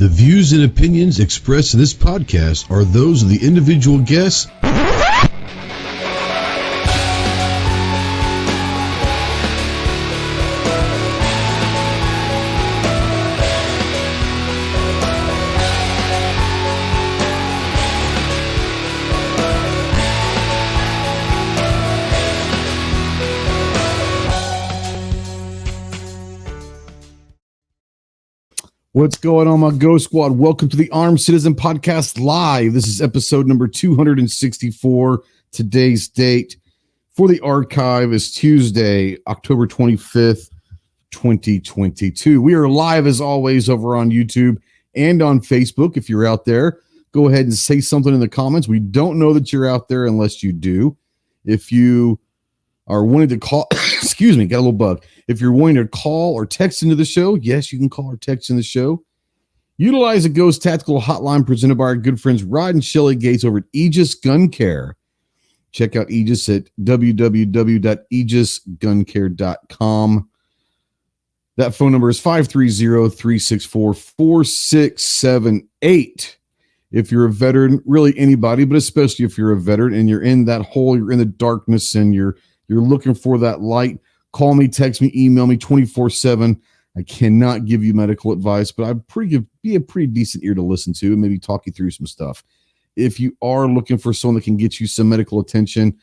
The views and opinions expressed in this podcast are those of the individual guests. What's going on, my Go Squad? Welcome to the Armed Citizen Podcast Live. This is episode number 264. Today's date for the archive is Tuesday, October 25th, 2022. We are live as always over on YouTube and on Facebook. If you're out there, go ahead and say something in the comments. We don't know that you're out there unless you do. If you are wanting to call, excuse me, got a little bug. If you're wanting to call or text into the show, yes, you can call or text in the show. Utilize a Ghost Tactical Hotline presented by our good friends Rod and Shelly Gates over at Aegis Gun Care. Check out Aegis at www.aegisguncare.com. That phone number is 530-364-4678. If you're a veteran, really anybody, but especially if you're a veteran and you're in that hole, you're in the darkness and you're looking for that light, call me, text me, email me 24/7. I cannot give you medical advice, but I'd be a pretty decent ear to listen to and maybe talk you through some stuff. If you are looking for someone that can get you some medical attention,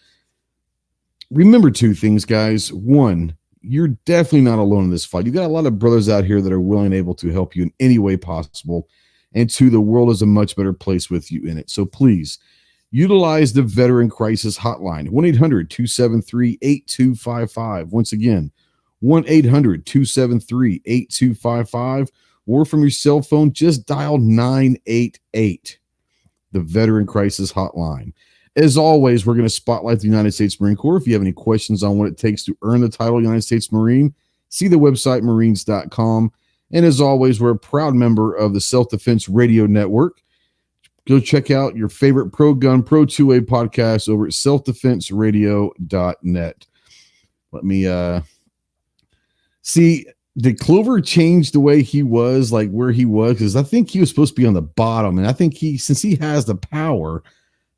remember two things, guys. One, you're definitely not alone in this fight. You've got a lot of brothers out here that are willing and able to help you in any way possible. And two, the world is a much better place with you in it. So please, utilize the Veteran Crisis Hotline, 1-800-273-8255. Once again, 1-800-273-8255. Or from your cell phone, just dial 988, the Veteran Crisis Hotline. As always, we're going to spotlight the United States Marine Corps. If you have any questions on what it takes to earn the title United States Marine, see the website marines.com. And as always, we're a proud member of the Self-Defense Radio Network. Go check out your favorite pro-gun, pro-2A podcast over at selfdefenseradio.net. Let me see, did Clover change the way he was, like where he was? Because I think he was supposed to be on the bottom, and I think since he has the power,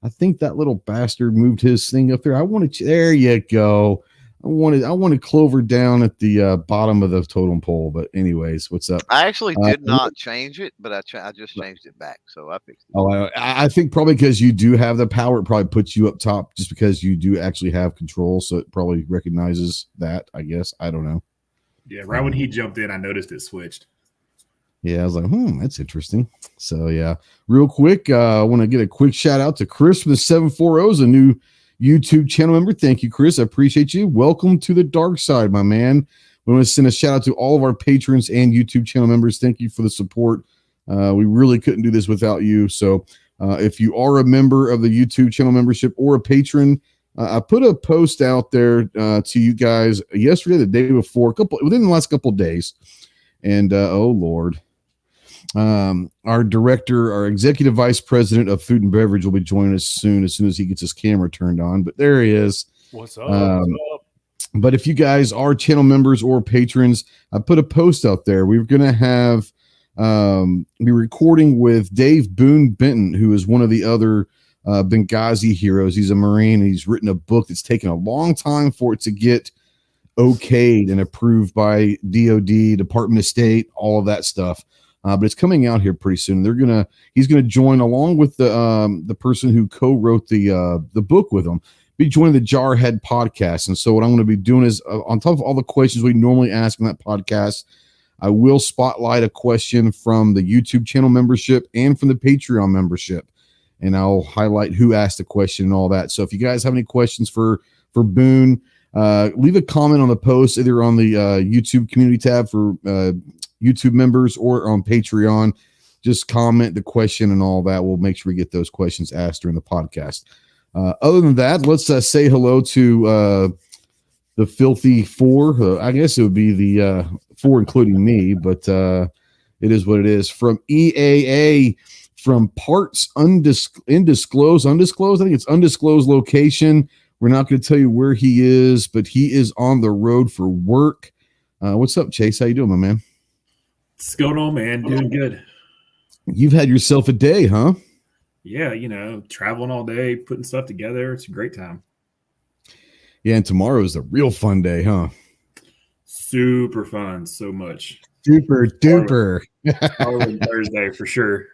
I think that little bastard moved his thing up there. There you go. I wanted Clover down at the bottom of the totem pole. But anyways, what's up? I actually did not change it, but I just changed it back, so I fixed it. Oh, I think probably because you do have the power, it probably puts you up top just because you do actually have control. So it probably recognizes that, I guess. I don't know. Yeah, right when he jumped in, I noticed it switched. Yeah, I was like, that's interesting. So, yeah, real quick, I want to get a quick shout out to Chris from the 740s, a new YouTube channel member. Thank you, Chris. I appreciate you. Welcome to the dark side, my man. We want to send a shout out to all of our patrons and YouTube channel members. Thank you for the support. We really couldn't do this without you. So if you are a member of the YouTube channel membership or a patron, I put a post out there to you guys yesterday, the day before, within the last couple of days. And oh Lord, our director, our executive vice president of food and beverage will be joining us soon as he gets his camera turned on. But there he is. What's up? What's up? But if you guys are channel members or patrons, I put a post out there. We're going to have be recording with Dave Boone Benton, who is one of the other Benghazi heroes. He's a Marine. He's written a book that's taken a long time for it to get okayed and approved by DOD, Department of State, all of that stuff. But it's coming out here pretty soon. He's gonna join along with the person who co-wrote the book with him. Be joining the Jarhead podcast. And so what I'm going to be doing is on top of all the questions we normally ask in that podcast, I will spotlight a question from the YouTube channel membership and from the Patreon membership, and I'll highlight who asked the question and all that. So if you guys have any questions for Boone, leave a comment on the post, either on the YouTube community tab for YouTube members or on Patreon. Just comment the question and all that. We'll make sure we get those questions asked during the podcast. Other than that, let's say hello to the Filthy Four. I guess it would be the four including me, but it is what it is. From EAA, from parts undisclosed. I think it's undisclosed location. We're not going to tell you where he is, but he is on the road for work. What's up, Chase? How you doing, my man? What's going on, man? Doing good. You've had yourself a day, huh? Yeah, traveling all day, putting stuff together. It's a great time. Yeah, and tomorrow is a real fun day, huh? Super fun, so much. Super duper. Thursday for sure.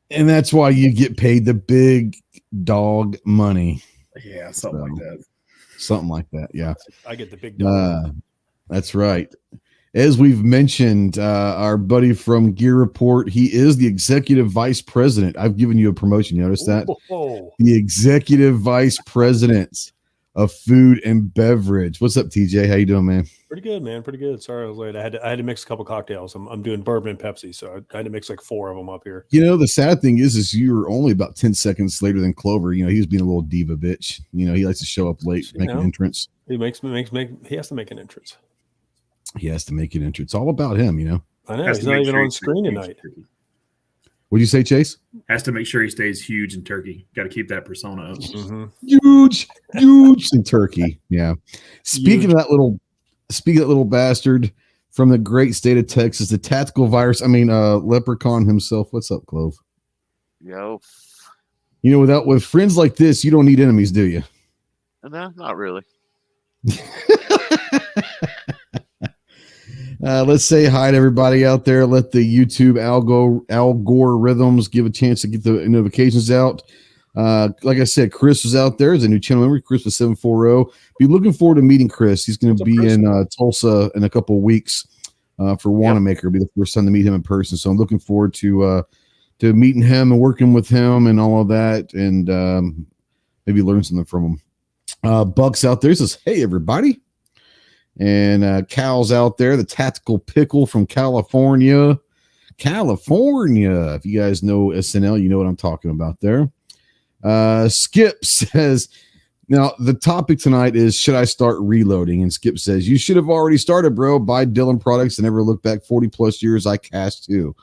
And that's why you get paid the big dog money. Yeah, something like that. Something like that, yeah. I get the big dog. That's right. As we've mentioned, our buddy from Gear Report, he is the executive vice president. I've given you a promotion. You notice that? Oh. The executive vice president of food and beverage. What's up, TJ? How you doing, man? Pretty good, man. Pretty good. Sorry I was late. I had to mix a couple cocktails. I'm doing bourbon and Pepsi, so I had to mix like 4 of them up here. The sad thing is you were only about 10 seconds later than Clover. He was being a little diva bitch. He likes to show up late, make an entrance. He he has to make an entrance. He has to make an entrance. It's all about him, I know. He's not even on screen tonight. What'd you say, Chase? Has to make sure he stays huge in Turkey. Got to keep that persona up. Mm-hmm. Huge in Turkey. Yeah. Speaking of that little bastard from the great state of Texas, the tactical leprechaun himself. What's up, Clove? Yo. With friends like this, you don't need enemies, do you? No, not really. Let's say hi to everybody out there. Let the YouTube algorithms give a chance to get the notifications out. Like I said, Chris was out there as a new channel member. Chris was 740. Be looking forward to meeting Chris. He's going to be in Tulsa in a couple of weeks for Wanamaker. It'll be the first time to meet him in person. So I'm looking forward to meeting him and working with him and all of that, and maybe learn something from him. Buck's out there. He says, "Hey, everybody." And Cal's out there, the tactical pickle from California. If you guys know SNL, you know what I'm talking about there. Skip says, now the topic tonight is, should I start reloading? And Skip says, you should have already started, bro. Buy Dylan products and never look back. 40 plus years I cast too.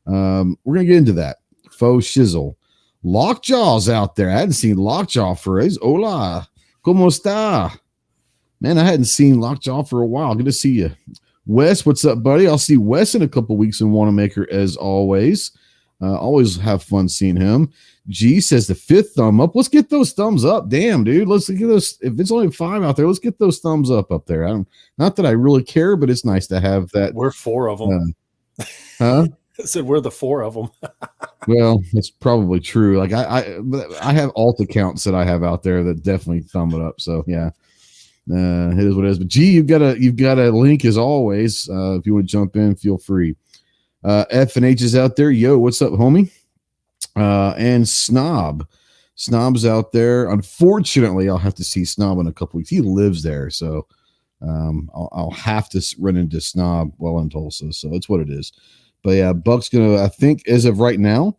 We're going to get into that. Faux shizzle. Lockjaw's out there. I hadn't seen Lockjaw for ages. Hola. ¿Cómo está? Man, I hadn't seen Lockjaw for a while. Good to see you. Wes, what's up, buddy? I'll see Wes in a couple weeks in Wanamaker as always. Always have fun seeing him. G says the 5th thumb up. Let's get those thumbs up. Damn, dude. Let's get those. If it's only 5 out there, let's get those thumbs up there. Not that I really care, but it's nice to have that. We're 4 of them. Huh? I said we're the 4 of them. Well, that's probably true. Like I have alt accounts that I have out there that definitely thumb it up. So yeah. It is what it is. But G, you've got a link as always. If you want to jump in, feel free. F and H is out there. Yo, what's up, homie? And Snob's out there. Unfortunately, I'll have to see Snob in a couple weeks. He lives there, so I'll have to run into Snob while in Tulsa. So that's what it is. But yeah, Buck's gonna, I think, as of right now,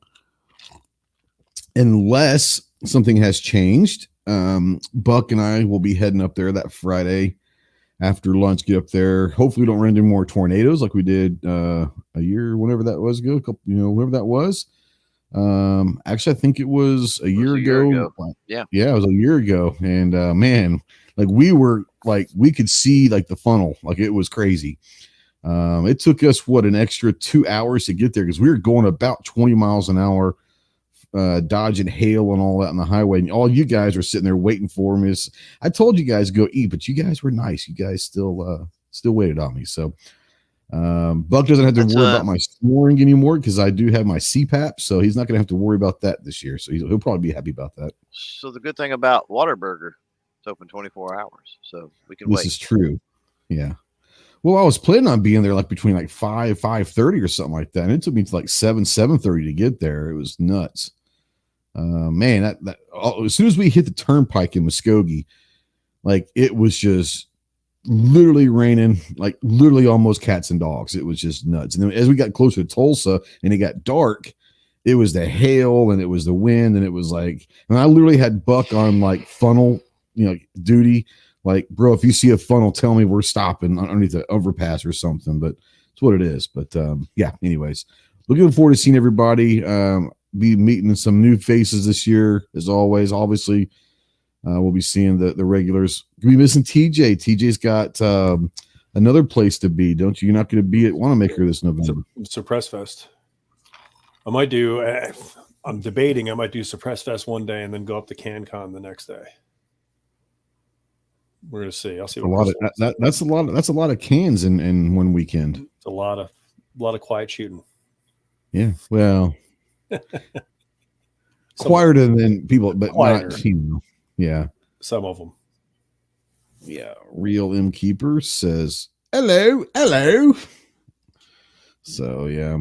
unless something has changed, Buck and I will be heading up there that Friday after lunch. Get up there. Hopefully we don't run into more tornadoes like we did a year, whenever that was ago. Whenever that was. Actually, I think it was a year ago. Yeah, it was a year ago. And man, like we could see like the funnel. Like it was crazy. It took us an extra 2 hours to get there because we were going about 20 miles an hour. Dodging hail and all that on the highway, and all you guys were sitting there waiting for me. I told you guys to go eat, but you guys were nice. You guys still waited on me. So Buck doesn't have to worry about my snoring anymore because I do have my CPAP, so he's not going to have to worry about that this year. So he'll probably be happy about that. So the good thing about Whataburger, it's open 24 hours, so we can wait. This is true. Yeah. Well, I was planning on being there like between like 5:30 or something like that, and it took me to like 7:30 to get there. It was nuts. Man, that as soon as we hit the turnpike in Muskogee, like it was just literally raining, like literally almost cats and dogs. It was just nuts. And then as we got closer to Tulsa and it got dark, it was the hail and it was the wind, and it was like, and I literally had Buck on like funnel, duty. Like, bro, if you see a funnel, tell me we're stopping underneath the overpass or something. But it's what it is. But yeah, anyways, looking forward to seeing everybody. Be meeting some new faces this year, as always. Obviously, we'll be seeing the regulars. We'll be missing TJ. TJ's got another place to be, don't you? You're not going to be at Wanamaker this November. It's a press fest. I might do. I'm debating. I might do Suppress Fest one day and then go up to CanCon the next day. We're gonna see. I'll see. That's a lot of cans in one weekend. It's a lot of quiet shooting. Yeah. Well, quieter than people, but quieter. Not. Yeah. Some of them. Yeah. Real M Keeper says hello. So yeah.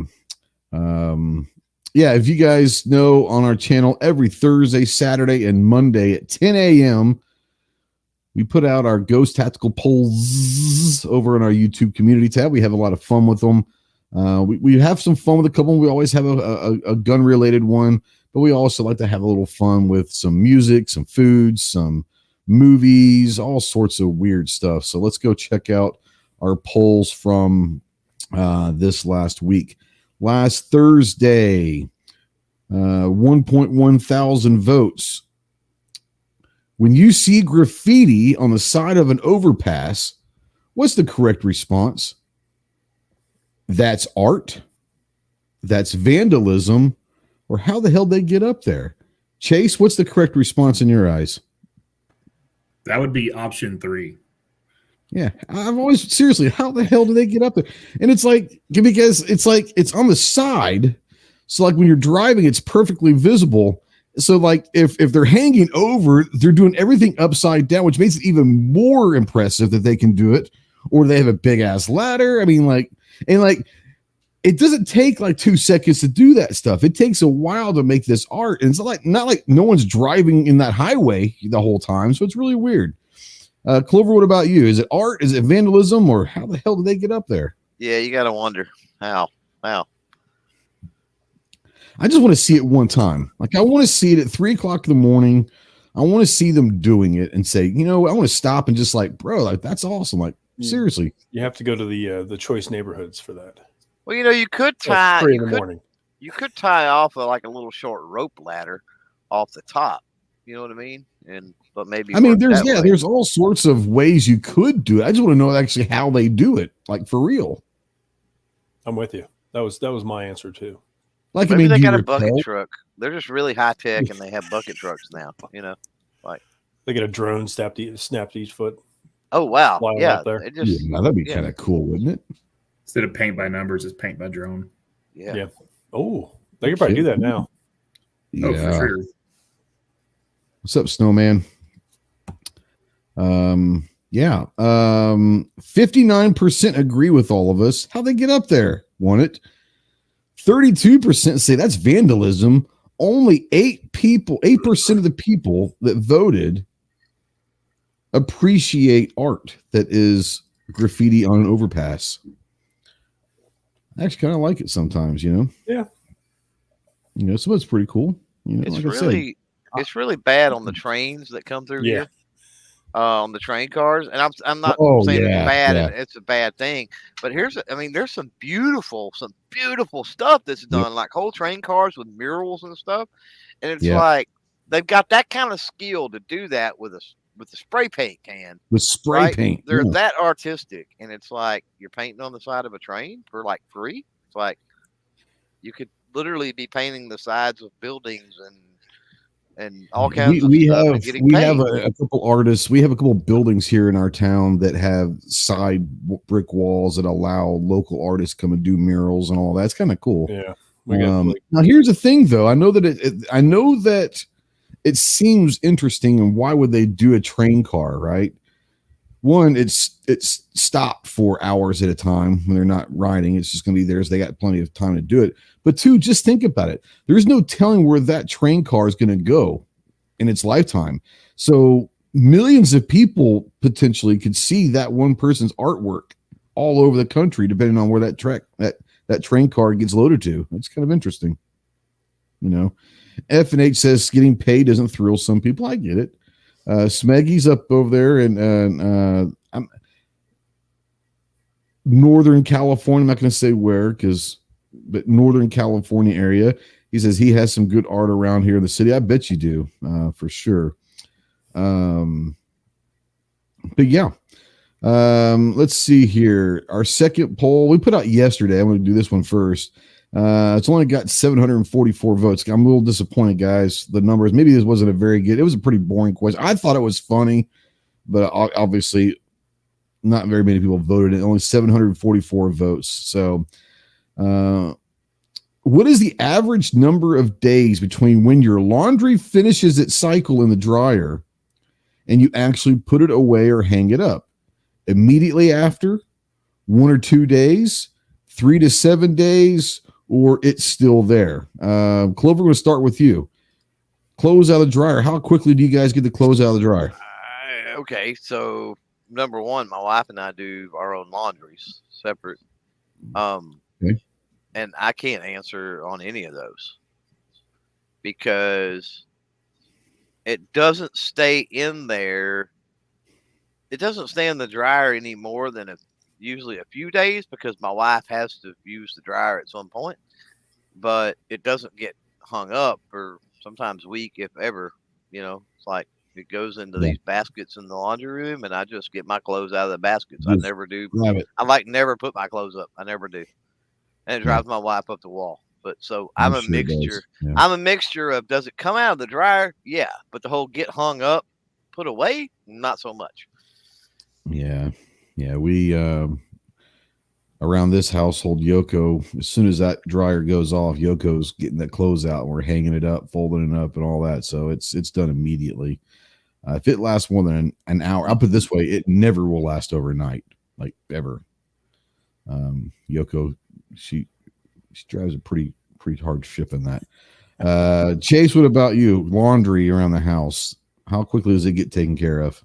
Yeah, if you guys know, on our channel every Thursday, Saturday, and Monday at 10 a.m., we put out our Ghost Tactical polls over in our YouTube community tab. We have a lot of fun with them. We have some fun with a couple. We always have a gun-related one, but we also like to have a little fun with some music, some food, some movies, all sorts of weird stuff. So let's go check out our polls from this last week. Last Thursday, 1.1 thousand votes. When you see graffiti on the side of an overpass, what's the correct response? That's art, that's vandalism, or how the hell they get up there? Chase, what's the correct response in your eyes? That would be option 3. Yeah, I've always, seriously, how the hell do they get up there? And it's like, because it's like, it's on the side. So like when you're driving, it's perfectly visible. So like if they're hanging over, they're doing everything upside down, which makes it even more impressive that they can do it. Or they have a big ass ladder. I mean, like, and like, it doesn't take like 2 seconds to do that stuff. It takes a while to make this art. And it's not like no one's driving in that highway the whole time. So it's really weird. Clover, what about you? Is it art? Is it vandalism? Or how the hell did they get up there? Yeah, you got to wonder how. I just want to see it one time. Like I want to see it at 3:00 in the morning. I want to see them doing it and say, you know, I want to stop and just like, bro, like that's awesome. Like seriously, you have to go to the choice neighborhoods for that. Well, you know, you could tie. 3 in the morning. You could tie off like a little short rope ladder off the top. You know what I mean? But maybe I mean, there's all sorts of ways you could do it. I just want to know actually how they do it, like for real. I'm with you. That was my answer too. Like maybe I mean, they got a bucket truck. They're just really high tech, and they have bucket trucks now. You know, like they get a drone snapped to each foot. Oh wow, yeah, that'd be kind of cool, wouldn't it? Instead of paint by numbers, it's paint by drone. Yeah. Oh, they could probably do that now. Yeah. Oh, for sure. What's up, Snowman? 59% agree with all of us. How they get up there? Want it? 32% say that's vandalism. Only 8% of the people that voted appreciate art that is graffiti on an overpass. I actually kind of like it sometimes, you know? Yeah. You know, so it's pretty cool. You know, it's really bad on the trains that come through here. On the train cars, and I'm not saying it's bad and it's a bad thing, but there's some beautiful stuff that's done, like whole train cars with murals and stuff, and it's like they've got that kind of skill to do that with a spray paint can. With spray paint, they're that artistic, and it's like you're painting on the side of a train for like free. It's like you could literally be painting the sides of buildings and all kinds of stuff. We have a couple artists. We have a couple buildings here in our town that have side brick walls that allow local artists come and do murals and all that. It's kind of cool. Yeah. Now here's the thing, though. I know that it seems interesting, and why would they do a train car, right? One, it's stopped for hours at a time when they're not riding. It's just going to be theirs. They got plenty of time to do it. But two, just think about it. There's no telling where that train car is going to go in its lifetime. So millions of people potentially could see that one person's artwork all over the country, depending on where that train car gets loaded to. It's kind of interesting. You know, F&H says getting paid doesn't thrill some people. I get it. Smeggy's up over there in Northern California. I'm not going to say where, but Northern California area. He says he has some good art around here in the city. I bet you do, for sure. But yeah, let's see here. Our second poll we put out yesterday. I'm going to do this one first. It's only got 744 votes. I'm a little disappointed, guys. The numbers, maybe this wasn't a very good, it was a pretty boring question. I thought it was funny, but obviously not very many people voted. Only 744 votes. So, what is the average number of days between when your laundry finishes its cycle in the dryer and you actually put it away or hang it up? Immediately after, 1 or 2 days, 3 to 7 days, or it's still there? Clover, we're going to start with you. Clothes out of the dryer. How quickly do you guys get the clothes out of the dryer? Okay, so number one, my wife and I do our own laundries separate. Okay. And I can't answer on any of those because it doesn't stay in there. It doesn't stay in the dryer any more than usually a few days because my wife has to use the dryer at some point, but it doesn't get hung up for sometimes a week, if ever. It's like it goes into these baskets in the laundry room, and I just get my clothes out of the baskets. I never do. I never put my clothes up. I never do. And it drives my wife up the wall. But so I'm a mixture. Yeah. I'm a mixture of, does it come out of the dryer? Yeah. But the whole get hung up, put away, not so much. Yeah. Yeah. We, around this household, Yoko, as soon as that dryer goes off, Yoko's getting that clothes out and we're hanging it up, folding it up and all that. So it's done immediately. If it lasts more than an hour, I'll put it this way, it never will last overnight, like ever. Yoko, she drives a pretty hard ship in that. Chase, what about you? Laundry around the house. How quickly does it get taken care of?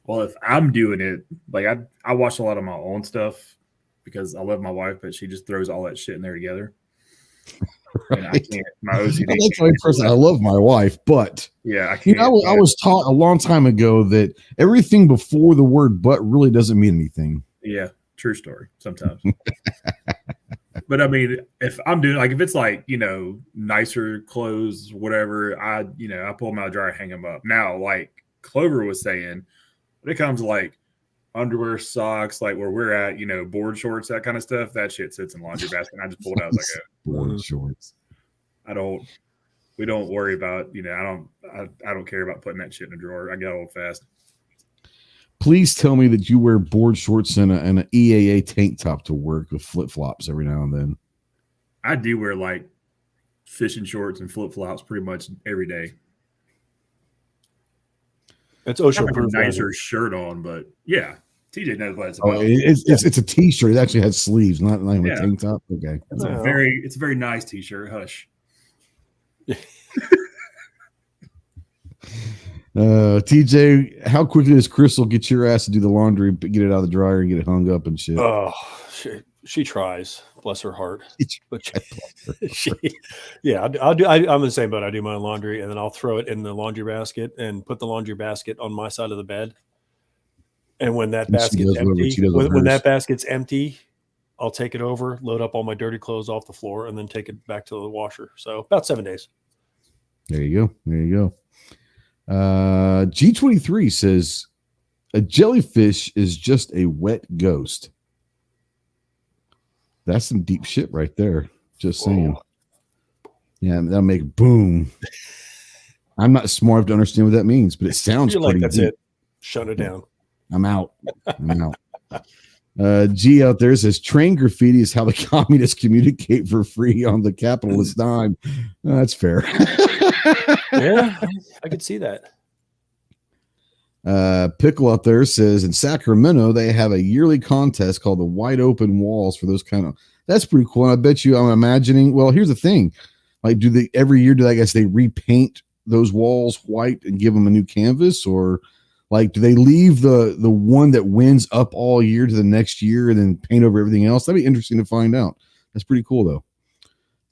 Well, if I'm doing it, like I wash a lot of my own stuff because I love my wife, but she just throws all that shit in there together. Right. And I can't. My OCD. That's my person. I love my wife, but yeah, I can't. I was taught a long time ago that everything before the word "but" really doesn't mean anything. Yeah, true story. Sometimes. But I mean, if I'm doing if it's nicer clothes, whatever, I pull them out of the dryer, hang them up. Now, like Clover was saying, when it comes to underwear, socks, like where we're at, board shorts, that kind of stuff, that shit sits in the laundry basket. And I just pull it out as I go. Board shorts. We don't worry about, I don't care about putting that shit in a drawer. I got old fast. Please tell me that you wear board shorts and an EAA tank top to work with flip flops every now and then. I do wear fishing shorts and flip flops pretty much every day. It's OSHA proof. Nicer shirt on, but yeah, TJ knows what it's about. It's a t-shirt. It actually has sleeves, not like a tank top. Okay, it's a very nice t-shirt. Hush. TJ, how quickly does Crystal get your ass to do the laundry, get it out of the dryer, and get it hung up and shit? Oh, she tries. Bless her heart. But I'll do. I'm the same boat. I do my laundry, and then I'll throw it in the laundry basket and put the laundry basket on my side of the bed. And when that basket's empty, when that basket's empty, I'll take it over, load up all my dirty clothes off the floor, and then take it back to the washer. So about 7 days. There you go. G23 says a jellyfish is just a wet ghost. That's some deep shit right there. Just saying. Yeah, that'll make boom. I'm not smart enough to understand what that means, but it sounds pretty that's deep. it. Shut it down. I'm out. G out there says train graffiti is how the communists communicate for free on the capitalist dime. That's fair. Yeah, I could see that. Pickle out there says in Sacramento they have a yearly contest called the Wide Open Walls for those kind of. That's pretty cool. And I bet you I'm imagining. Well, here's the thing: do they every year? Do I guess they repaint those walls white and give them a new canvas, or do they leave the one that wins up all year to the next year and then paint over everything else? That'd be interesting to find out. That's pretty cool though.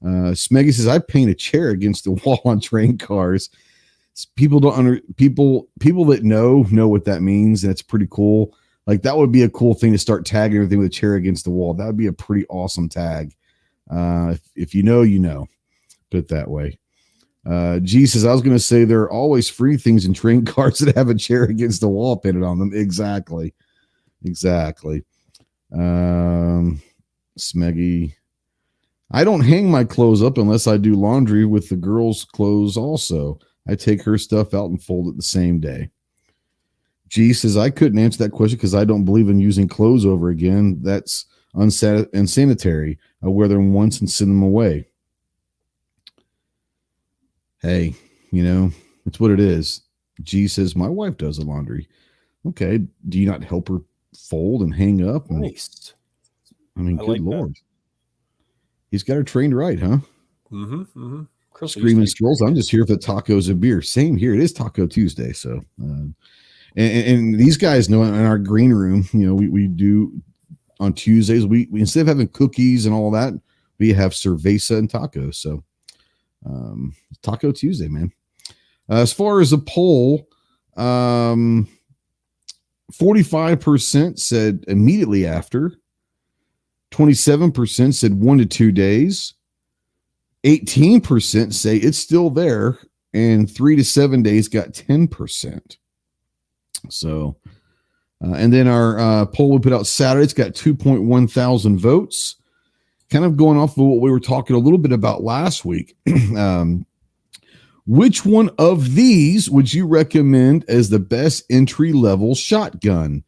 Smeggy says I paint a chair against the wall on train cars. People people that know what that means, and it's pretty cool. That would be a cool thing to start tagging everything with a chair against the wall. That would be a pretty awesome tag. If you know, put it that way. G says I was going to say there are always free things in train cars that have a chair against the wall painted on them. Exactly. Smeggy. I don't hang my clothes up unless I do laundry with the girls' clothes also. I take her stuff out and fold it the same day. G says, I couldn't answer that question because I don't believe in using clothes over again. That's unsanitary. I wear them once and send them away. Hey, it's what it is. G says, my wife does the laundry. Okay. Do you not help her fold and hang up? Nice. Good Lord. That. He's got her trained right, huh? Mm-hmm. Screaming strolls. I'm just here for the tacos and beer. Same here. It is Taco Tuesday. So, and these guys know in our green room, we do on Tuesdays, we instead of having cookies and all that, we have cerveza and tacos. So, Taco Tuesday, man. As far as the poll, 45% said immediately after. 27% said 1 to 2 days. 18% say it's still there, and 3 to 7 days got 10%. So, and then our poll we put out Saturday, it's got 2.1 thousand votes. Kind of going off of what we were talking a little bit about last week. Which one of these would you recommend as the best entry-level shotgun?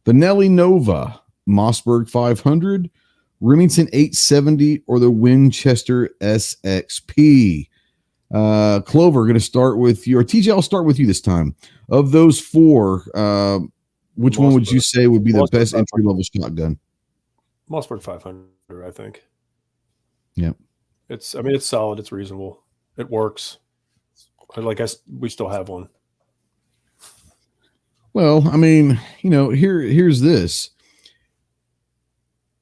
Benelli Nova, Mossberg 500, Remington 870, or the Winchester SXP? Clover, going to start with you, or TJ, I'll start with you this time. Of those four, which one would you say would be the best entry-level shotgun? Mossberg 500, I think. Yeah. It's solid. It's reasonable. It works. We still have one. Well, here's this.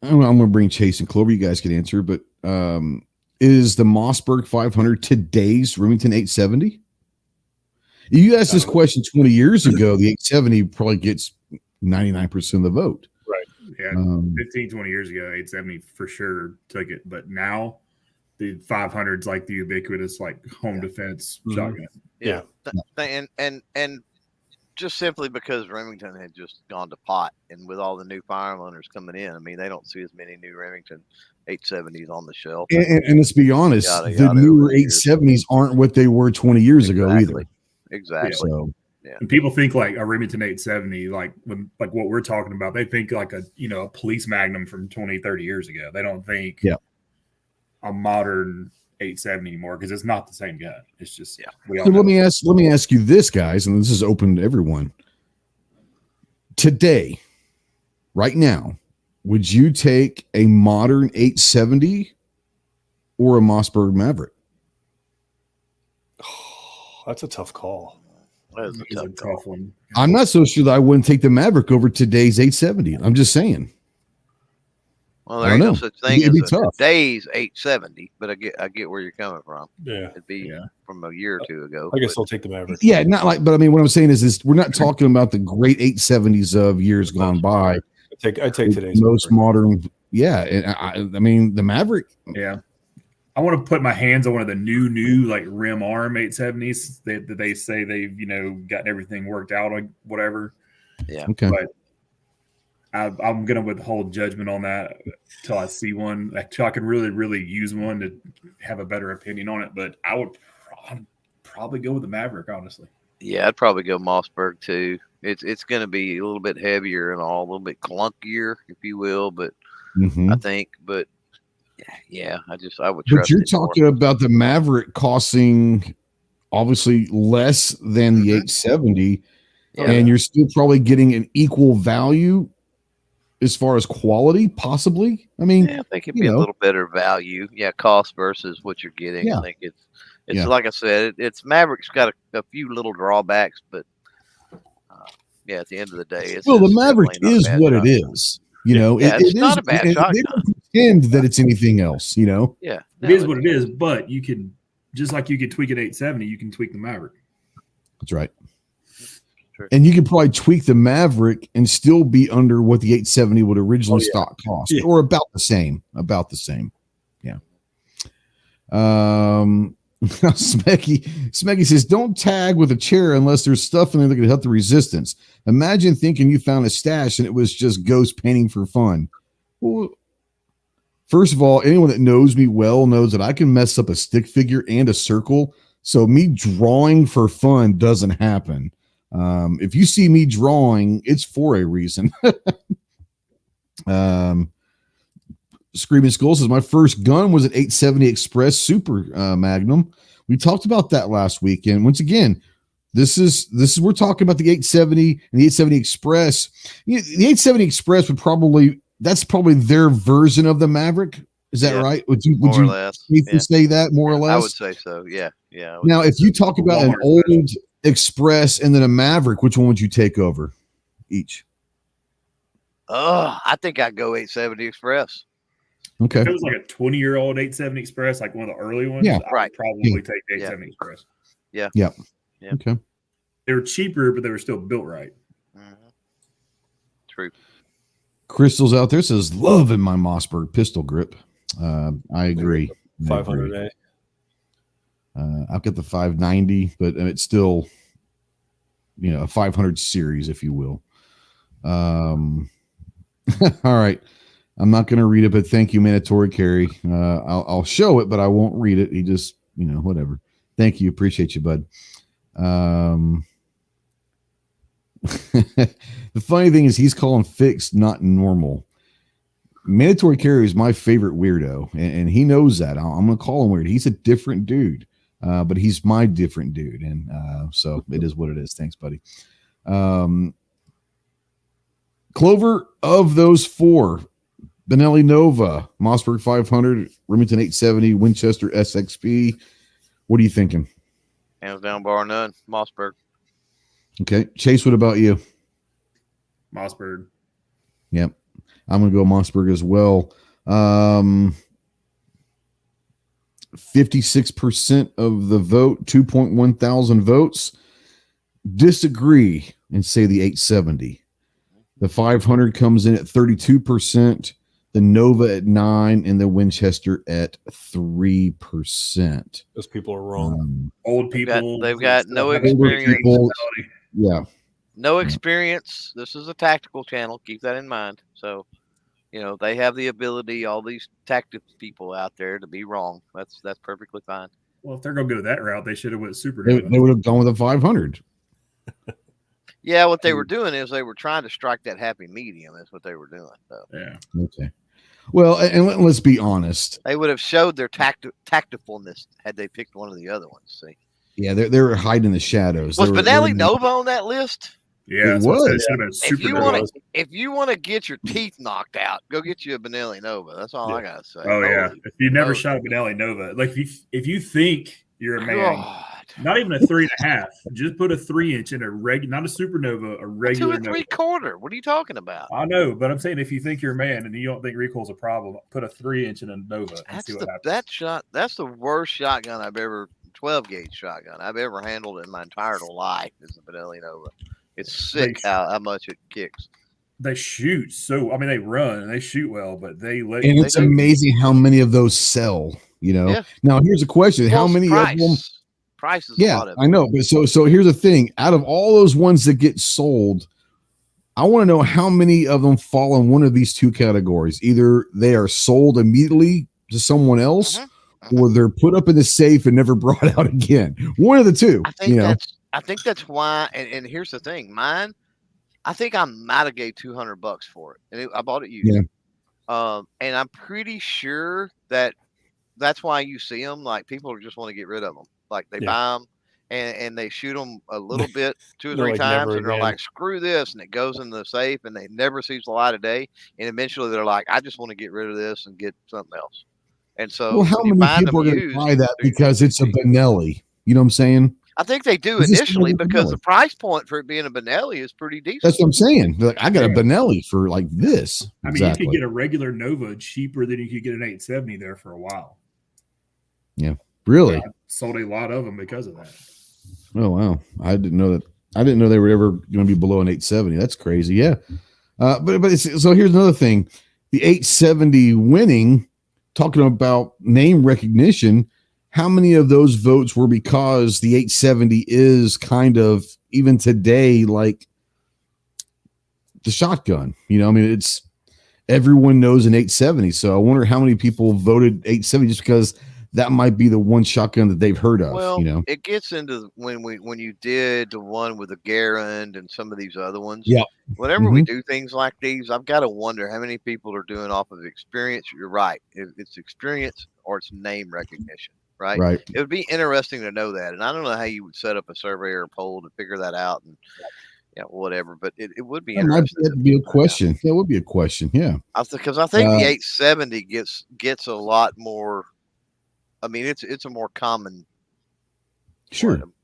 I'm going to bring Chase and Clover. You guys can answer, but is the Mossberg 500 today's Remington 870? You asked this question 20 years ago, the 870 probably gets 99% of the vote. Right. Yeah. 15, 20 years ago, 870 for sure took it. But now the 500's like the ubiquitous, home defense shotgun. Yeah. And just simply because Remington had just gone to pot, and with all the new firearm owners coming in, they don't see as many new Remington 870s on the shelf. And let's be honest, the newer 870s aren't what they were 20 years ago either. Exactly. So, yeah. And people think a Remington 870, when what we're talking about, they think a police Magnum from 20, 30 years ago. They don't think a modern 870 anymore, because it's not the same gun. It's just So let me ask you this, guys, and this is open to everyone. Today, right now, would you take a modern 870 or a Mossberg Maverick? That's a tough call. That is a tough one. I'm not so sure that I wouldn't take the Maverick over today's 870. I'm just saying. Well, there ain't no such thing as today's 870, but I get where you're coming from. Yeah, it'd be from a year or two ago. I guess I'll take the Maverick. Yeah, not but what I'm saying is we're not talking about the great 870s of years gone by. I take today's most modern. Yeah, and the Maverick. Yeah, I want to put my hands on one of the new rim arm 870s that they say they've gotten everything worked out or whatever. Yeah. Okay. But I'm going to withhold judgment on that until I see one. Until I can really, really use one to have a better opinion on it. But I would probably go with the Maverick, honestly. Yeah, I'd probably go Mossberg too. It's going to be a little bit heavier and a little bit clunkier, if you will. But I think, I would. But you're talking about the Maverick costing obviously less than the 870, and you're still probably getting an equal value as far as quality, possibly. I think it'd be a little better value. Yeah, cost versus what you're getting. Yeah. I think it's like I said, it's Maverick's got a few little drawbacks, but at the end of the day, the Maverick is what it is. It's not a bad shotgun. They don't pretend that it's anything else. Yeah, it is what it is. But you can, just like you could tweak an 870, you can tweak the Maverick. That's right. And you could probably tweak the Maverick and still be under what the 870 would originally stock cost, or about the same. Yeah. Smeggy says, don't tag with a chair unless there's stuff in there that can help the resistance. Imagine thinking you found a stash and it was just ghost painting for fun. Well, First of all, anyone that knows me well knows that I can mess up a stick figure and a circle. So me drawing for fun doesn't happen. If you see me drawing, it's for a reason. Screaming Skull says my first gun was an 870 Express Super Magnum. We talked about that last week, and once again, this is we're talking about the 870 and the 870 Express. The 870 Express that's probably their version of the Maverick. Is that right? Would you say that more or less? I would say so. Yeah. Now, if you talk about an old Express and then a Maverick, which one would you take over each? I think I'd go 870 Express. Okay. If it was like a 20-year-old 870 Express, like one of the early ones, yeah, I'd probably take the 870 Express. Yeah. Okay. They were cheaper, but they were still built right. Mm-hmm. True. Crystal's out there says, love in my Mossberg pistol grip. I agree. 500A. I've got the 590, but it's still, a 500 series, if you will. All right. I'm not going to read it, but thank you, Mandatory Carry. I'll show it, but I won't read it. He just, whatever. Thank you. Appreciate you, bud. The funny thing is he's calling fixed, not normal. Mandatory Carry is my favorite weirdo, and he knows that. I'm going to call him weird. He's a different dude, but he's my different dude, and so it is what it is. Thanks, buddy. Clover, of those four, Benelli Nova, Mossberg 500, Remington 870, Winchester SXP. What are you thinking? Hands down, bar none. Mossberg. Okay. Chase, what about you? Mossberg. Yep. I'm going to go Mossberg as well. 56% of the vote, 2.1 thousand votes, disagree and say the 870. The 500 comes in at 32%, the Nova at 9%, and the Winchester at 3%. Those people are wrong. Old people. They've got no experience. Yeah. No experience. This is a tactical channel. Keep that in mind. So, they have the ability, all these tactical people out there, to be wrong. That's perfectly fine. Well, if they're going to go that route, they should have went super. They would have gone with a 500. Yeah, what they were doing is they were trying to strike that happy medium. That's what they were doing. So. Yeah. Okay. Well, and let's be honest. They would have showed their tactfulness had they picked one of the other ones. See. Yeah, they were hiding in the shadows. Was Benelli Nova on that list? Yeah, it was. If you want to get your teeth knocked out, go get you a Benelli Nova. That's all I gotta say. Oh yeah. If you never shot a Benelli Nova, like if you think you're a man, not even a 3.5, just put a 3-inch in a not a supernova, a regular 2 3/4. What are you talking about? I know, but I'm saying if you think you're a man and you don't think recoil's a problem, put a 3-inch in a Nova and see what happens. That's the worst shotgun I've ever 12 gauge shotgun I've ever handled in my entire life is the Benelli Nova. It's sick how much it kicks. They shoot they run and they shoot well, but it's amazing how many of those sell. Yeah. Now here's a question: how many of them? Price is yeah, a lot of I know. But so here's the thing: out of all those ones that get sold, I want to know how many of them fall in one of these two categories. Either they are sold immediately to someone else, or they're put up in the safe and never brought out again. One of the two. I think that's why. And here's the thing: mine. I think I might have gave $200 for it, and I bought it used. Yeah. And I'm pretty sure that's why you see them. Like people just want to get rid of them. Like they buy them and they shoot them a little bit 2 or 3 times, and they're like, "Screw this!" and it goes in the safe, and they never sees the light of day. And eventually, they're like, "I just want to get rid of this and get something else." And so, how many people are going to buy that because it's a Benelli? You know what I'm saying? I think they do initially because the price point for it being a Benelli is pretty decent. That's what I'm saying. Like, I got a Benelli for like this. I mean, you could get a regular Nova cheaper than you could get an 870 there for a while. Yeah, really. I sold a lot of them because of that. Oh wow, I didn't know that. I didn't know they were ever going to be below an 870. That's crazy. Yeah, but so here's another thing: the 870 winning. Talking about name recognition. How many of those votes were because the 870 is kind of, even today, like the shotgun? I mean, everyone knows an 870. So I wonder how many people voted 870 just because that might be the one shotgun that they've heard of. Well, you know, it gets into when you did the one with the Garand and some of these other ones. Yeah. Whenever we do things like these, I've got to wonder how many people are doing off of experience. You're right. It's experience or it's name recognition, right? Right. It would be interesting to know that. And I don't know how you would set up a survey or a poll to figure that out and whatever, but it would be interesting. That would be a question. That would be a question. Yeah. Because I think the 870 gets a lot more. I mean, it's a more common,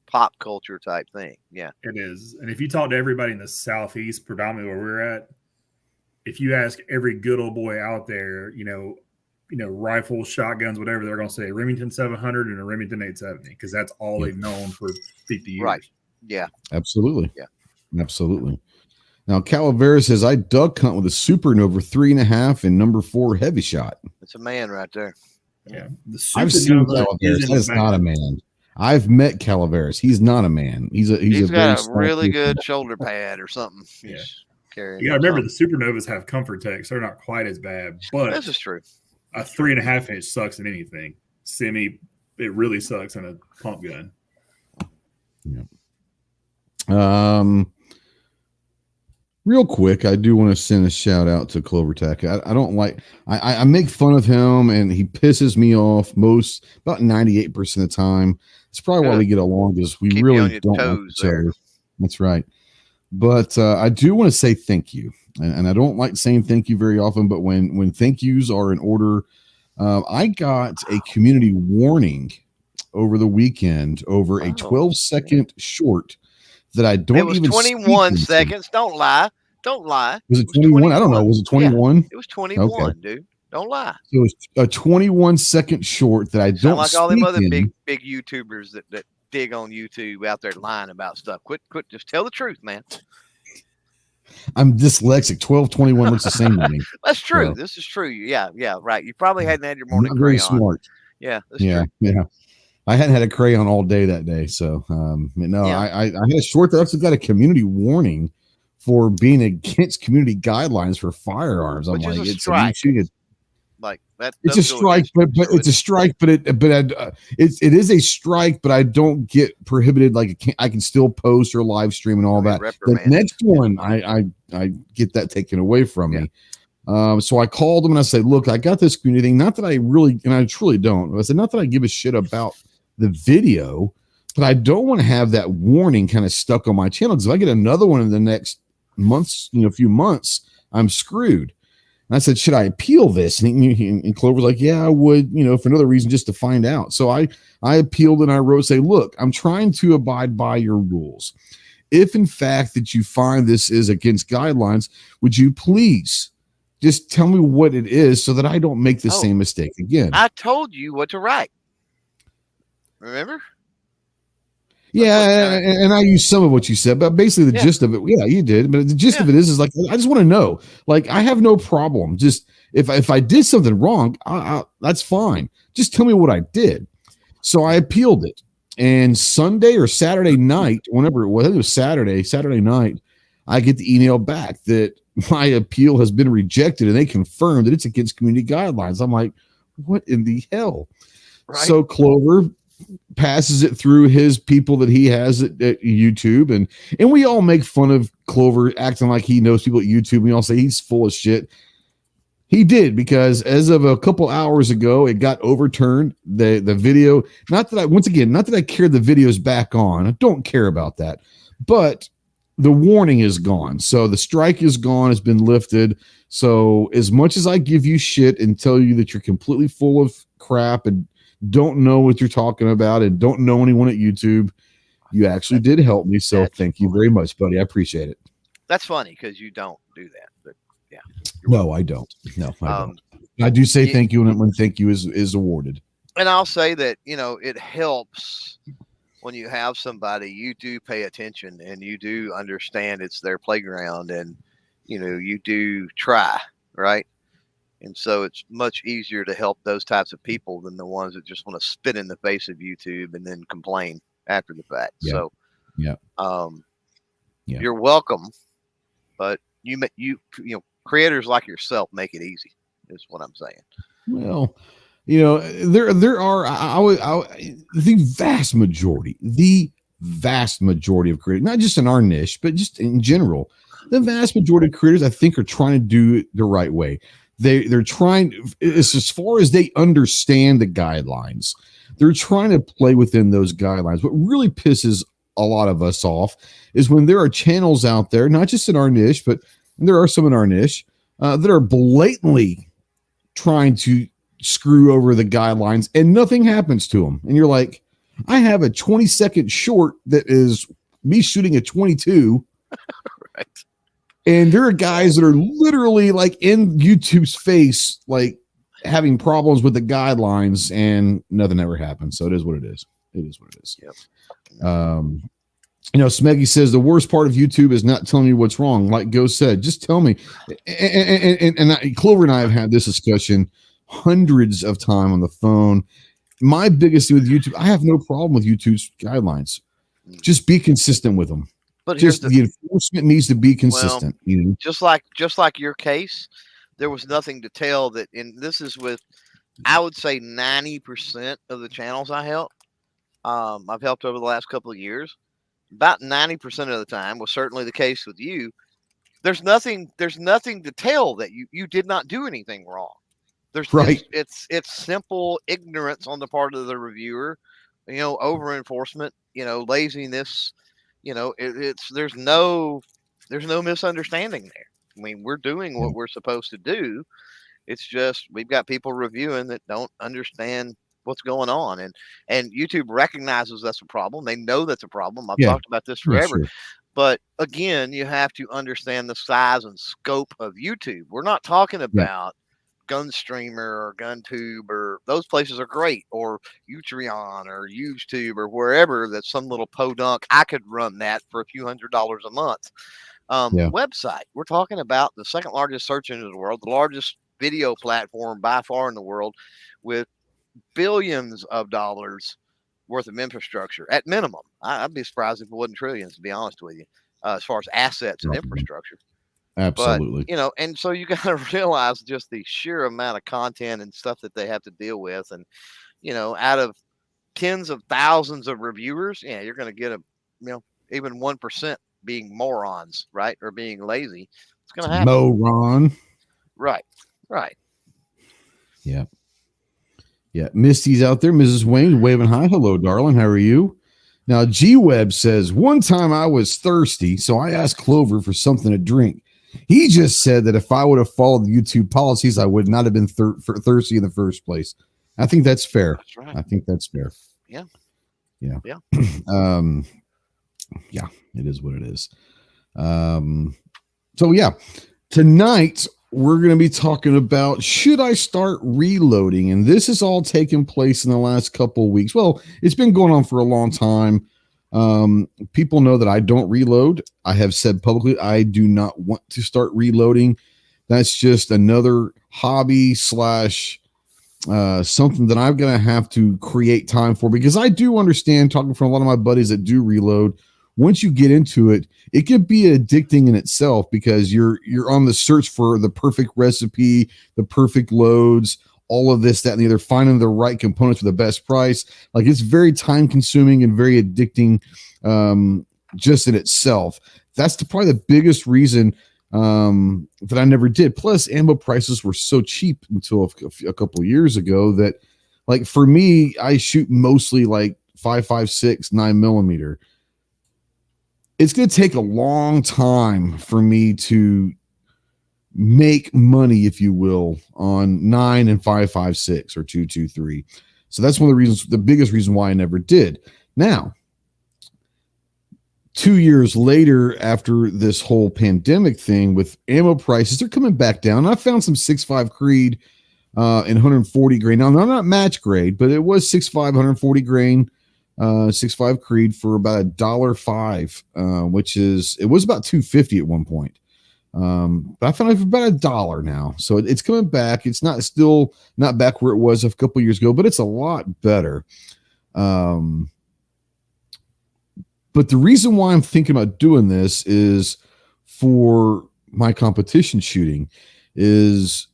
pop culture type thing. Yeah, it is. And if you talk to everybody in the Southeast, predominantly where we're at, if you ask every good old boy out there, rifles, shotguns, whatever, they're going to say Remington 700 and a Remington 870 because that's all they've known for 50 years. Right. Yeah. Absolutely. Yeah. Absolutely. Now, Calavera says, I duck hunt with a Supernova 3.5 and number 4 heavy shot. It's a man right there. Yeah. I've seen Calaveras. That's not a man. I've met Calaveras. He's not a man. He's got a really good shoulder pad or something. Yeah. Carrying. You got to remember the Supernovas have comfort techs. They're not quite as bad, but this is true. A 3.5 inch sucks in anything. It really sucks in a pump gun. Yeah. Real quick, I do want to send a shout out to Clover Tech. I don't like, I make fun of him and he pisses me off about 98% of the time. It's probably why we get along because we really don't like each other. That's right. But I do want to say thank you. And I don't like saying thank you very often, but when thank yous are in order, I got a community warning over the weekend over a 12-second short that I don't even. It was 21 seconds. Don't lie. Was it 21? I don't know. Was it 21? Yeah, it was 21, dude. Don't lie. It was a 21-second short that I don't. Like all them other big YouTubers that dig on YouTube out there lying about stuff. Quit. Just tell the truth, man. I'm dyslexic. 12:21 looks the same to me. That's true. So, this is true. Yeah, right. You probably hadn't had your morning crayon. Very smart. Yeah, that's true. Yeah. I hadn't had a crayon all day that day, so I had a short that actually got a community warning for being against community guidelines for firearms. I'm like, it's a strike. Like that. It's a strike, but it's a strike, but it is a strike, but I don't get prohibited. Like I can still post or live stream and all that. The next one, I get that taken away from me. So I called them and I said, look, I got this community thing. Not that I really, and I truly don't. I said, not that I give a shit about the video, but I don't want to have that warning kind of stuck on my channel because if I get another one in the next months, few months, I'm screwed. And I said, should I appeal this? And Clover's like, yeah, I would, for another reason, just to find out. So I appealed and I wrote, say, look, I'm trying to abide by your rules. If in fact that you find this is against guidelines, would you please just tell me what it is so that I don't make the same mistake again? I told you what to write. Remember? Yeah, and I used some of what you said, but basically the gist of it, you did. But the gist of it is like, I just want to know. Like, I have no problem. Just if I did something wrong, that's fine. Just tell me what I did. So I appealed it, and Sunday or Saturday night, whenever it was, I think it was Saturday night, I get the email back that my appeal has been rejected, and they confirmed that it's against community guidelines. I'm like, what in the hell? Right. So Clover passes it through his people that he has at YouTube, and we all make fun of Clover acting like he knows people at YouTube. We all say he's full of shit. He did, because as of a couple hours ago, it got overturned. The video, not that I carried the videos back on. I don't care about that, but the warning is gone. So the strike is gone. It's been lifted. So as much as I give you shit and tell you that you're completely full of crap and don't know what you're talking about and don't know anyone at YouTube, you actually did help me. So thank you very much, buddy. I appreciate it. That's funny because you don't do that, but yeah. No, I don't. No, I don't. I do say thank you when thank you is awarded. And I'll say that, it helps when you have somebody, you do pay attention and you do understand it's their playground, and, you do try, right? And so it's much easier to help those types of people than the ones that just want to spit in the face of YouTube and then complain after the fact. Yeah. So, you're welcome, but you creators like yourself make it easy, is what I'm saying. Well, there are the vast majority of creators, not just in our niche, but just in general, the vast majority of creators, I think, are trying to do it the right way. They're trying, as far as they understand the guidelines, they're trying to play within those guidelines. What really pisses a lot of us off is when there are channels out there, not just in our niche, but there are some in our niche that are blatantly trying to screw over the guidelines and nothing happens to them. And you're like, I have a 20-second short that is me shooting a 22. Right. And there are guys that are literally like in YouTube's face, like having problems with the guidelines, and nothing ever happens. So it is what it is. It is what it is. Yep. Smeggy says the worst part of YouTube is not telling you what's wrong. Like Ghost said, just tell me. And Clover and I have had this discussion hundreds of times on the phone. My biggest thing with YouTube, I have no problem with YouTube's guidelines. Just be consistent with them. But just the enforcement needs to be consistent. Well, just like your case, there was nothing to tell that. And this is with, I would say, 90% of the channels I help. I've helped over the last couple of years. About 90% of the time was certainly the case with you. There's nothing to tell that you did not do anything wrong. There's right. It's simple ignorance on the part of the reviewer, over enforcement, laziness, there's no misunderstanding there. I mean, we're doing what we're supposed to do. It's just we've got people reviewing that don't understand what's going on, and YouTube recognizes that's a problem. They know that's a problem. I've talked about this forever. Sure. But again, you have to understand the size and scope of YouTube. We're not talking about Gunstreamer or GunTube, or those places are great, or Utreon or YouTube or wherever. That's some little podunk. I could run that for a few $100s a month. Website. We're talking about the second largest search engine in the world, the largest video platform by far in the world, with billions of dollars worth of infrastructure at minimum. I'd be surprised if it wasn't trillions, to be honest with you, as far as assets and infrastructure. Absolutely. But, and so you got to realize just the sheer amount of content and stuff that they have to deal with. And, out of tens of thousands of reviewers, you're going to get even 1% being morons, right? Or being lazy. It's going to happen. Moron. Right. Yeah. Yeah. Misty's out there. Mrs. Wayne waving hi. Hello, darling. How are you? Now, G-Web says, one time I was thirsty, so I asked Clover for something to drink. He just said that if I would have followed the YouTube policies, I would not have been thirsty in the first place. I think that's fair. That's right. I think that's fair. Yeah. Yeah, it is what it is. Tonight we're going to be talking about, should I start reloading? And this has all taken place in the last couple of weeks. Well, it's been going on for a long time. People know that I don't reload. I have said publicly, I do not want to start reloading. That's just another hobby / something that I'm going to have to create time for, because I do understand, talking from a lot of my buddies that do reload, once you get into it, it can be addicting in itself, because you're on the search for the perfect recipe, the perfect loads, all of this, that, and the other, finding the right components for the best price. Like, it's very time consuming and very addicting, just in itself. That's probably the biggest reason that I never did. Plus, ammo prices were so cheap until a couple of years ago that, like, for me, I shoot mostly like 5.56, 9mm. It's going to take a long time for me to make money, if you will, on 9 and 5.56 or 2.23. So that's one of the reasons, the biggest reason why I never did. Now, 2 years later, after this whole pandemic thing with ammo prices, they're coming back down. I found some 6.5 Creed in 140 grain. Now, they're not match grade, but it was 6.5, 140 grain, 6.5 Creed for about $1.05, which is, it was about $2.50 at one point. But I found it for about $1 now. So it's coming back. It's still not back where it was a couple years ago, but it's a lot better. But the reason why I'm thinking about doing this is for my competition shooting is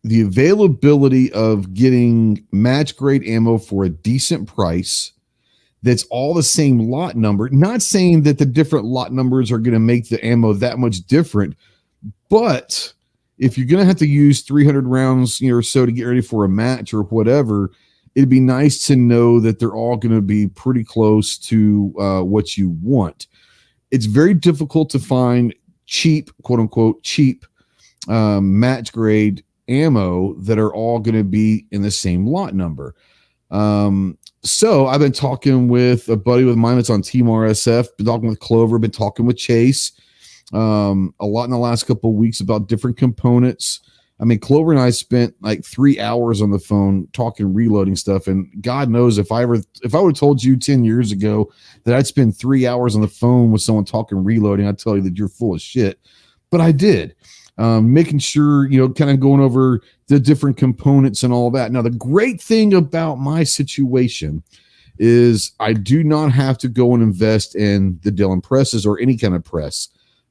the availability of getting match grade ammo for a decent price that's all the same lot number. Not saying that the different lot numbers are going to make the ammo that much different, but if you're going to have to use 300 rounds, or so to get ready for a match or whatever, it'd be nice to know that they're all going to be pretty close to what you want. It's very difficult to find cheap, quote unquote, cheap match grade ammo that are all going to be in the same lot number. So I've been talking with a buddy of mine that's on Team RSF, been talking with Clover, been talking with Chase a lot in the last couple of weeks about different components. I mean, Clover and I spent like 3 hours on the phone talking reloading stuff, and God knows if I would have told you 10 years ago that I'd spend 3 hours on the phone with someone talking reloading, I'd tell you that you're full of shit. But I did. Making sure, kind of going over the different components and all that. Now, the great thing about my situation is I do not have to go and invest in the Dillon presses or any kind of press.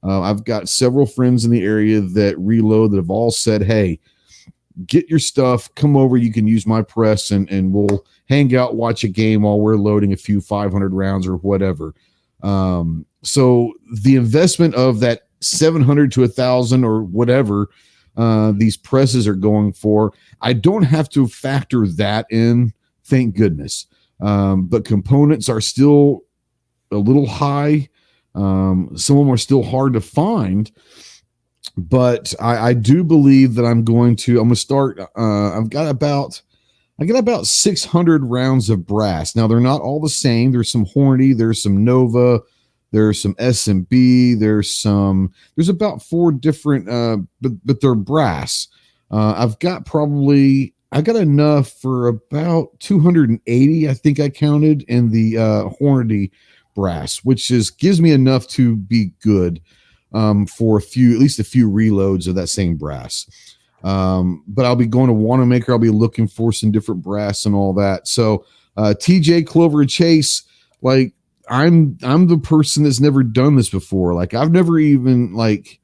I've got several friends in the area that reload that have all said, hey, get your stuff, come over, you can use my press, and we'll hang out, watch a game while we're loading a few 500 rounds or whatever. So the investment of that 700 to 1,000 or whatever these presses are going for, I don't have to factor that in, thank goodness. But components are still a little high. Some of them are still hard to find, but I do believe that I'm going to start. I got about 600 rounds of brass. Now they're not all the same. There's some Hornady, there's some Nova, there's some S&B, there's about 4 different, but they're brass. I've got enough for about 280. I think I counted in the Hornady brass, which gives me enough to be good for at least a few reloads of that same brass. But I'll be going to Wanamaker. I'll be looking for some different brass and all that. So TJ, Clover, and Chase, like I'm the person that's never done this before. Like I've never even like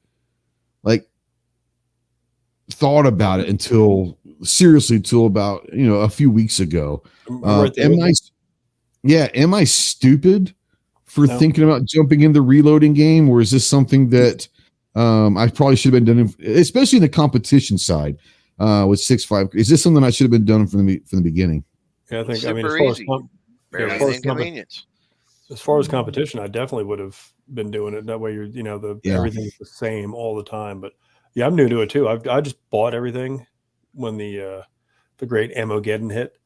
thought about it until about a few weeks ago. Am I stupid for thinking about jumping in the reloading game, or is this something that I probably should have been done, especially in the competition side with 6.5? Is this something I should have been done from the beginning? Yeah, I think. Super easy. As far as competition, I definitely would have been doing it that way. Everything's the same all the time. But yeah, I'm new to it too. I just bought everything when the great Ammogeddon hit.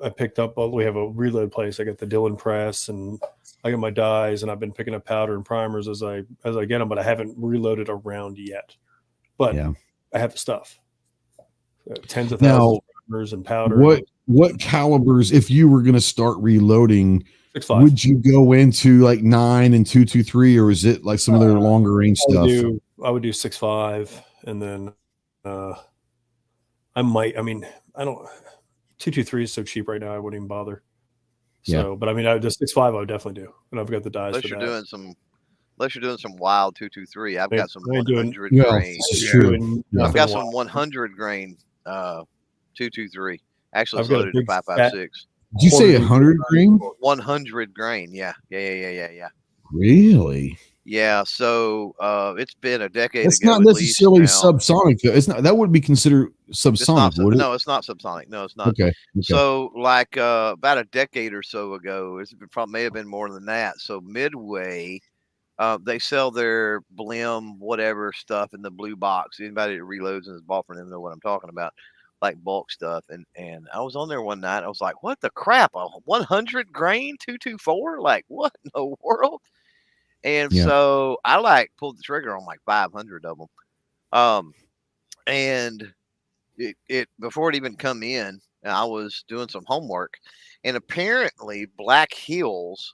I picked up. We have a reload place. I got the Dillon press, and I got my dies, and I've been picking up powder and primers as I get them. But I haven't reloaded a round yet. But I have the stuff. Tens of thousands of primers and powder. What calibers, if you were going to start reloading, 6.5. Would you go into like 9 and 223, or is it like some of their longer range stuff? I would do 6.5, and then I might. I mean, I don't. 223 is so cheap right now. I wouldn't even bother. So, but I mean, the 6.5 I would definitely do, and I've got the dies. Unless you're doing some wild 223. I've got some 100 grain. I've got some 100 grain 223. Actually, it's loaded to 5.56. Did you say 100 grain? 100 grain. Yeah. Really? Yeah. So it's been a decade. It's not necessarily subsonic, though. It's not. That would be considered subsonic, would it? No, it's not subsonic. No, it's not. Okay. So like about a decade or so ago, may have been more than that. So Midway, they sell their Blim whatever stuff in the blue box. Anybody that reloads and has bought from them know what I'm talking about. Like bulk stuff, and I was on there one night. I was like, "What the crap? A 100 grain 224? Like what in the world?" And so I pulled the trigger on like 500 of them. And it before it even come in, I was doing some homework, and apparently Black Hills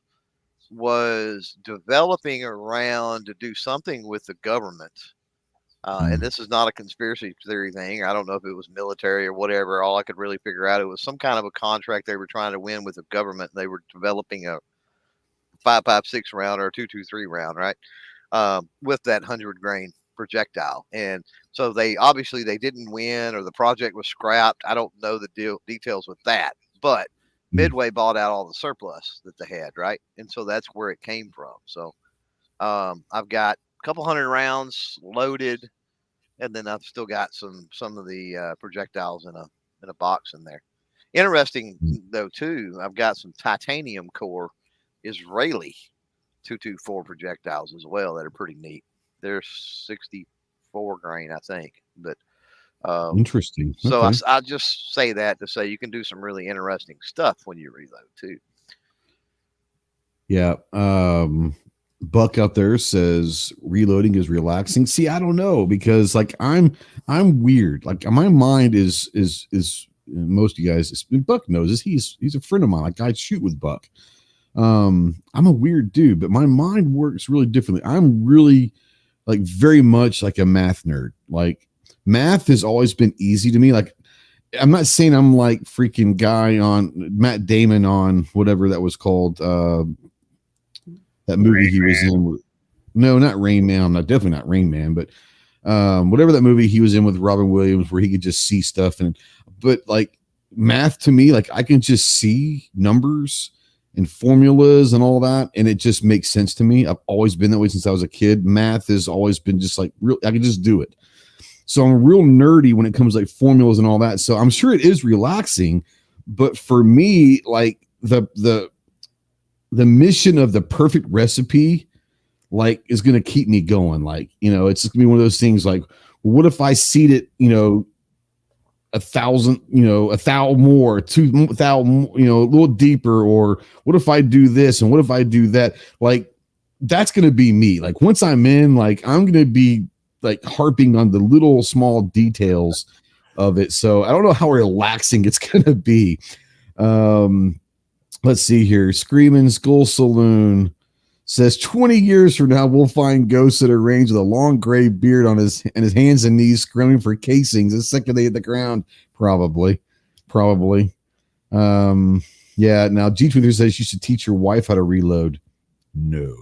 was developing around to do something with the government. And this is not a conspiracy theory thing. I don't know if it was military or whatever. All I could really figure out, it was some kind of a contract they were trying to win with the government. They were developing a 5.56 round or a 223 round, right? with that 100 grain projectile. And so they didn't win, or the project was scrapped. I don't know the details with that, but Midway bought out all the surplus that they had, right? And so that's where it came from. So I've got a couple hundred rounds loaded, and then I've still got some of the projectiles in a box in there. Interesting though too, I've got some titanium core Israeli 224 projectiles as well that are pretty neat. They're 64 grain, I think, but interesting. So okay. I just say that to say you can do some really interesting stuff when you reload too. Yeah. Buck out there says reloading is relaxing. See, I don't know, because like I'm weird. Like my mind is most of you guys, Buck knows this. He's a friend of mine. Like I shoot with Buck. I'm a weird dude, but my mind works really differently. I'm really like very much like a math nerd. Like math has always been easy to me. Like I'm not saying I'm like freaking guy on Matt Damon on whatever that was called. That movie Rain he was Man. In. No, not Rain Man. I'm not definitely not Rain Man, but whatever that movie he was in with Robin Williams, where he could just see stuff. But like math to me, like I can just see numbers and formulas and all that, and it just makes sense to me. I've always been that way since I was a kid. Math has always been just like real. I can just do it. So I'm real nerdy when it comes to like formulas and all that. So I'm sure it is relaxing, but for me, like the mission of the perfect recipe, like, is going to keep me going. Like, you know, it's going to be one of those things like, what if I seed it, 1,000, 1,000 more, 2,000, a little deeper, or what if I do this and what if I do that? Like, that's going to be me. Like, once I'm in, like, I'm going to be like harping on the little small details of it. So I don't know how relaxing it's going to be. Let's see here. Screaming Skull Saloon says 20 years from now, we'll find ghosts at a range with a long gray beard on his hands and knees screaming for casings the second they hit the ground. Probably. Yeah. Now G23 says you should teach your wife how to reload. No,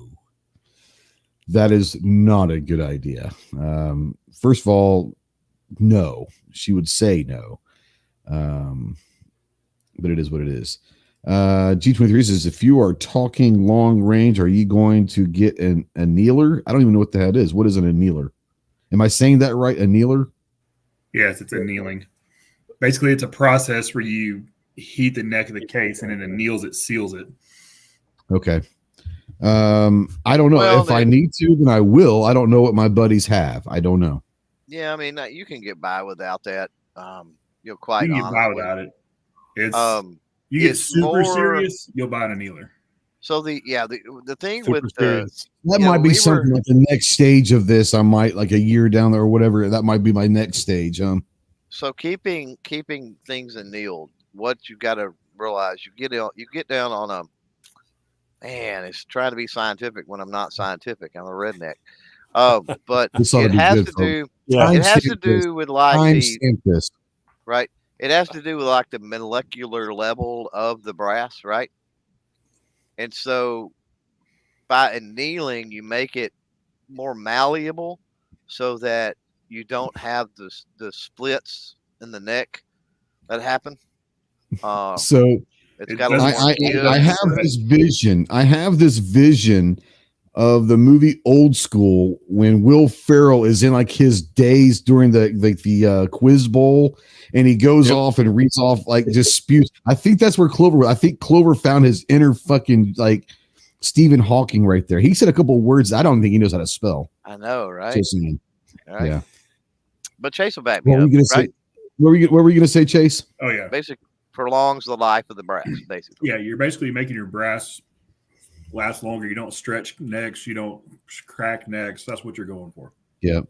that is not a good idea. First of all, no, she would say no. But it is what it is. G23 says, if you are talking long range, are you going to get a annealer? I don't even know what the hell it is. What is an annealer? Am I saying that right? Annealer? Yes, it's annealing. Basically, it's a process where you heat the neck of the case and it anneals it, seals it. Okay. I don't know. Well, I need to, then I will. I don't know what my buddies have. I don't know. Yeah, I mean, you can get by without that. You can get by without it. It's you get super serious, you'll buy an annealer. So the thing super with serious. That might be something like the next stage of this. I might, like a year down there or whatever. That might be my next stage. So keeping things annealed, what you got to realize, you get down on a man. It's trying to be scientific when I'm not scientific. I'm a redneck. But it has to do. Yeah. It has to do with like right. It has to do with like the molecular level of the brass, right? And so by annealing, you make it more malleable so that you don't have the splits in the neck that happen. So it's got I have this vision. I have this vision of the movie Old School when Will Ferrell is in like his days during the quiz bowl, and he goes off and reads off like just spews. I think that's where Clover. I think Clover found his inner fucking like Stephen Hawking right there. He said a couple of words I don't think he knows how to spell. I know, right? Right. Yeah. But Chase will back me up, right? What were you gonna say, Chase? Oh yeah. Basically prolongs the life of the brass, basically. Yeah, you're basically making your brass last longer. You don't stretch necks, you don't crack necks. That's what you're going for. Yeah.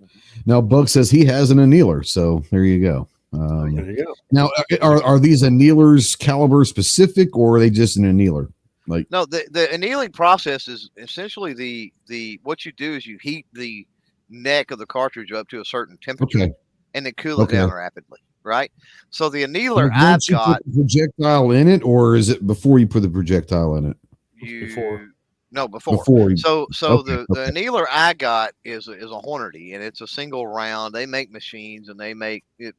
Now Bug says he has an annealer, so there you go. There you go. Now, are these annealers caliber specific, or are they just an annealer? Like, no, the annealing process is essentially the what you do is you heat the neck of the cartridge up to a certain temperature, and then cool it down rapidly. Right. So the annealer I've got put the projectile in it, or is it before you put the projectile in it? Before. No, before. So the annealer I got is a Hornady, and it's a single round. They make machines, and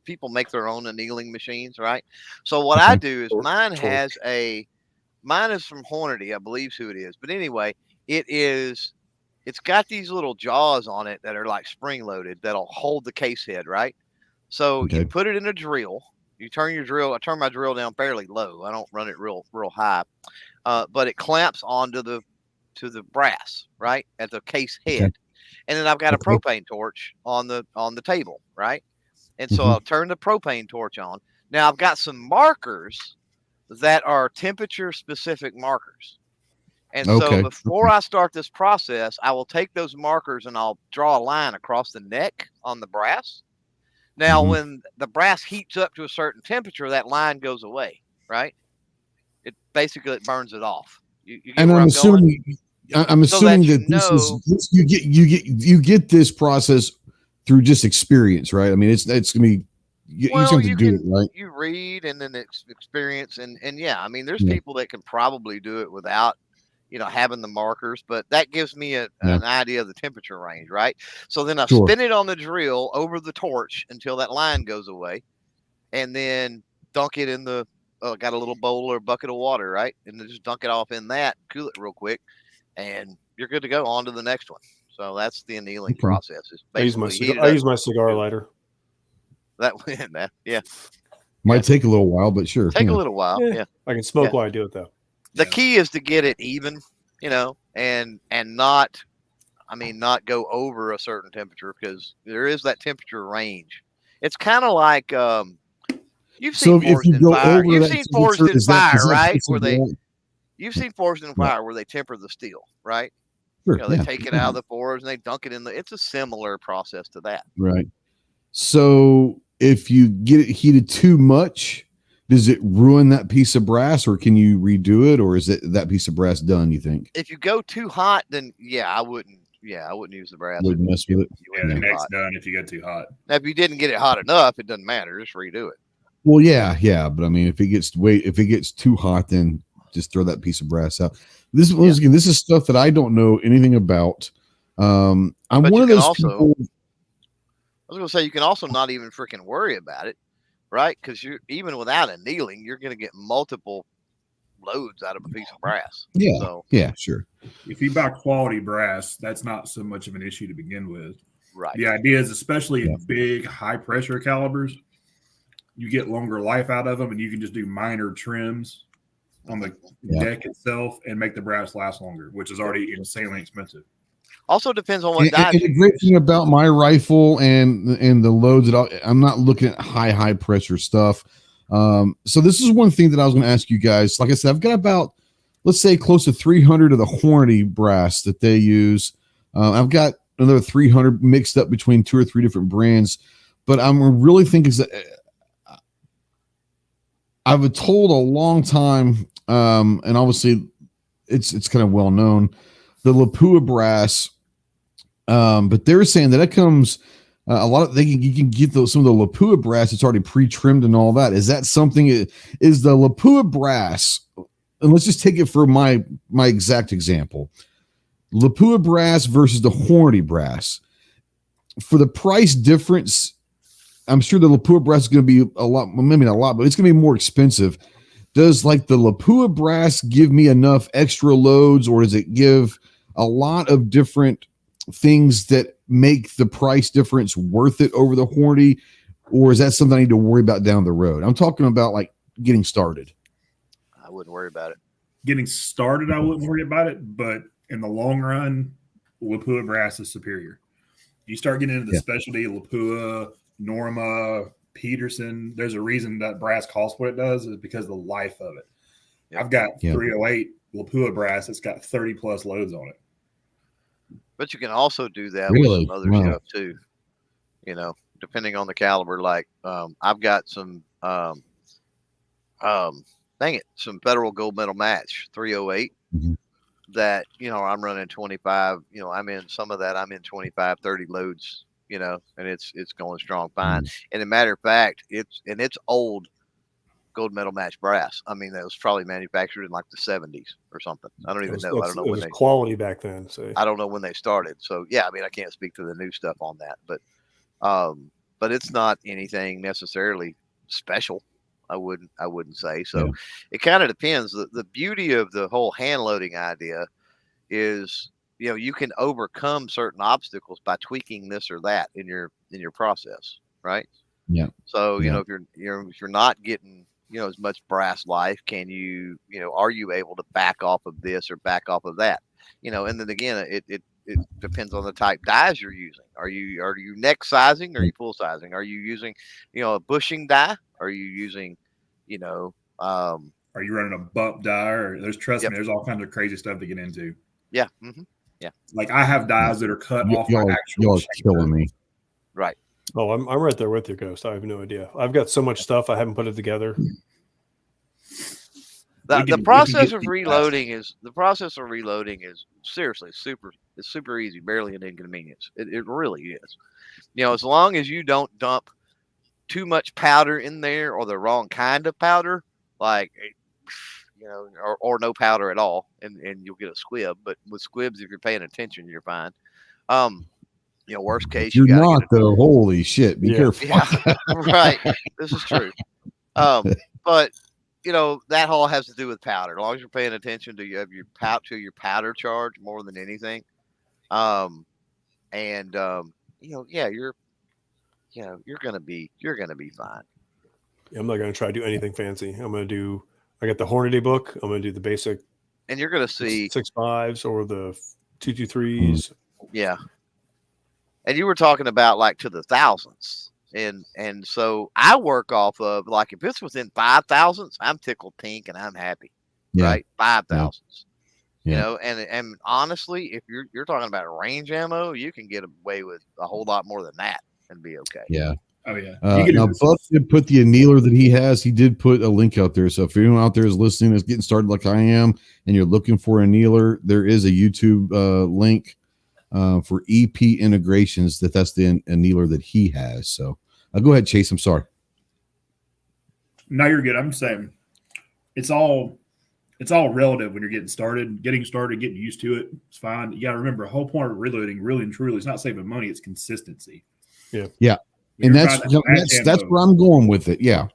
people make their own annealing machines, right? So what I do is mine is from Hornady, I believe who it is. But anyway, it's got these little jaws on it that are like spring loaded that'll hold the case head, right? So you put it in a drill. You turn your drill. I turn my drill down fairly low. I don't run it real high, but it clamps onto the brass, right, at the case head. And then I've got a propane torch on the table, right? And so I'll turn the propane torch on. Now I've got some markers that are temperature specific markers. And so before I start this process, I will take those markers and I'll draw a line across the neck on the brass. Now, when the brass heats up to a certain temperature, that line goes away, right? It burns it off. You get and where I'm assuming that you get this process through just experience, right? I mean, it's gonna be you have to do it, right? You read and then experience and yeah, I mean, there's people that can probably do it without having the markers, but that gives me an idea of the temperature range, right? So then I spin it on the drill over the torch until that line goes away, and then dunk it in the got a little bowl or bucket of water, right? And then just dunk it off in that, cool it real quick, and you're good to go on to the next one. So that's the annealing process. I use my cigar lighter. That might take a little while, but sure, take a little while. Yeah, I can smoke while I do it though. The key is to get it even, and not go over a certain temperature, because there is that temperature range. It's kind of like you've seen Forged in Fire. You've seen Forged in Fire, right? You've seen Forged in Fire where they temper the steel, right? Sure, they take it out of the forge and they dunk it in it's a similar process to that. Right. So if you get it heated too much, does it ruin that piece of brass, or can you redo it, or is that piece of brass done, you think? If you go too hot, then I wouldn't use the brass. Wouldn't mess with it. The neck's done if you get too hot. Now, if you didn't get it hot enough, it doesn't matter. Just redo it. Well, yeah, but I mean, if it gets too hot, then just throw that piece of brass out. This is stuff that I don't know anything about. I'm one of those people. I was going to say, you can also not even freaking worry about it, right? Because even without annealing, you're going to get multiple loads out of a piece of brass. Yeah. So, yeah, sure. If you buy quality brass, that's not so much of an issue to begin with. Right. The idea is, especially in big, high pressure calibers, you get longer life out of them, and you can just do minor trims on the deck itself and make the brass last longer, which is already insanely expensive. Also depends on what dive. The great thing about my rifle and the loads, I'm not looking at high pressure stuff. So this is one thing that I was going to ask you guys. Like I said, I've got about, let's say, close to 300 of the Hornady brass that they use. I've got another 300 mixed up between 2 or 3 different brands. But I'm really thinking that I've been told a long time, and obviously it's kind of well known, the Lapua brass. But they're saying that it comes a lot of you can get some of the Lapua brass that's already pre-trimmed and all that. Is that something? Is the Lapua brass? And let's just take it for my exact example: Lapua brass versus the Hornady brass. For the price difference, I'm sure the Lapua brass is going to be a lot, maybe not a lot, but it's going to be more expensive. Does like the Lapua brass give me enough extra loads, or does it give a lot of different things that make the price difference worth it over the Hornady, or is that something I need to worry about down the road? I'm talking about like getting started. I wouldn't worry about it. Getting started, I wouldn't worry about it, but in the long run, Lapua brass is superior. You start getting into the specialty Lapua, Norma, Peterson. There's a reason that brass costs what it does, is because of the life of it. I've got 308 Lapua brass. It's got 30 plus loads on it. But you can also do that with some other stuff too, depending on the caliber. Like I've got some, some Federal Gold Medal Match 308 that, I'm running 25, I'm in some of that. I'm in 25, 30 loads, and it's going strong fine. And a matter of fact, it's old gold medal match brass. I mean, that was probably manufactured in like the 70s or something. I don't even know. I don't know when they quality back then. So I don't know when they started. So yeah, I mean, I can't speak to the new stuff on that, but it's not anything necessarily special. I wouldn't say. So it kind of depends. The beauty of the whole hand loading idea is, you can overcome certain obstacles by tweaking this or that in your process, right? Yeah. So if you're not getting as much brass life, can you are you able to back off of this or back off of that? And then again, it depends on the type dies you're using. Are you neck sizing? Or are you full sizing? Are you using a bushing die? Are you using are you running a bump die? Or there's all kinds of crazy stuff to get into. Yeah. Mm-hmm. Yeah. Like I have dies that are cut off. Y'all are killing me. Right. Oh, I'm right there with you, Ghost. I have no idea. I've got so much stuff I haven't put it together. The process of reloading is seriously super easy, barely an inconvenience. It really is. As long as you don't dump too much powder in there or the wrong kind of powder, like or no powder at all, and you'll get a squib. But with squibs, if you're paying attention, you're fine. Worst case, you're not though. Holy shit! Be careful. Yeah, right. This is true. But that all has to do with powder. As long as you're paying attention to your powder charge more than anything, you're gonna be fine. I'm not gonna try to do anything fancy. I got the Hornady book. I'm gonna do the basic, and you're gonna see 6.5s or the 223s. Yeah. And you were talking about like to the thousands. And so I work off of, like, if it's within 5,000s, I'm tickled pink and I'm happy. Yeah. Right? 5,000s. Yeah. And honestly, if you're talking about range ammo, you can get away with a whole lot more than that and be okay. Yeah. Oh yeah. Now Buff did put the annealer that he has. He did put a link out there. So if anyone out there is listening, is getting started like I am, and you're looking for an annealer, there is a YouTube link for EP integrations. That's the annealer that he has. So go ahead, Chase. I'm sorry. No, you're good. I'm saying it's all relative when you're getting started, getting used to it. It's fine. You got to remember, the whole point of reloading, really and truly, it's not saving money. It's consistency. Yeah. Yeah. And that's where I'm going with it. Yeah.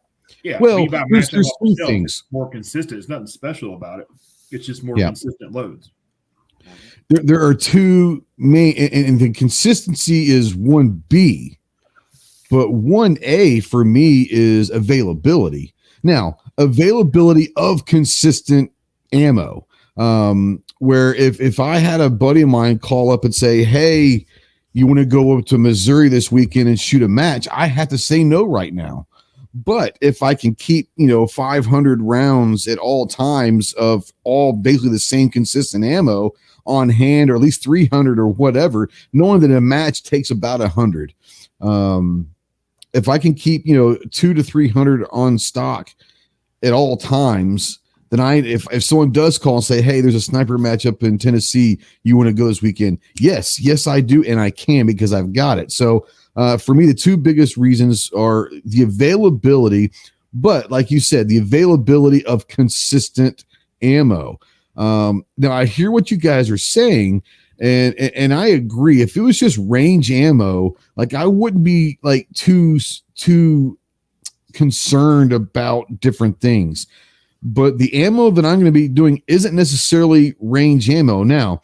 Yeah. Well, there's two things. More consistent. It's nothing special about it. It's just more consistent loads. There are two main, and the consistency is 1B, but 1A for me is availability. Now, availability of consistent ammo, where if I had a buddy of mine call up and say, hey, you want to go up to Missouri this weekend and shoot a match, I have to say no right now. But if I can keep, 500 rounds at all times of all basically the same consistent ammo on hand, or at least 300 or whatever, knowing that a match takes about 100. If I can keep, 200 to 300 on stock at all times, then if someone does call and say, hey, there's a sniper matchup in Tennessee, you want to go this weekend? Yes, I do. And I can, because I've got it. So for me, the two biggest reasons are the availability, but like you said, the availability of consistent ammo. Now I hear what you guys are saying, and I agree. If it was just range ammo, like, I wouldn't be like too concerned about different things. But the ammo that I'm going to be doing isn't necessarily range ammo. Now,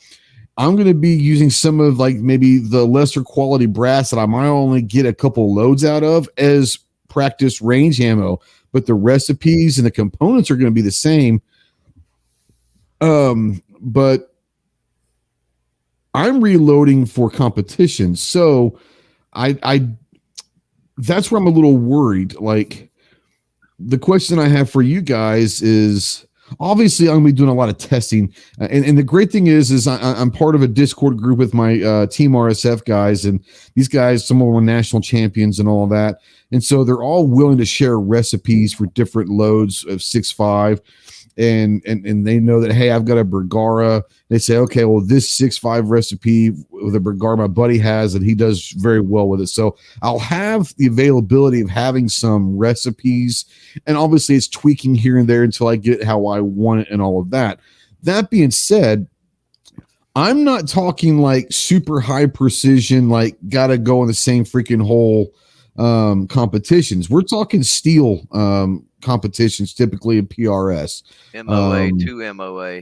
I'm going to be using some of, like, maybe the lesser quality brass that I might only get a couple loads out of as practice range ammo, but the recipes and the components are going to be the same. But I'm reloading for competition. So I that's where I'm a little worried. Like, the question I have for you guys is, obviously I'm going to be doing a lot of testing. And the great thing is I'm part of a Discord group with my Team RSF guys, and these guys, some of them are national champions and all of that. And so they're all willing to share recipes for different loads of 6.5. and they know that, hey, I've got a Bergara. They say, okay, well, this 6.5 recipe with a Bergara my buddy has, and he does very well with it. So I'll have the availability of having some recipes, and obviously it's tweaking here and there until I get how I want it and all of that. That being said, I'm not talking like super high precision, like gotta go in the same freaking hole competitions. We're talking steel competitions, typically in PRS. MOA, 2 MOA.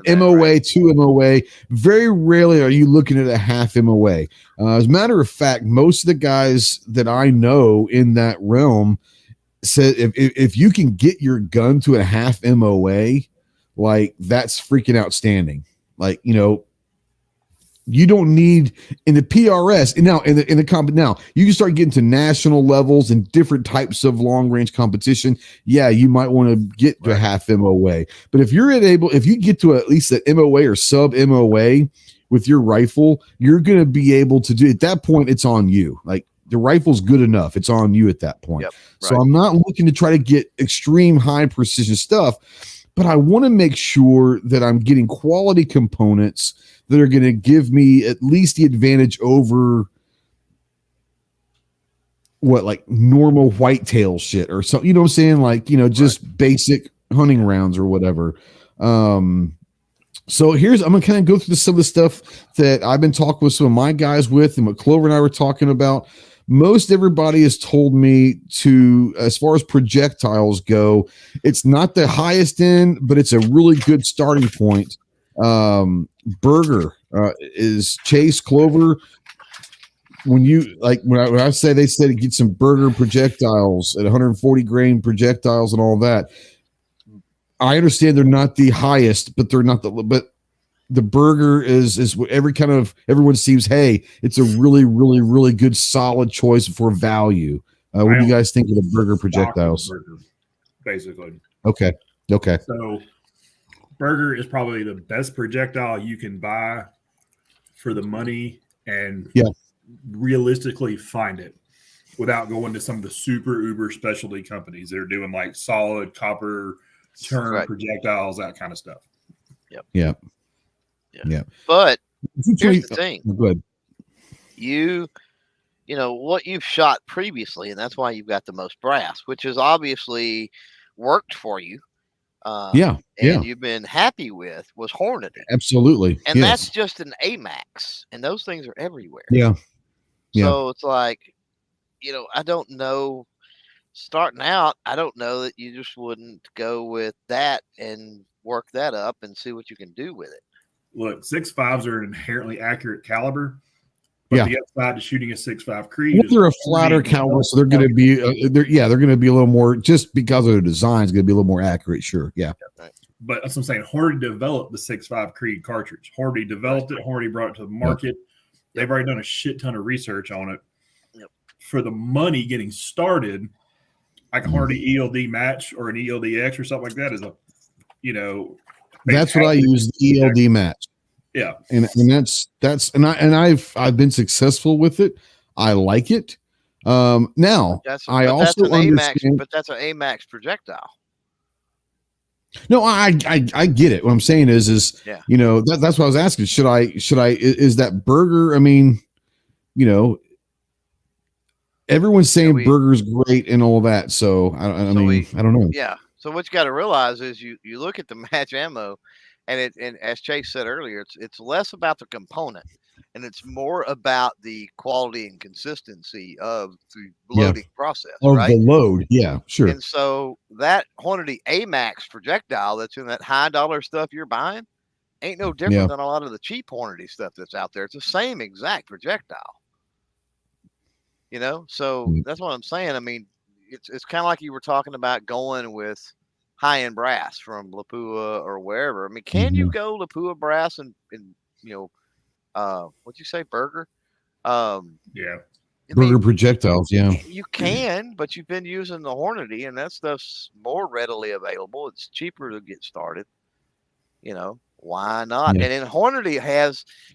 MOA, 2 MOA. Very rarely are you looking at a half MOA. As a matter of fact, most of the guys that I know in that realm said if you can get your gun to a half MOA, like that's freaking outstanding. Like, you know, you don't need in the PRS and now in the now you can start getting to national levels and different types of long range competition. Yeah, you might want to get to half MOA, but if you get to at least an MOA or sub MOA with your rifle, you're going to be able to do at that point. It's on you. Like the rifle's good enough. It's on you at that point. Yep, right. So I'm not looking to try to get extreme high precision stuff, but I want to make sure that I'm getting quality components that are going to give me at least the advantage over what, like normal whitetail shit or something, you know what I'm saying? Like, you know, just basic hunting rounds or whatever. So I'm going to kind of go through some of the stuff that I've been talking with some of my guys with and what Clover and I were talking about. Most everybody has told me to, as far as projectiles go, it's not the highest end, but it's a really good starting point. Burger is Chase, Clover. When I say they said get some Burger projectiles at 140 grain projectiles and all that, I understand they're not the highest, but they're not the Burger is everyone seems, hey, it's a really, really, really good solid choice for value. What do you guys think of the Burger projectiles? Burger, basically. Okay. So Burger is probably the best projectile you can buy for the money and realistically find it without going to some of the super uber specialty companies that are doing like solid copper turn projectiles, that kind of stuff. Yeah. But here's the thing. Good. You know what you've shot previously, and that's why you've got the most brass, which has obviously worked for you. You've been happy with was Hornady. Absolutely. And that's just an AMAX, and those things are everywhere. So it's like, you know, I don't know. Starting out, I don't know that you just wouldn't go with that and work that up and see what you can do with it. Look, 6.5s are an inherently accurate caliber. But the upside to shooting a 6.5 Creed, they're a flatter caliber, so they're going to be they're going to be a little more, just because of their design, is going to be a little more accurate. Sure, But that's what I'm saying. Hornady developed the 6.5 Creed cartridge. Hornady developed it. Hornady brought it to the market. They've already done a shit ton of research on it. For the money getting started, like a Hornady ELD match or an ELDX or something like that is a, you know, that's what I use, the ELD match. Yeah, and I've been successful with it. I like it. Now I also understand, but that's an AMAX projectile. No, I get it. What I'm saying is you know, that's what I was asking. Should I is that Burger? I mean, you know, everyone's saying Burger's great and all that. So I don't know. Yeah. So what you got to realize is you look at the match ammo. And as Chase said earlier, it's less about the component, and it's more about the quality and consistency of the loading process. Of the load, sure. And so that Hornady AMAX projectile that's in that high dollar stuff you're buying ain't no different than a lot of the cheap Hornady stuff that's out there. It's the same exact projectile. You know, so that's what I'm saying. I mean, it's kind of like you were talking about going with high-end brass from Lapua or wherever. I mean, can you go Lapua brass and you know, what'd you say, Burger? Burger projectiles, You can, but you've been using the Hornady, and that stuff's more readily available. It's cheaper to get started. You know, why not? And then Hornady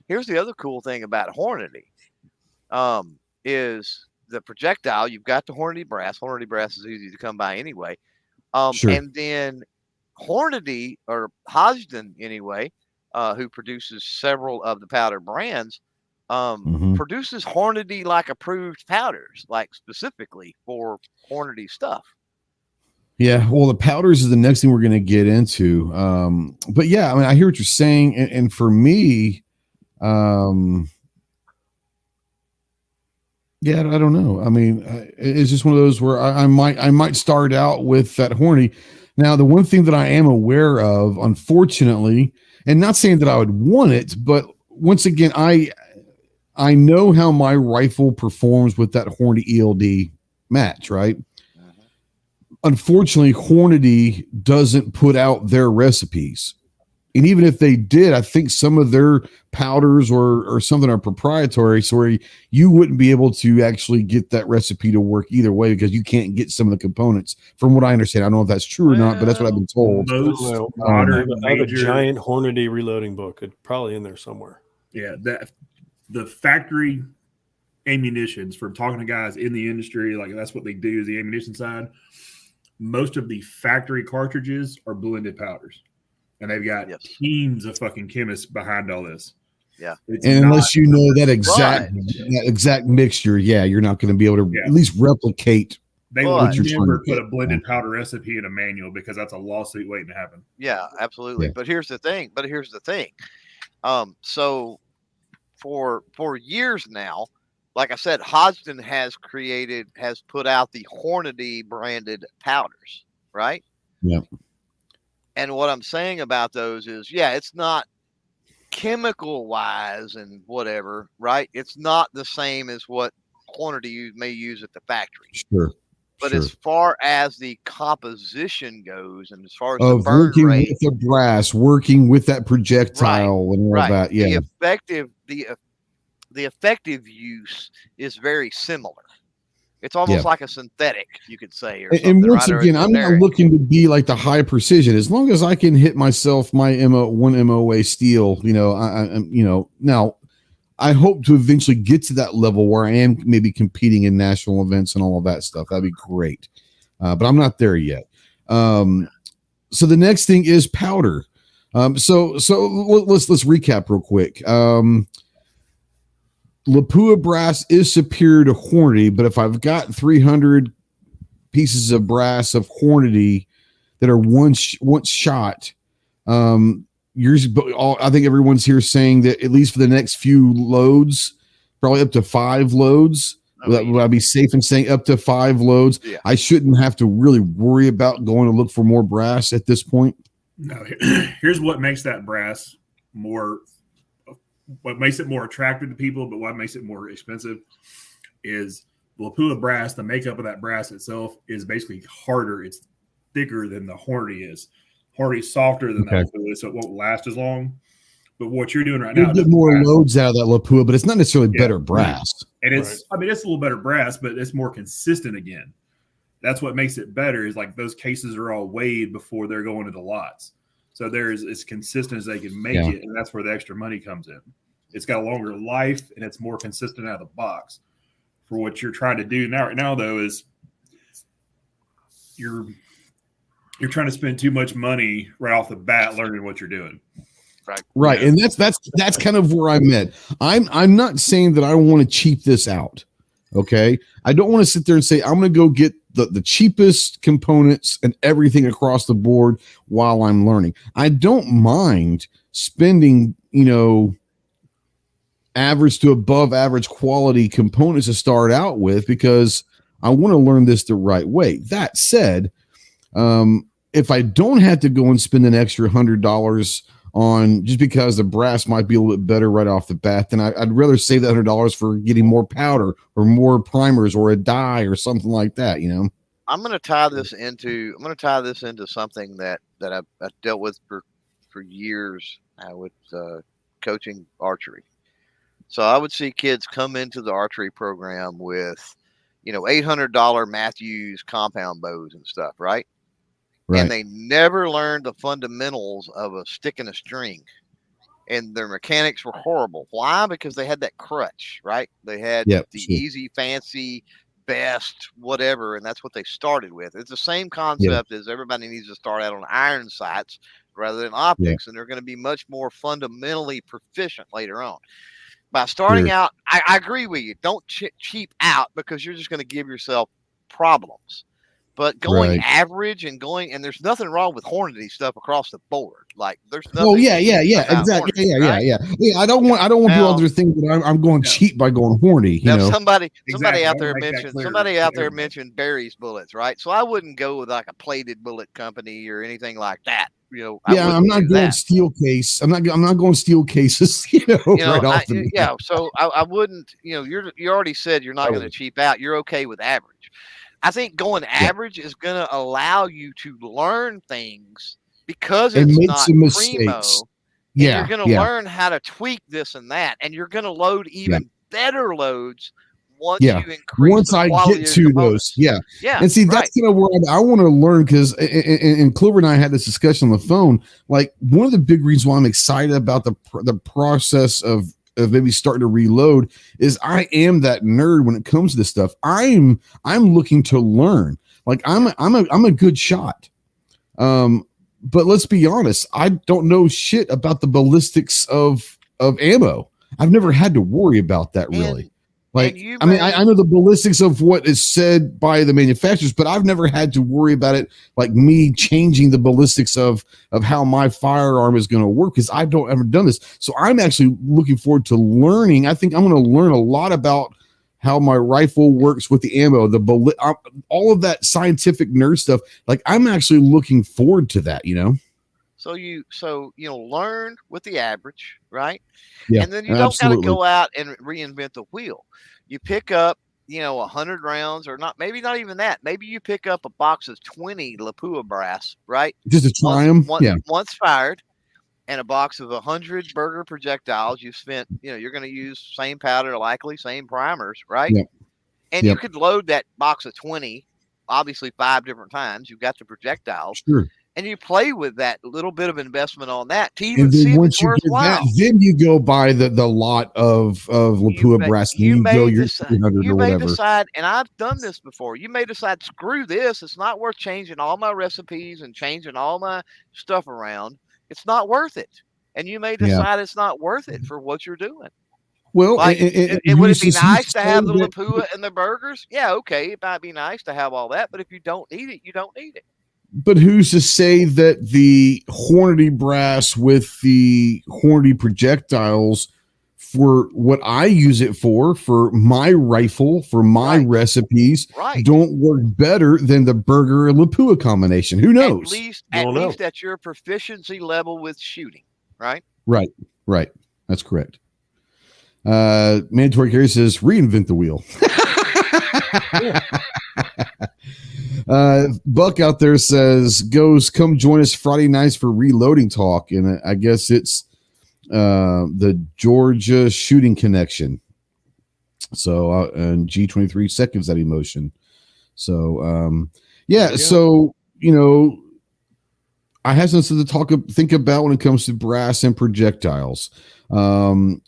here's the other cool thing about Hornady, is the projectile. You've got the Hornady brass. Hornady brass is easy to come by anyway. Sure. And then Hornady, or Hodgdon anyway, who produces several of the powder brands, produces Hornady like approved powders, like specifically for Hornady stuff. Yeah, well, the powders is the next thing we're going to get into. But yeah, I mean, I hear what you're saying, and for me, yeah, I don't know. I mean, it's just one of those where I might start out with that Hornady. Now, the one thing that I am aware of, unfortunately, and not saying that I would want it, but once again, I know how my rifle performs with that Hornady ELD match, right? Unfortunately, Hornady doesn't put out their recipes. And even if they did, I think some of their powders or something are proprietary, so you wouldn't be able to actually get that recipe to work either way because you can't get some of the components. From what I understand, I don't know if that's true or not, but that's what I've been told. I have a giant Hornady reloading book. It's probably in there somewhere. Yeah, the factory ammunitions, from talking to guys in the industry, like that's what they do is the ammunition side. Most of the factory cartridges are blended powders. And they've got teams of fucking chemists behind all this. Yeah. And unless you know that exact mixture, you're not going to be able to at least replicate. They will never put a blended powder recipe in a manual because that's a lawsuit waiting to happen. Yeah, absolutely. Yeah. But here's the thing. So for years now, like I said, Hodgdon has put out the Hornady branded powders, right? Yeah. And what I'm saying about those is, it's not chemical wise and whatever, right? It's not the same as what Hornady may use at the factory. Sure. But as far as the composition goes, and as far as the burn working rate, with the brass, working with that projectile and all that, the effective use is very similar. It's almost like a synthetic, you could say. And once again, I'm not looking to be like the high precision. As long as I can hit myself my one MOA steel, now I hope to eventually get to that level where I am maybe competing in national events and all of that stuff. That'd be great. But I'm not there yet. So the next thing is powder. So let's recap real quick. Lapua brass is superior to Hornady, but if I've got 300 pieces of brass of Hornady that are once shot, I think everyone's here saying that at least for the next few loads, probably up to 5 loads. Would I be safe in saying up to 5 loads? Yeah. I shouldn't have to really worry about going to look for more brass at this point. No, here's what makes that brass what makes it more attractive to people, but what makes it more expensive is Lapua brass. The makeup of that brass itself is basically harder. It's thicker than the Hornady is. Hornady's softer than that Lapua, so it won't last as long. But what you're doing right now, you get more loads out of that Lapua, but it's not necessarily better brass. And it's a little better brass, but it's more consistent again. That's what makes it better. Is like those cases are all weighed before they're going to the lots. So they're as consistent as they can make it, and that's where the extra money comes in. It's got a longer life, and it's more consistent out of the box. For what you're trying to do now, right now, though, is you're trying to spend too much money right off the bat learning what you're doing. Right, and that's kind of where I'm at. I'm not saying that I want to cheap this out. Okay, I don't want to sit there and say I'm going to go get the cheapest components and everything across the board while I'm learning. I don't mind spending, average to above average quality components to start out with because I want to learn this the right way. That said, if I don't have to go and spend an extra $100 on just because the brass might be a little bit better right off the bat, then I'd rather save that $100 for getting more powder or more primers or a dye or something like that. I'm going to tie this into something that I've dealt with for years with coaching archery. So I would see kids come into the archery program with, $800 Matthews compound bows and stuff, right? And they never learned the fundamentals of a stick and a string. And their mechanics were horrible. Why? Because they had that crutch, right? They had easy, fancy best whatever, and that's what they started with. It's the same concept as everybody needs to start out on iron sights rather than optics, and they're going to be much more fundamentally proficient later on. By starting out, I agree with you. Don't cheap out, because you're just going to give yourself problems. But going average and there's nothing wrong with Hornady stuff across the board. Like there's nothing. Oh yeah, exactly. Hornady, yeah. I don't want to do other things, but I'm going cheap by going Hornady. You know, somebody out there mentioned Barry's bullets, right? So I wouldn't go with like a plated bullet company or anything like that. You know, I'm not going steel case. I'm not going steel cases. Right off the bat. So I wouldn't. You already said you're not going to cheap out. You're okay with average. I think going average is going to allow you to learn things because it's not primo. You're going to learn how to tweak this and that, and you're going to load even better loads once you increase. Once I get to those, and see that's kind of where I want to learn, because and Clover and I had this discussion on the phone. Like, one of the big reasons why I'm excited about the process of maybe starting to reload is I am that nerd when it comes to this stuff. I'm looking to learn. Like, I'm a good shot. But let's be honest, I don't know shit about the ballistics of ammo. I've never had to worry about that really. I know the ballistics of what is said by the manufacturers, but I've never had to worry about it, like me changing the ballistics of how my firearm is going to work, because I don't ever done this. So I'm actually looking forward to learning. I think I'm going to learn a lot about how my rifle works with the ammo, all of that scientific nerd stuff. Like, I'm actually looking forward to that, So learn with the average, right? Yeah, and then you don't got to go out and reinvent the wheel. You pick up, 100 rounds, or not, maybe not even that. Maybe you pick up a box of 20 Lapua brass, right? Just to try them. Once fired, and a box of 100 burger projectiles. You've spent, you're going to use same powder, likely same primers, right? Yep. And you could load that box of 20, obviously 5 different times. You've got the projectiles. Sure. And you play with that little bit of investment on that to even see if it's worthwhile. Then you go buy the lot of Lapua brass. You may decide, and I've done this before. You may decide, screw this. It's not worth changing all my recipes and changing all my stuff around. It's not worth it. And you may decide it's not worth it for what you're doing. Well, would it be nice to have the Lapua and the burgers? Yeah, okay. It might be nice to have all that, but if you don't need it, you don't need it. But who's to say that the Hornady brass with the Hornady projectiles, for what I use it for my rifle, for my recipes, don't work better than the burger and Lapua combination? Who knows? At least at your proficiency level with shooting, right? Right. That's correct. Mandatory Carry says, reinvent the wheel. Buck out there says, come join us Friday nights for reloading talk. And I guess it's the Georgia Shooting Connection. So and G23 seconds that emotion. So so I have something to think about when it comes to brass and projectiles.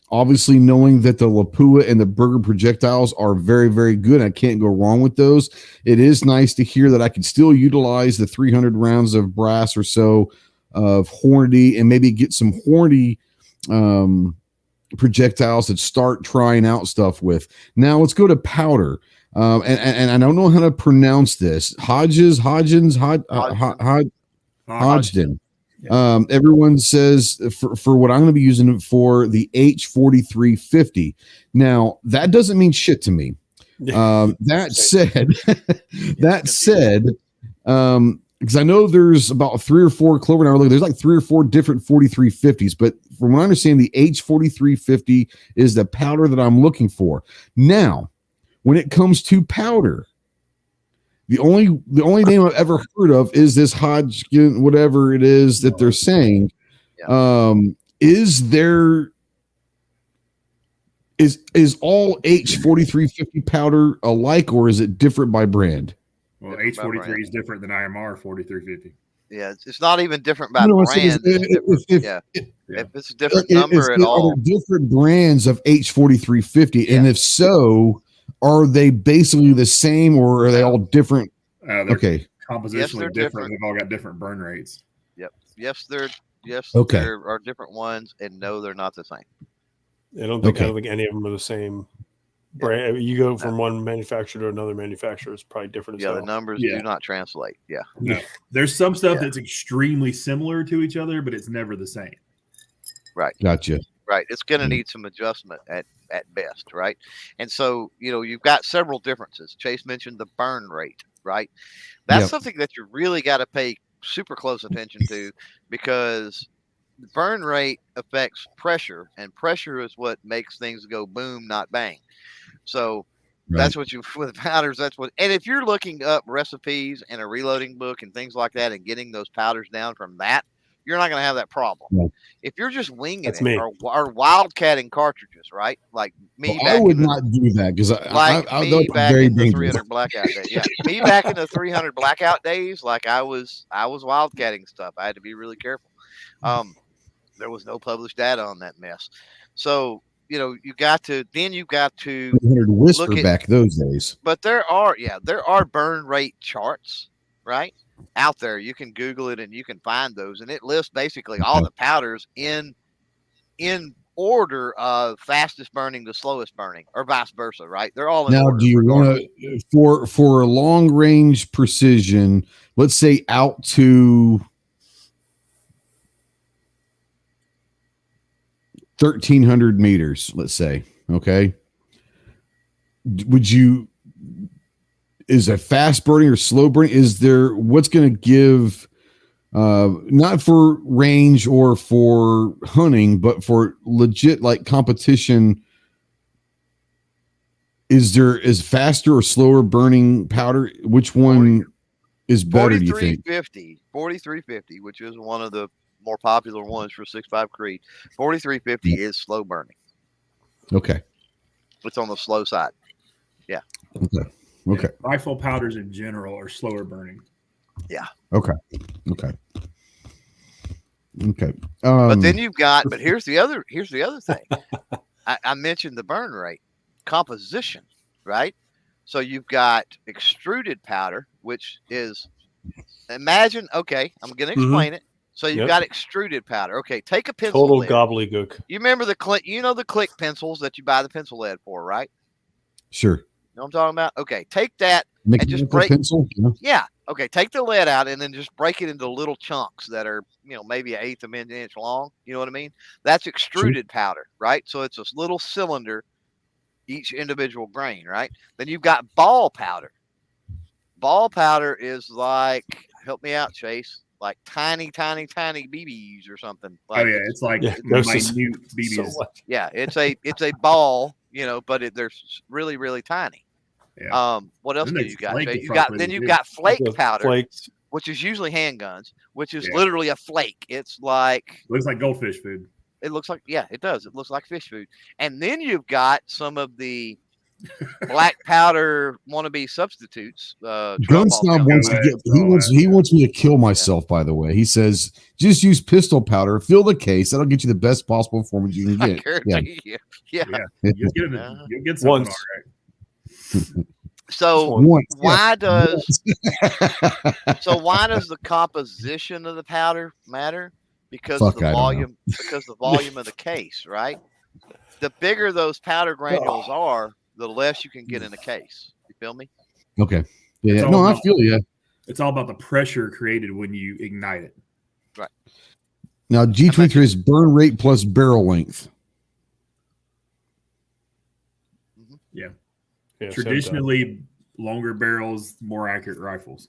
Obviously, knowing that the Lapua and the burger projectiles are very, very good, I can't go wrong with those. It is nice to hear that I can still utilize the 300 rounds of brass or so of Hornady, and maybe get some Hornady projectiles that start trying out stuff with. Now let's go to powder. And I don't know how to pronounce this. Hodgdon. Everyone says for what I'm going to be using it for, the H4350. Now that doesn't mean shit to me. That said, because I know there's about 3 or 4 Clover and I were looking, there's like 3 or 4 different 4350s, but from what I understand, the H4350 is the powder that I'm looking for. Now, when it comes to powder, the only name I've ever heard of is this Hodgkin, whatever it is that they're saying. Is all H4350 powder alike, or is it different by brand? Well, H43 is different than IMR 4350. Yeah, it's not even different by brand. If it's a different number at all. Are there different brands of H4350? Yeah. And if so, are they basically the same, or are they all different? Okay. Compositionally different. They've all got different burn rates. Yep. There are different ones, and no, they're not the same. I don't think any of them are the same brand. You go from one manufacturer to another manufacturer, it's probably different. The numbers do not translate. Yeah. No. There's some stuff that's extremely similar to each other, but it's never the same. Right. Gotcha. Right. It's going to need some adjustment at best. Right. And so, you've got several differences. Chase mentioned the burn rate. Right. That's something that you really got to pay super close attention to, because the burn rate affects pressure, and pressure is what makes things go boom, not bang. So that's what with powders. And if you're looking up recipes in a reloading book and things like that, and getting those powders down from that, you're not going to have that problem. No. If you're just winging or wildcatting cartridges, right? Like me, I would not do that, because I back in the 300 blackout days. Yeah, me back in the 300 blackout days, like I was wildcatting stuff. I had to be really careful. There was no published data on that mess, so you've got to 300 whisper back those days. But there are burn rate charts, right? Out there, you can Google it and you can find those, and it lists basically all the powders in order of fastest burning to slowest burning, or vice versa, right? They're all in now order. Do you want to for a long range precision, let's say out to 1,300 meters, let's say, okay, is a fast burning or slow burning? What's going to give, not for range or for hunting, but for legit like competition? Is faster or slower burning powder? Which one is better, do you think? 4350, which is one of the more popular ones for 6.5 Creed. 4350 is slow burning. Okay. It's on the slow side. Yeah. Okay. Rifle powders in general are slower burning. Yeah. Okay. But then but here's the other thing. I mentioned the burn rate, composition, right? So you've got extruded powder, which is, imagine, okay, I'm going to explain it. So you've got extruded powder. Okay, take a pencil. Total lid. gobbledygook. You remember the click pencils that you buy the pencil lead for, right? Sure. You know what I'm talking about? Okay, take that and just break. Pencil? Yeah. Okay, take the lead out and then just break it into little chunks that are, maybe 1/8 of an inch long. You know what I mean? That's extruded powder, right? So it's this little cylinder, each individual grain, right? Then you've got ball powder. Ball powder is like, help me out, Chase, like tiny BBs or something. Like, it's like minute BBs. So it's a ball, but they're really, really tiny. Yeah. What else do you got? You've got flake powder, which is usually handguns, which is literally a flake. It's like, looks like goldfish food. It looks like, it does. It looks like fish food. And then you've got some of the black powder wannabe substitutes. Gun Snob he wants me to kill myself. By the way, he says just use pistol powder, fill the case. That'll get you the best possible performance you can get. You'll get something all right. So why does the composition of the powder matter? Because of the volume. Because the volume of the case, right? The bigger those powder granules are, the less you can get in a case. You feel me? Okay. Yeah. No, I feel you. It's all about the pressure created when you ignite it. Right. Now, G23 is burn rate plus barrel length. Yeah. Traditionally, longer barrels, more accurate rifles.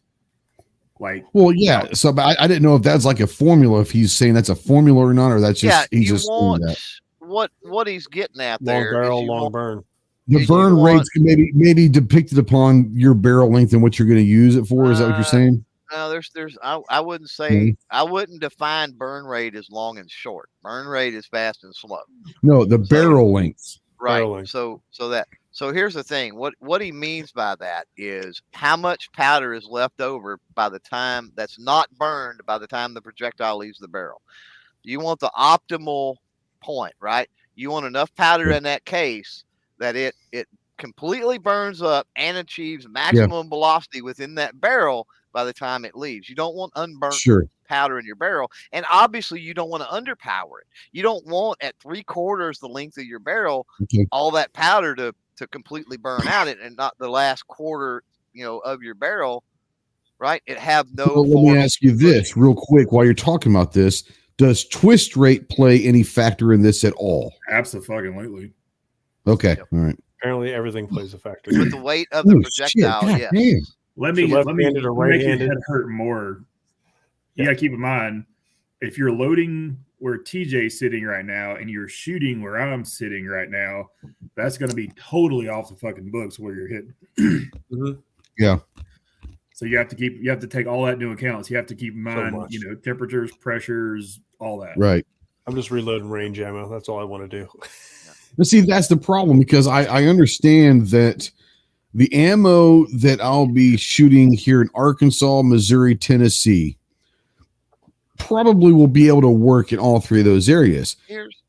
Well, yeah. So, but I didn't know if that's like a formula. If he's saying that's a formula or not, or that's just he's just saying that. What he's getting at there. Long barrel, long burn. The burn rates can maybe depicted upon your barrel length and what you're going to use it for. Is that what you're saying? No, I wouldn't say I wouldn't define burn rate as long and short. Burn rate is fast and slow. No, the barrel length. Right. Barrel length. So here's the thing. What he means by that is how much powder is left over by the time that's not burned by the time the projectile leaves the barrel. You want the optimal point, right? You want enough powder in that case that it completely burns up and achieves maximum velocity within that barrel by the time it leaves. You don't want unburnt powder in your barrel. And obviously you don't want to underpower it. You don't want at 3/4 the length of your barrel, all that powder to completely burn out it, and not the last quarter, of your barrel, right? It have no. So let me ask you this real quick while you're talking about this. Does twist rate play any factor in this at all? Absolutely. Okay. Yep. All right. Apparently everything plays a factor. With the weight of the projectile, yes. Damn. Let me make your head hurt more. You got to keep in mind, if you're loading where TJ's sitting right now and you're shooting where I'm sitting right now, that's going to be totally off the fucking books where you're hitting. Yeah. So you have to take all that into account. So you have to keep in mind, temperatures, pressures, all that. Right. I'm just reloading range ammo. That's all I want to do. But see, that's the problem, because I understand that the ammo that I'll be shooting here in Arkansas, Missouri, Tennessee probably will be able to work in all three of those areas.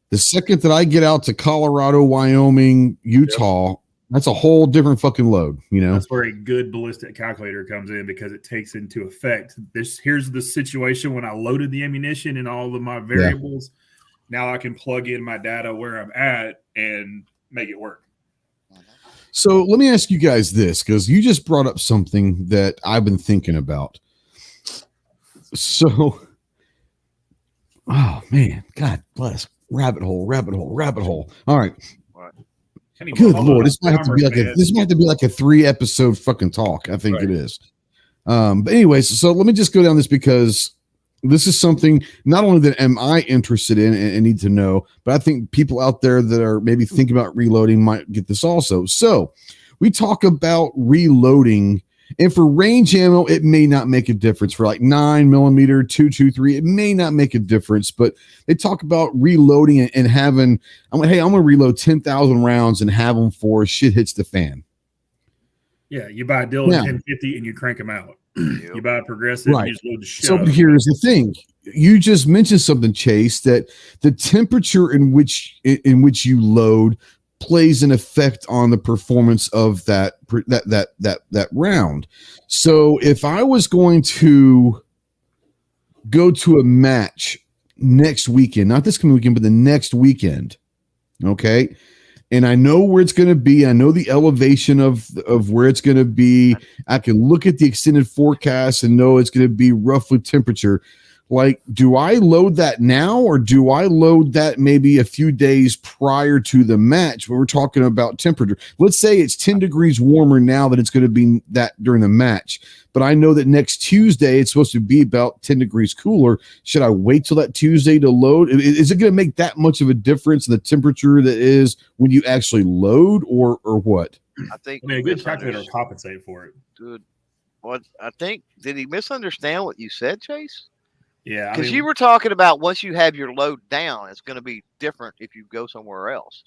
The second that I get out to Colorado, Wyoming, Utah, that's a whole different fucking load, That's where a good ballistic calculator comes in, because it takes into effect here's the situation when I loaded the ammunition and all of my variables. Now I can plug in my data where I'm at and make it work. So let me ask you guys this, because you just brought up something that I've been thinking about. So, oh man, God bless. Rabbit hole. All right. Good Lord, this might have to be like a 3-episode fucking talk. I think it is. But anyways, so let me just go down this, because this is something not only that am I interested in and need to know, but I think people out there that are maybe thinking about reloading might get this also. So we talk about reloading, and for range ammo, it may not make a difference. For like 9mm, 223, it may not make a difference, but they talk about reloading and having, I'm going to reload 10,000 rounds and have them for shit hits the fan. Yeah, you buy a Dillon 1050 and you crank them out. You buy a Progressive, and you just load the shit. So here's the thing: you just mentioned something, Chase, that the temperature in which you load plays an effect on the performance of that round. So if I was going to go to a match next weekend, not this coming weekend, but the next weekend, okay. And I know where it's going to be. I know the elevation of where it's going to be. I can look at the extended forecast and know it's going to be roughly temperature. Like, do I load that now, or do I load that maybe a few days prior to the match when we're talking about temperature? Let's say it's 10 degrees warmer now than it's going to be that during the match. But I know that next Tuesday it's supposed to be about 10 degrees cooler. Should I wait till that Tuesday to load? Is it going to make that much of a difference in the temperature that is when you actually load, or what? I think a good calculator will compensate for it. Dude, did he misunderstand what you said, Chase? Yeah. Because you were talking about once you have your load down, it's going to be different if you go somewhere else.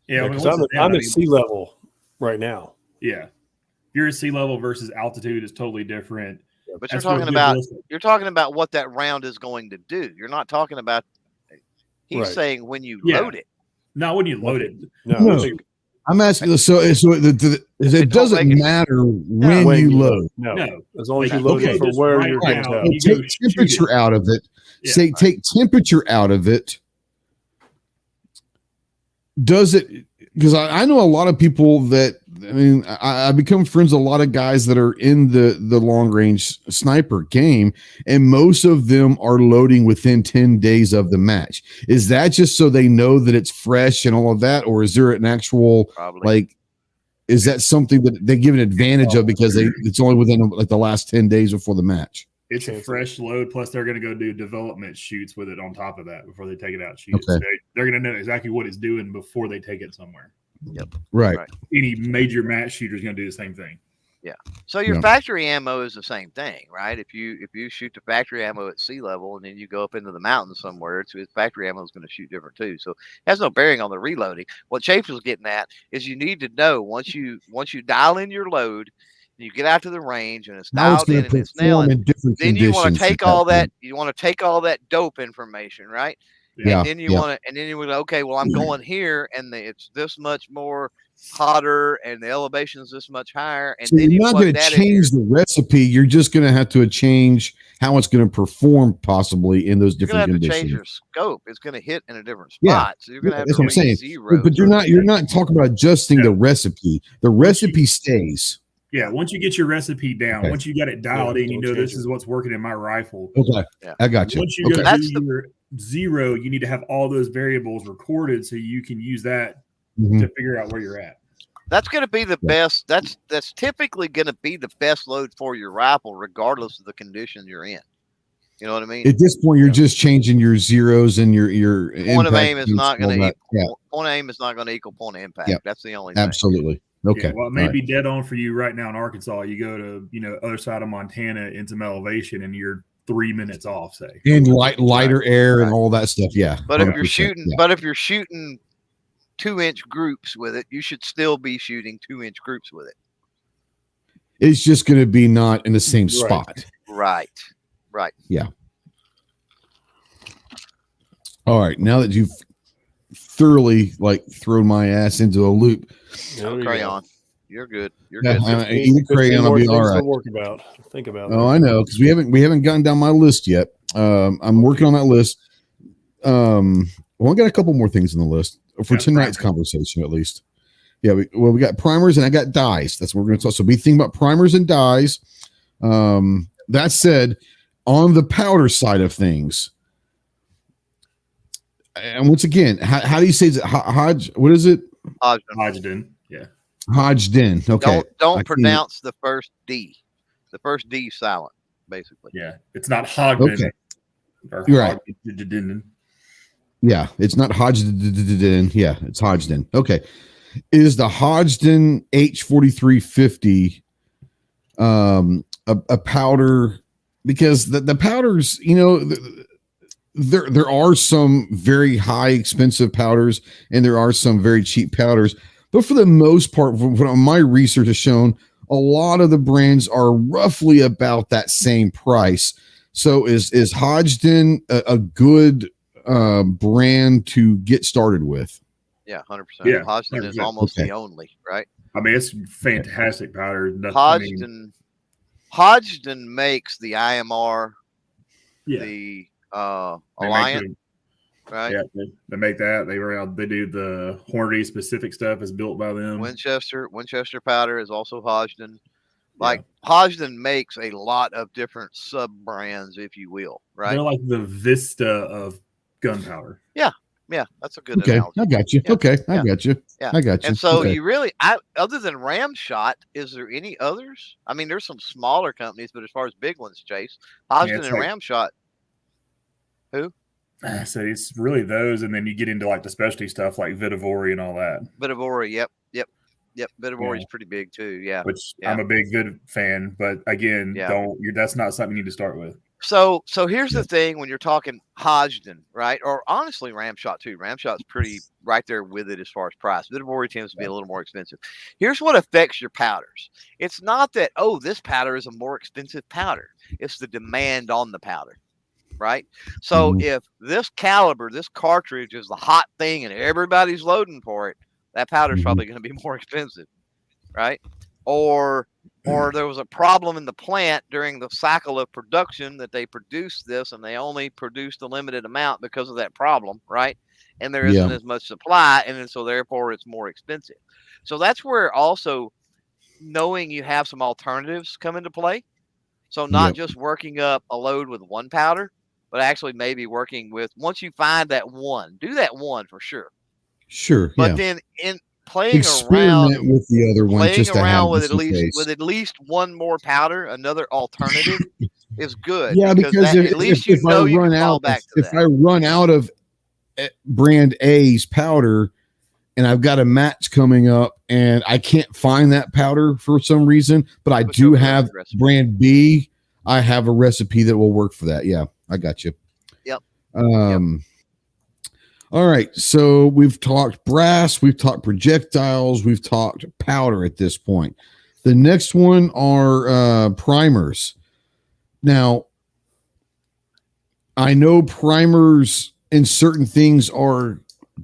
Yeah, because I'm at sea level right now. Yeah. You're at sea level versus altitude is totally different. Yeah, but you're talking about what that round is going to do. You're not talking about. He's saying when you load it. Not when you load it. No. I'm asking. So it doesn't matter when you load. No, as long as you load it for where you're going to take temperature out of it. Say take temperature out of it. Does it? Because I know a lot of people that, I become friends with a lot of guys that are in the long range sniper game, and most of them are loading within 10 days of the match. Is that just so they know that it's fresh and all of that, or is there an actual is that something that they give an advantage of because it's only within like the last 10 days before the match? It's a fresh load, plus they're going to go do development shoots with it on top of that before they take it out. Shoots. Okay. They're going to know exactly what it's doing before they take it somewhere. Yep. Right. Any major match shooter is going to do the same thing. Yeah. So your factory ammo is the same thing, right? If you shoot the factory ammo at sea level and then you go up into the mountains somewhere, factory ammo is going to shoot different too. So it has no bearing on the reloading. What Chase was getting at is you need to know once you dial in your load, you get out to the range and it's dialed in and it's nailing. Then you want to take all that. You want to take all that dope information, right? Yeah. And then you want to, okay, well, I'm going here, and it's this much more hotter and the elevation is this much higher. And so then you're not going to change the recipe. You're just going to have to change how it's going to perform possibly in those different conditions. You're going to have to change your scope. It's going to hit in a different spot. So you're going to have to read zero. But you're not talking about adjusting the recipe. The recipe stays. Yeah, once you get your recipe down, once you got it dialed in, you know this is what's working in my rifle. Okay, I got you. Once you go to your zero, you need to have all those variables recorded so you can use that to figure out where you're at. That's going to be the best. That's typically going to be the best load for your rifle, regardless of the condition you're in. You know what I mean? At this point, you're just changing your zeros and your point of aim is not going to point of aim is not going to equal point of impact. Yeah. That's the only thing. Absolutely. Okay. Yeah, well, it may be dead on for you right now in Arkansas. You go to other side of Montana in some elevation, and you're 3 minutes off, say, and lighter air and all that stuff. Yeah. But if you're shooting 2-inch groups with it, you should still be shooting 2-inch groups with it. It's just going to be not in the same spot. Right. Yeah. All right. Now that you've thoroughly thrown my ass into a loop, crayon. You're good. You're good. Eat a crayon. I'll be all right. Think about. Oh, I know, because we haven't gotten down my list yet. I'm working on that list. I got a couple more things on the list for tonight's conversation, at least. Yeah, we got primers and I got dyes. That's what we're going to talk. So we think about primers and dyes. That said, on the powder side of things, and once again, how do you say it? What is it? Hodgdon. Yeah. Hodgdon. Okay. Don't pronounce the first D. The first D is silent, basically. Yeah. It's not Hodgdon. Okay. You're right. Yeah, it's not Hodgdon. Yeah, it's Hodgdon. Okay. Is the Hodgdon H4350 a powder? Because the powders, there are some very high expensive powders and there are some very cheap powders. But for the most part, from what my research has shown, a lot of the brands are roughly about that same price. So is Hodgdon a good brand to get started with? Yeah, 100%. Yeah, Hodgdon is almost the only, right? I mean, it's fantastic powder. Hodgdon makes the IMR, the Alliant, right? Yeah, they make that. They do the Hornady specific stuff is built by them. Winchester powder is also Hodgdon. Hodgdon makes a lot of different sub brands, if you will, right? They're like the Vista of gunpowder. Yeah, that's a good analogy. I got you. Yeah. Okay, I got you. Yeah. I got you. And so you really, other than Ramshot, is there any others? I mean, there's some smaller companies, but as far as big ones, Chase, Hodgdon and Ramshot. Who? So it's really those, and then you get into the specialty stuff like Vitivori and all that. Vitivori, yep. Vitivori is pretty big too. Yeah, which I'm a big Vid fan, but again, that's not something you need to start with. So here's the thing: when you're talking Hodgdon, right, or honestly Ramshot too. Ramshot's pretty right there with it as far as price. Vitivori tends to be a little more expensive. Here's what affects your powders. It's not that this powder is a more expensive powder. It's the demand on the powder. Right. So if this caliber, this cartridge is the hot thing and everybody's loading for it, that powder is probably going to be more expensive. Right. Or there was a problem in the plant during the cycle of production that they produced this and they only produced a limited amount because of that problem. Right. And there isn't as much supply. And so therefore it's more expensive. So that's where also knowing you have some alternatives come into play. So not just working up a load with one powder, but actually maybe working with, once you find that one, do that one for sure. Sure. But then in playing around with the other one, just around with at least one more powder, another alternative is good. Yeah, because at least you can fall back to that. If I run out of brand A's powder and I've got a match coming up and I can't find that powder for some reason, but I do have brand B, I have a recipe that will work for that. Yeah. I got you. Yep. All right. So we've talked brass, we've talked projectiles, we've talked powder at this point. The next one are primers. Now, I know primers in certain things are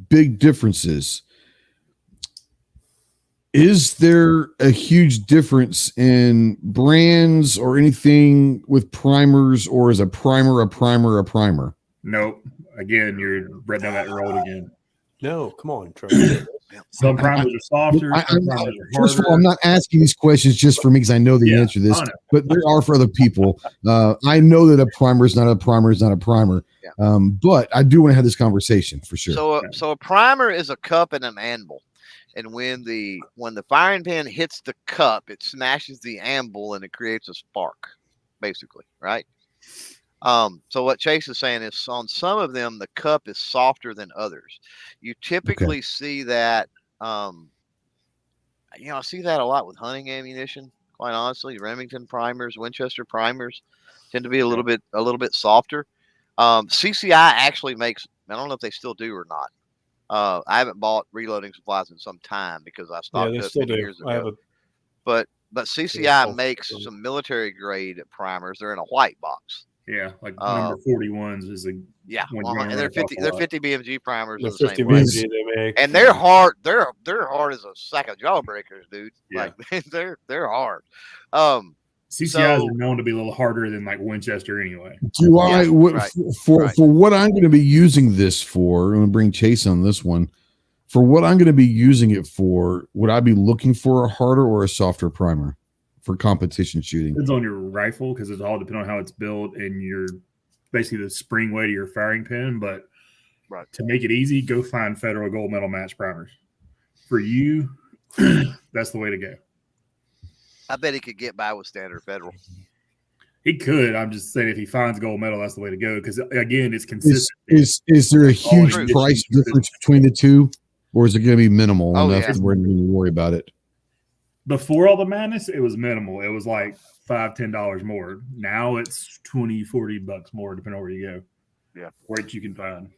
big differences. Is there a huge difference in brands or anything with primers, or is a primer a primer a primer? Nope. Again, you're right down that road again. No, come on, Trey. Some primers are softer. Some primers are harder. First of all, I'm not asking these questions just for me because I know the answer to this, but there are for other people. I know that a primer is not a primer is not a primer, but I do want to have this conversation for sure. So a primer is a cup and an anvil, and when the firing pin hits the cup, it smashes the anvil and it creates a spark, basically, right? So what Chase is saying is on some of them, the cup is softer than others. You typically see that, I see that a lot with hunting ammunition, quite honestly. Remington primers, Winchester primers tend to be a little bit softer. CCI actually makes, I don't know if they still do or not. I haven't bought reloading supplies in some time because I stocked up 10 years ago. But CCI makes some military grade primers. They're in a white box. Yeah, like number 41s is and they're 50 BMG primers. They're 50 BMG they make, and they're hard. They're hard as a sack of jawbreakers, dude. Yeah. Like they're hard. CCIs are known to be a little harder than like Winchester anyway. For what I'm going to be using this for, I'm going to bring Chase on this one. For what I'm going to be using it for, would I be looking for a harder or a softer primer for competition shooting? Depends on your rifle because it's all depending on how it's built and your basically the spring weight of your firing pin. But to make it easy, go find Federal gold medal match primers. For you, that's the way to go. I bet he could get by with standard Federal. He could. I'm just saying if he finds gold medal, that's the way to go. Because again, it's consistent. Is there a huge price difference between the two, or is it going to be minimal enough that we're going to worry about it? Before all the madness, it was minimal. It was like $5-10 more. Now it's $20-40 more, depending on where you go. Yeah, where you can find.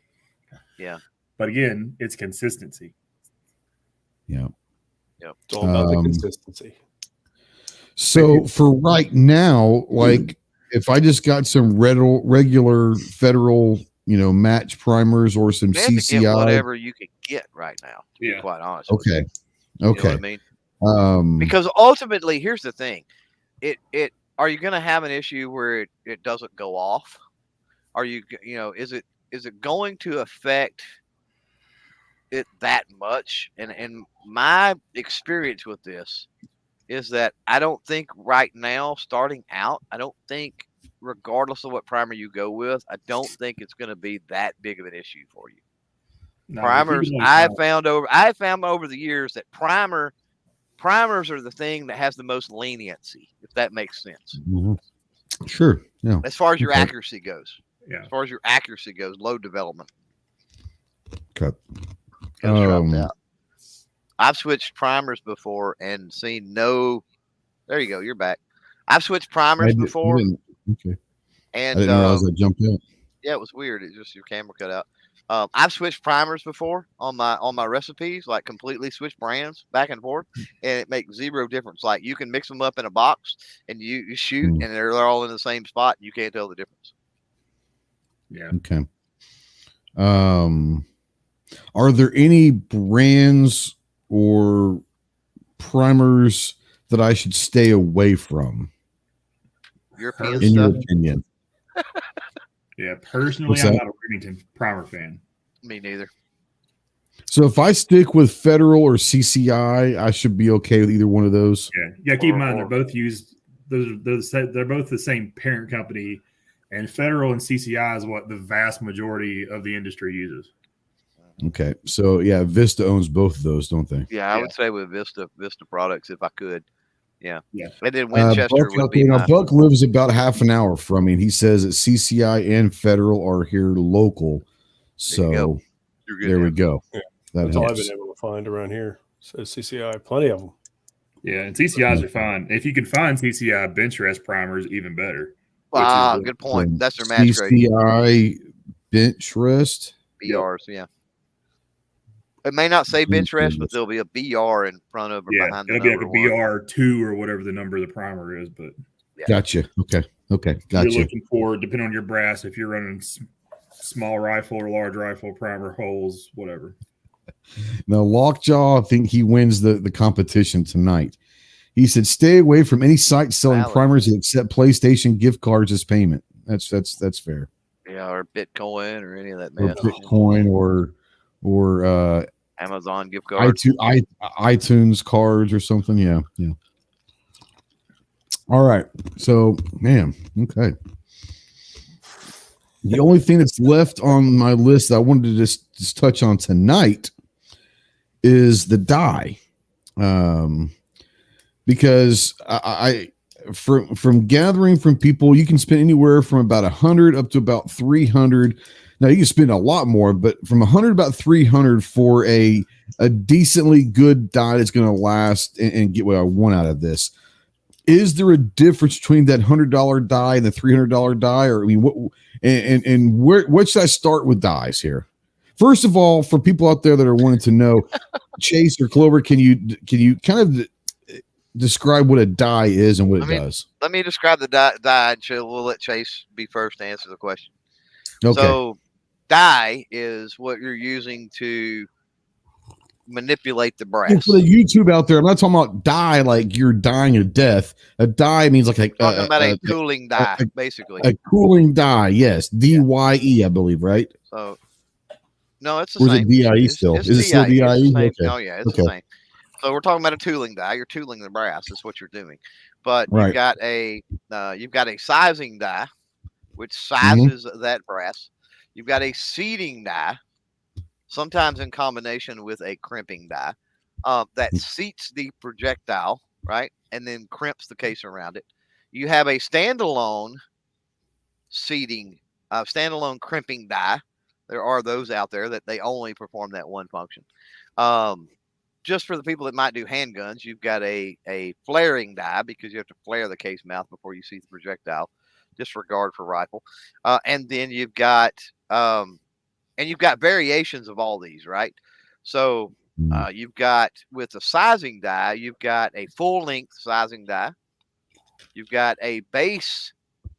Yeah, but again, it's consistency. Yeah, it's all about the consistency. So for right now, like if I just got some regular Federal, match primers or some CCI, whatever you can get right now. To be quite honest. Okay. You know what I mean? Because ultimately, here's the thing: are you going to have an issue where it doesn't go off? Are you is it going to affect it that much? And my experience with this is that I don't think right now, starting out, regardless of what primer you go with, I don't think it's going to be that big of an issue for you. No, primers, I found over the years that primers are the thing that has the most leniency, if that makes sense. Mm-hmm. Sure. Yeah. As far as your accuracy goes. Yeah. As far as your accuracy goes, load development. Okay. I've switched primers before and seen no. There you go. You're back. I've switched primers before. Okay. And I didn't realize I jumped out. Yeah, it was weird. It's just your camera cut out. I've switched primers before on my recipes, like completely switched brands back and forth, and it makes zero difference. Like you can mix them up in a box and you shoot, and they're all in the same spot. And you can't tell the difference. Yeah. Okay. Are there any brands or primers that I should stay away from? European in stuff? Your opinion? Yeah, personally, I'm not a Remington primer fan. Me neither. So if I stick with Federal or CCI, I should be okay with either one of those. Yeah. Keep in mind they're both used. They're both the same parent company, and Federal and CCI is what the vast majority of the industry uses. Okay, so yeah, Vista owns both of those, don't they? Yeah, I would say with Vista products if I could. Yeah. And then Winchester would be Buck lives about half an hour from me, and he says that CCI and Federal are here local. So there we go. Yeah. That's all I've been able to find around here. So CCI, plenty of them. Yeah, and CCIs are fine. If you can find CCI bench rest primers, even better. Wow, good point. That's their match grade. CCI bench rest? BRs, yeah. It may not say bench rest, but there'll be a BR in front of or behind the number. It'll be like a BR2 or whatever the number of the primer is. But Gotcha. Okay. Gotcha. You're looking for, depending on your brass, if you're running small rifle or large rifle primer holes, whatever. Now, Lockjaw, I think he wins the competition tonight. He said, "Stay away from any site selling primers that accept PlayStation gift cards as payment." That's fair. Yeah, or Bitcoin or any of that mess. Or Bitcoin or Amazon gift cards, iTunes cards or something. Yeah. All right. So, man, okay. The only thing that's left on my list that I wanted to just touch on tonight is the die. Because I from gathering from people, you can spend anywhere from about 100 up to about 300. Now you can spend a lot more, but from 100 about 300 for a decently good die that's going to last and get what I want out of this. Is there a difference between that $100 die and the $300 die? Or I mean, what should I start with dies here? First of all, for people out there that are wanting to know, Chase or Clover, can you kind of describe what a die is and what it does? Let me describe the die, and we'll let Chase be first to answer the question. Okay. So, die is what you're using to manipulate the brass. For the YouTube out there, I'm not talking about die like you're dying of death. A die means like talking about a cooling die, basically. A cooling die, yes. DYE, I believe, right? So, no, it's the same. Or is it DIE still? Is it still DIE? Okay. Oh, yeah, it's the same. So we're talking about a tooling die. You're tooling the brass. That's what you're doing. But you've got a sizing die, which sizes that brass. You've got a seating die, sometimes in combination with a crimping die, that seats the projectile, right, and then crimps the case around it. You have a standalone standalone crimping die. There are those out there that they only perform that one function. Just for the people that might do handguns, you've got a flaring die because you have to flare the case mouth before you see the projectile. Disregard for rifle, and then you've got variations of all these, right? So you've got, with the sizing die, you've got a full length sizing die. You've got a base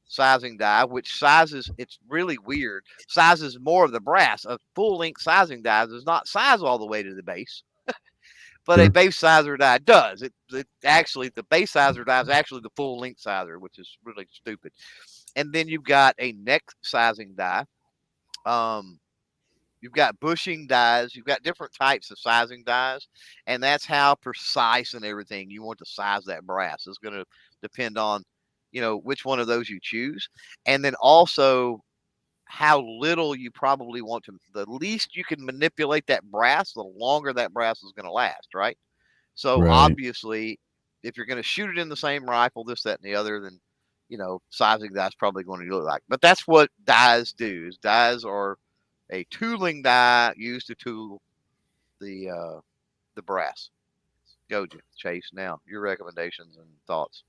sizing die, which sizes, it's really weird, sizes more of the brass. A full length sizing die does not size all the way to the base. But a base sizer die does. It actually, the base sizer die is actually the full length sizer, which is really stupid. And then you've got a neck sizing die. You've got bushing dies. You've got different types of sizing dies, and that's how precise and everything you want to size that brass. It's going to depend on, which one of those you choose, and then also how little you probably want to. The least you can manipulate that brass, the longer that brass is going to last, right? So obviously, if you're going to shoot it in the same rifle, this, that, and the other, then sizing that's probably going to look like. But that's what dies do. Dies are a tooling die used to tool the brass. Go, Chase. Now your recommendations and thoughts.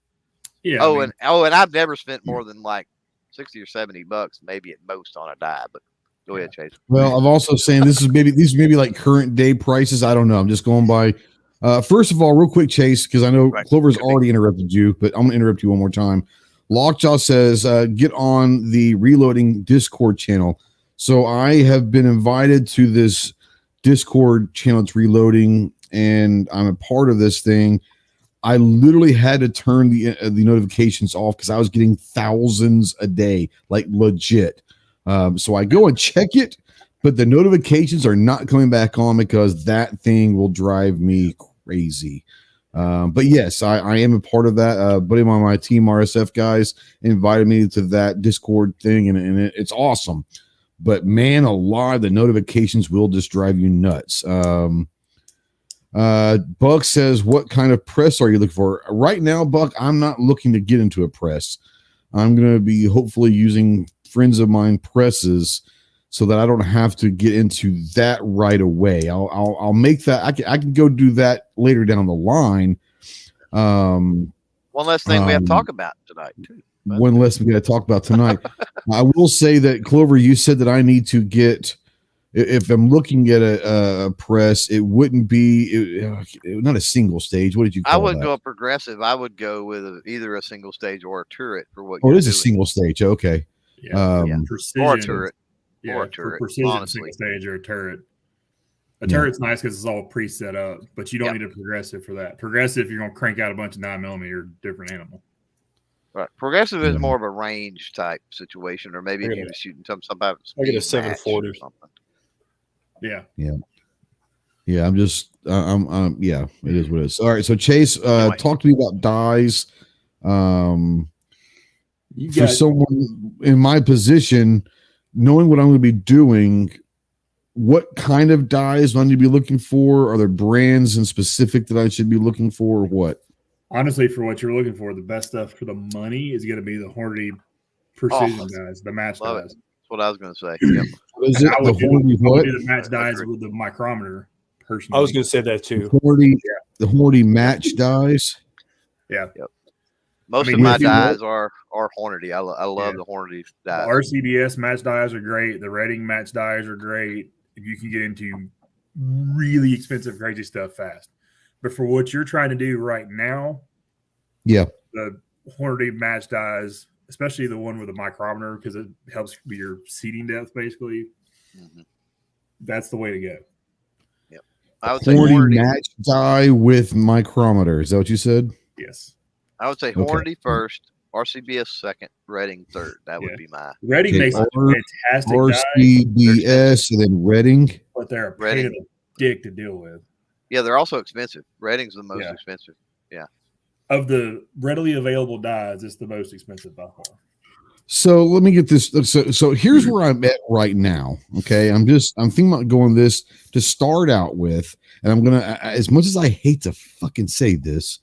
Yeah. And I've never spent more than like $60 or $70, maybe at most, on a die. But go ahead, Chase. Well, I'm also saying these are maybe like current day prices. I don't know. I'm just going by. First of all, real quick, Chase, because I know Clover's already interrupted you, but I'm going to interrupt you one more time. Lockjaw says, get on the Reloading Discord channel. So I have been invited to this Discord channel. It's Reloading, and I'm a part of this thing. I literally had to turn the notifications off because I was getting thousands a day, like legit. So I go and check it, but the notifications are not coming back on because that thing will drive me crazy. But yes, I am a part of that. Buddy on my team, RSF guys, invited me to that Discord thing, and it's awesome. But man, a lot of the notifications will just drive you nuts. Buck says, what kind of press are you looking for? Right now, Buck, I'm not looking to get into a press. I'm going to be hopefully using friends of mine presses so that I don't have to get into that right away. I'll make that. I can go do that later down the line. One less thing we have to talk about tonight, too. One less we got to talk about tonight. I will say that, Clover, you said that I need to get, if I'm looking at a press, it wouldn't be not a single stage. What did you call it? I wouldn't go progressive. I would go with either a single stage or a turret for what. Oh, it is a single stage. Okay. Yeah. Precision, or a turret. Yeah, or a turret. For precision, honestly. Single stage or a turret. A turret's nice because it's all pre-set up, but you don't need a progressive for that. Progressive, you're going to crank out a bunch of 9mm, different animal. Right. Progressive is more of a range type situation, or maybe if you were shooting somebody. I get a 740 or something. Yeah. I'm just, yeah, it is what it is. All right. So Chase, talk to me about dies. For someone in my position, knowing what I'm going to be doing, what kind of dies do I need to be looking for? Are there brands in specific that I should be looking for, or what? Honestly, for what you're looking for, the best stuff for the money is going to be the Hornady precision dies, the match dies. That's what I was going to say. Yep. I would do the match dies with the micrometer. Personally, I was going to say that too. The Hornady match dies. Yeah. Yep. Most of my dies are Hornady. I love the Hornady dies. The RCBS match dies are great. The Redding match dies are great. You can get into really expensive, crazy stuff fast. But for what you're trying to do right now, the Hornady match dies, especially the one with the micrometer, because it helps with your seating depth, basically. Mm-hmm. That's the way to go. Yep. I would say Hornady match die with micrometer. Is that what you said? Yes. I would say Hornady first, RCBS second, Redding third. That would be my. Redding makes a fantastic RCBS and then Redding. But they're a pain in the dick to deal with. Yeah, they're also expensive. Redding's the most expensive. Yeah. Of the readily available dies, it's the most expensive by far. So let me get this. So here's where I'm at right now. Okay. I'm thinking about going this to start out with, and I'm going to, as much as I hate to fucking say this,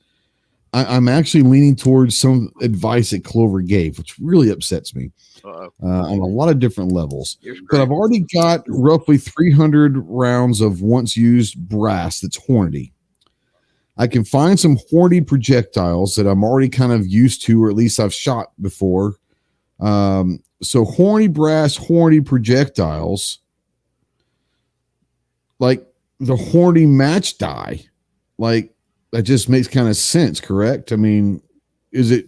I'm actually leaning towards some advice that Clover gave, which really upsets me on a lot of different levels. But I've already got roughly 300 rounds of once used brass that's Hornady. I can find some Hornady projectiles that I'm already kind of used to, or at least I've shot before. So Hornady brass, Hornady projectiles, like the Hornady match die, like, that just makes kind of sense, correct? I mean, it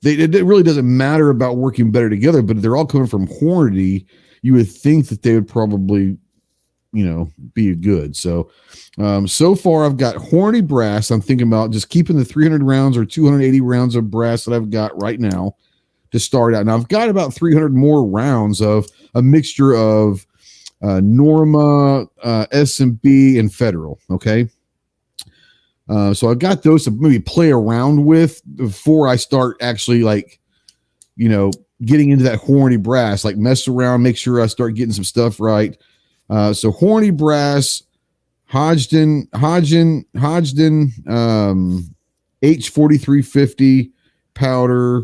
really doesn't matter about working better together, but they're all coming from Hornady. You would think that they would probably, be good. So, so far I've got Hornady brass. I'm thinking about just keeping the 300 rounds or 280 rounds of brass that I've got right now to start out. Now I've got about 300 more rounds of a mixture of Norma, S&B, and Federal. Okay. So I've got those to maybe play around with before I start actually getting into that Hornady brass, like mess around, make sure I start getting some stuff right. So Hornady brass, Hodgdon, H4350 powder,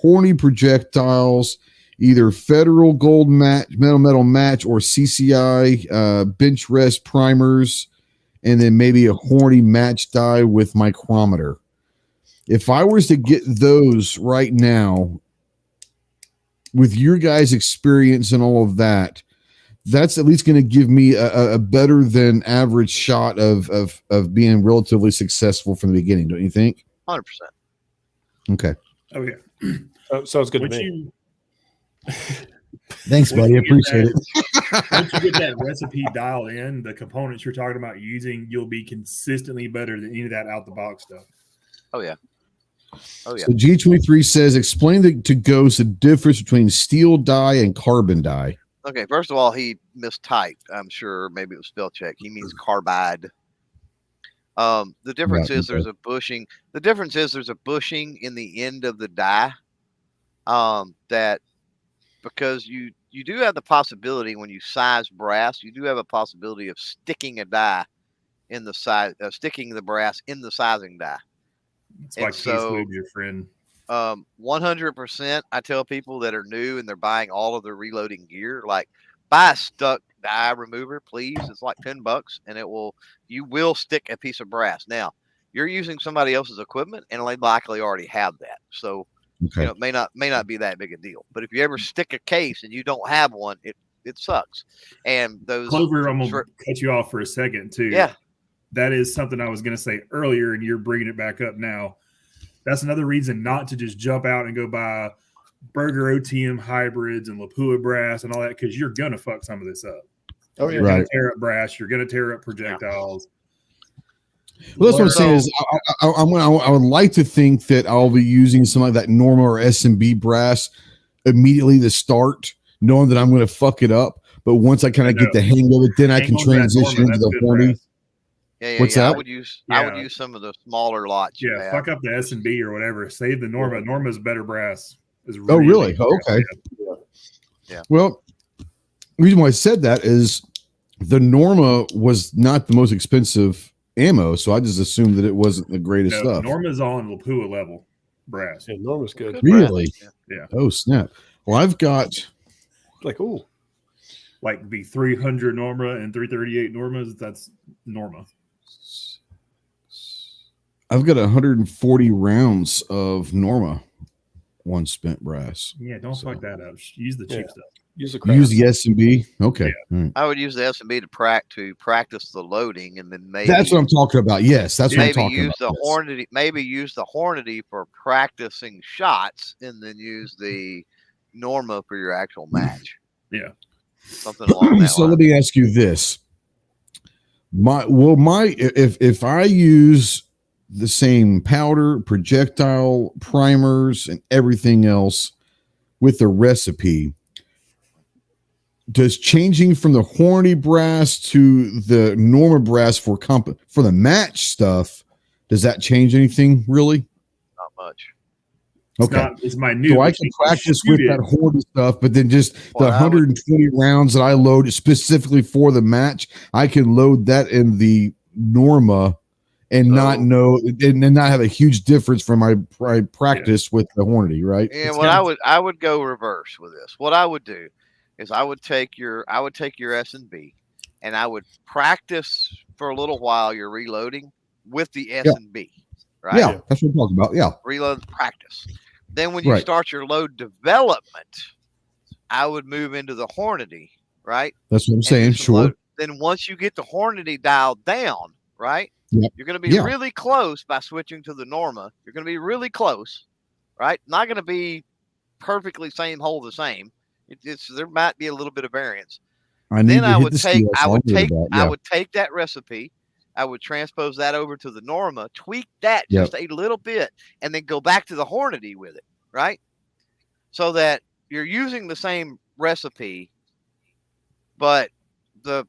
Hornady projectiles, either Federal gold match, metal match, or CCI bench rest primers, and then maybe a Hornady match die with micrometer. If I was to get those right now, with your guys' experience and all of that, that's at least going to give me a better than average shot of being relatively successful from the beginning, don't you think? 100%. Okay. Oh, yeah. Sounds good to me. Thanks, buddy. I appreciate it. Once you get that recipe dialed in, the components you're talking about using, you'll be consistently better than any of that out the box stuff. Oh yeah. Oh yeah. So G23 says, explain to Ghost the difference between steel die and carbon die. Okay, first of all, he mistyped. I'm sure maybe it was spell check. He means carbide. The difference is there's a bushing. The difference is there's a bushing in the end of the die. That because you do have the possibility when you size brass, you do have a possibility of sticking a die in the size, sticking the brass in the sizing die. It's like so, your friend. 100%. I tell people that are new and they're buying all of their reloading gear, like buy a stuck die remover, please. It's like $10, and you will stick a piece of brass. Now you're using somebody else's equipment, and they likely already have that. So. Okay. It may not be that big a deal, but if you ever stick a case and you don't have one, it sucks. And those Clover, I'm gonna cut you off for a second too. Yeah, that is something I was gonna say earlier, and you're bringing it back up now. That's another reason not to just jump out and go buy Burger OTM hybrids and Lapua brass and all that, because you're gonna fuck some of this up. Oh, you're going to tear up brass. You're going to tear up projectiles. Well, that's what I'm saying is I would like to think that I'll be using some like that Norma or S&B brass immediately to start, knowing that I'm going to fuck it up. But once I kind of get the hang of it, then I can transition into the horny. What's that? I would use some of the smaller lots. Yeah, fuck up the S&B or whatever. Save the Norma. Yeah. Norma's better brass. Really? Oh, okay. Yeah. Well, the reason why I said that is the Norma was not the most expensive ammo, so I just assumed that it wasn't the greatest stuff. Norma's on Lapua level brass. Yeah, Norma's good. Really? Yeah. Oh, snap. Well, I've got like the 300 Norma and 338 Normas. That's Norma. I've got 140 rounds of Norma one spent brass. Yeah, don't fuck that up. Use the cheap stuff. Use the S&B. Okay. Yeah. Right. I would use the S&B to practice the loading, and then maybe that's what I'm talking about. Yes, that's what I'm talking about. Maybe use the Hornady for practicing shots, and then use the Norma for your actual match. Yeah, something along that line. Let me ask you this: if I use the same powder, projectile, primers, and everything else with the recipe, does changing from the Hornady brass to the Norma brass for the match stuff, does that change anything really? Not much. Okay. It's minute. So I can practice with that Hornady stuff, but then just the 120 rounds that I load specifically for the match, I can load that in the Norma and not know and not have a huge difference from my practice with the Hornady, right? Yeah, I would go reverse with this. What I would do is I would take your S&B and I would practice for a little while your reloading with the S&B, right? Yeah, that's what I'm talking about. Yeah. Reload practice. Then when you start your load development, I would move into the Hornady, right? That's what I'm saying, sure. Then once you get the Hornady dialed down, right? Yep. You're going to be really close by switching to the Norma. You're going to be really close, right? Not going to be perfectly same hole the same. There might be a little bit of variance. I would take that recipe, I would transpose that over to the Norma, tweak that just a little bit, and then go back to the Hornady with it, right? So that you're using the same recipe, but the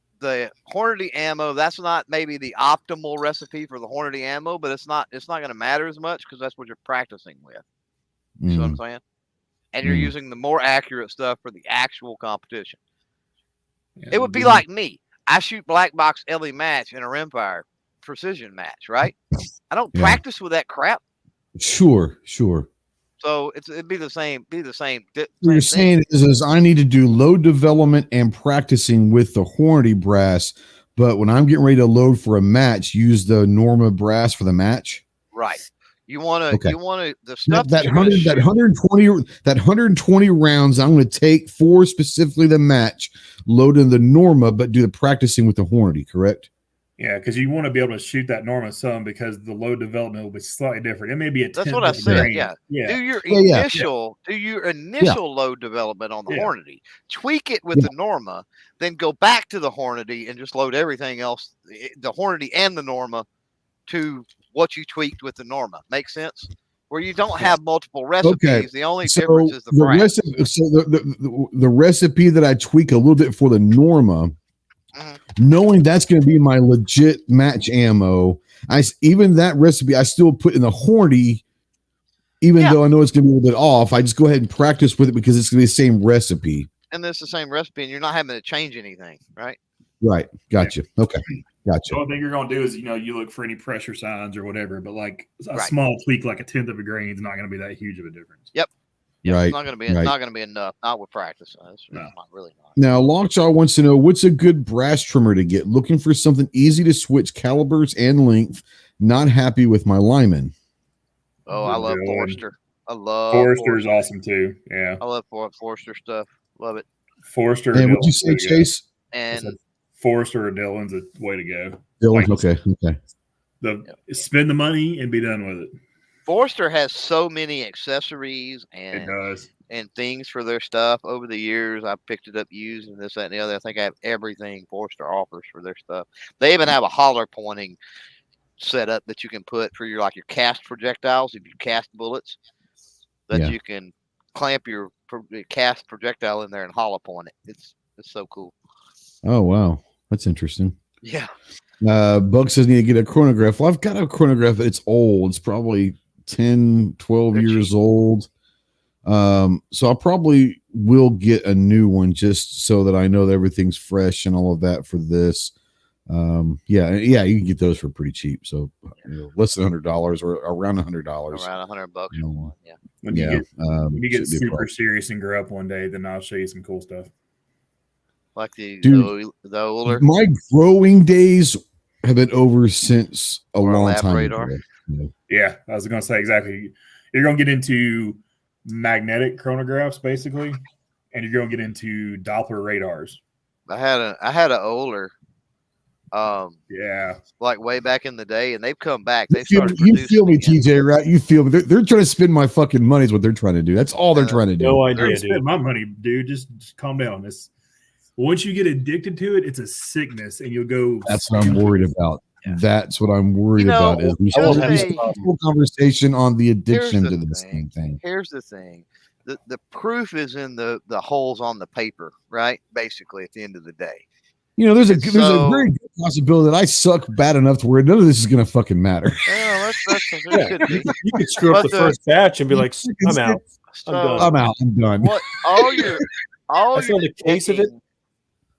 Hornady ammo, that's not maybe the optimal recipe for the Hornady ammo, but it's not going to matter as much because that's what you're practicing with. You see what I'm saying? And you're using the more accurate stuff for the actual competition. Yeah, it would be like me. I shoot black box LE match in a rimfire precision match, right? I don't practice with that crap. Sure. So it'd be the same. What you're saying is I need to do load development and practicing with the Hornady brass, but when I'm getting ready to load for a match, use the Norma brass for the match. Right. You want to the stuff that 120 rounds I'm going to take for specifically the match, load in the Norma, but do the practicing with the Hornady, correct? Yeah, because you want to be able to shoot that Norma some because the load development will be slightly different. It may be that's what I said. Yeah. Do your initial load development on the Hornady, tweak it with the Norma, then go back to the Hornady and just load everything else, the Hornady and the Norma, to what you tweaked with the Norma. Make sense? Where you don't have multiple recipes, the only difference is the recipe. The recipe that I tweak a little bit for the Norma, knowing that's going to be my legit match ammo, even that recipe I still put in the Hornady, even though I know it's going to be a little bit off. I just go ahead and practice with it because it's going to be the same recipe. And it's the same recipe, and you're not having to change anything, right? Right. Gotcha. Okay. Gotcha. The only thing you're going to do is, you look for any pressure signs or whatever, but like a small tweak, like a 1/10 of a grain, is not going to be that huge of a difference. Yep. Right. It's not going to be. It's not going to be enough. Not with practice. It's not really not. Now, Lockjaw wants to know what's a good brass trimmer to get. Looking for something easy to switch calibers and length. Not happy with my Lyman. Oh, I love Forster. Forster's awesome too. Yeah. I love Forster stuff. Love it. Forster. And what'd you say, Chase? And Forster or Dillon's a way to go. Dillon's okay. Spend the money and be done with it. Forster has so many accessories and and things for their stuff over the years. I picked it up used and this, that, and the other. I think I have everything Forster offers for their stuff. They even have a holler pointing setup that you can put for your cast projectiles. If you cast bullets, that you can clamp your cast projectile in there and hollow point it. It's so cool. Oh wow, that's interesting. Yeah. Bug says need to get a chronograph. Well, I've got a chronograph. It's old. It's probably 10, 12 years old. So I probably will get a new one just so that I know that everything's fresh and all of that for this. Yeah, you can get those for pretty cheap. So less than $100 or around $100. Around $100. Yeah. When you get super serious and grow up one day, then I'll show you some cool stuff. Like the older. My growing days have been over since a long time ago. Yeah, I was going to say exactly. You're going to get into magnetic chronographs basically, and you're going to get into Doppler radars. I had an older. Like way back in the day, and they've come back. You feel me, TJ, right? You feel me. They're trying to spend my fucking money is what they're trying to do. That's all they're trying to do. No idea, dude. Spend my money, dude. Just calm down. Once you get addicted to it, it's a sickness, and you'll go. That's what I'm worried about. Yeah. That's what I'm worried about. Is we should have a full conversation on the addiction to this thing. Here's the thing: the proof is in the holes on the paper, right? Basically, at the end of the day. There's a very good possibility that I suck bad enough to where none of this is going to fucking matter. Yeah, you could screw up the first batch and be like, I'm out. I'm done. All you're the case of it.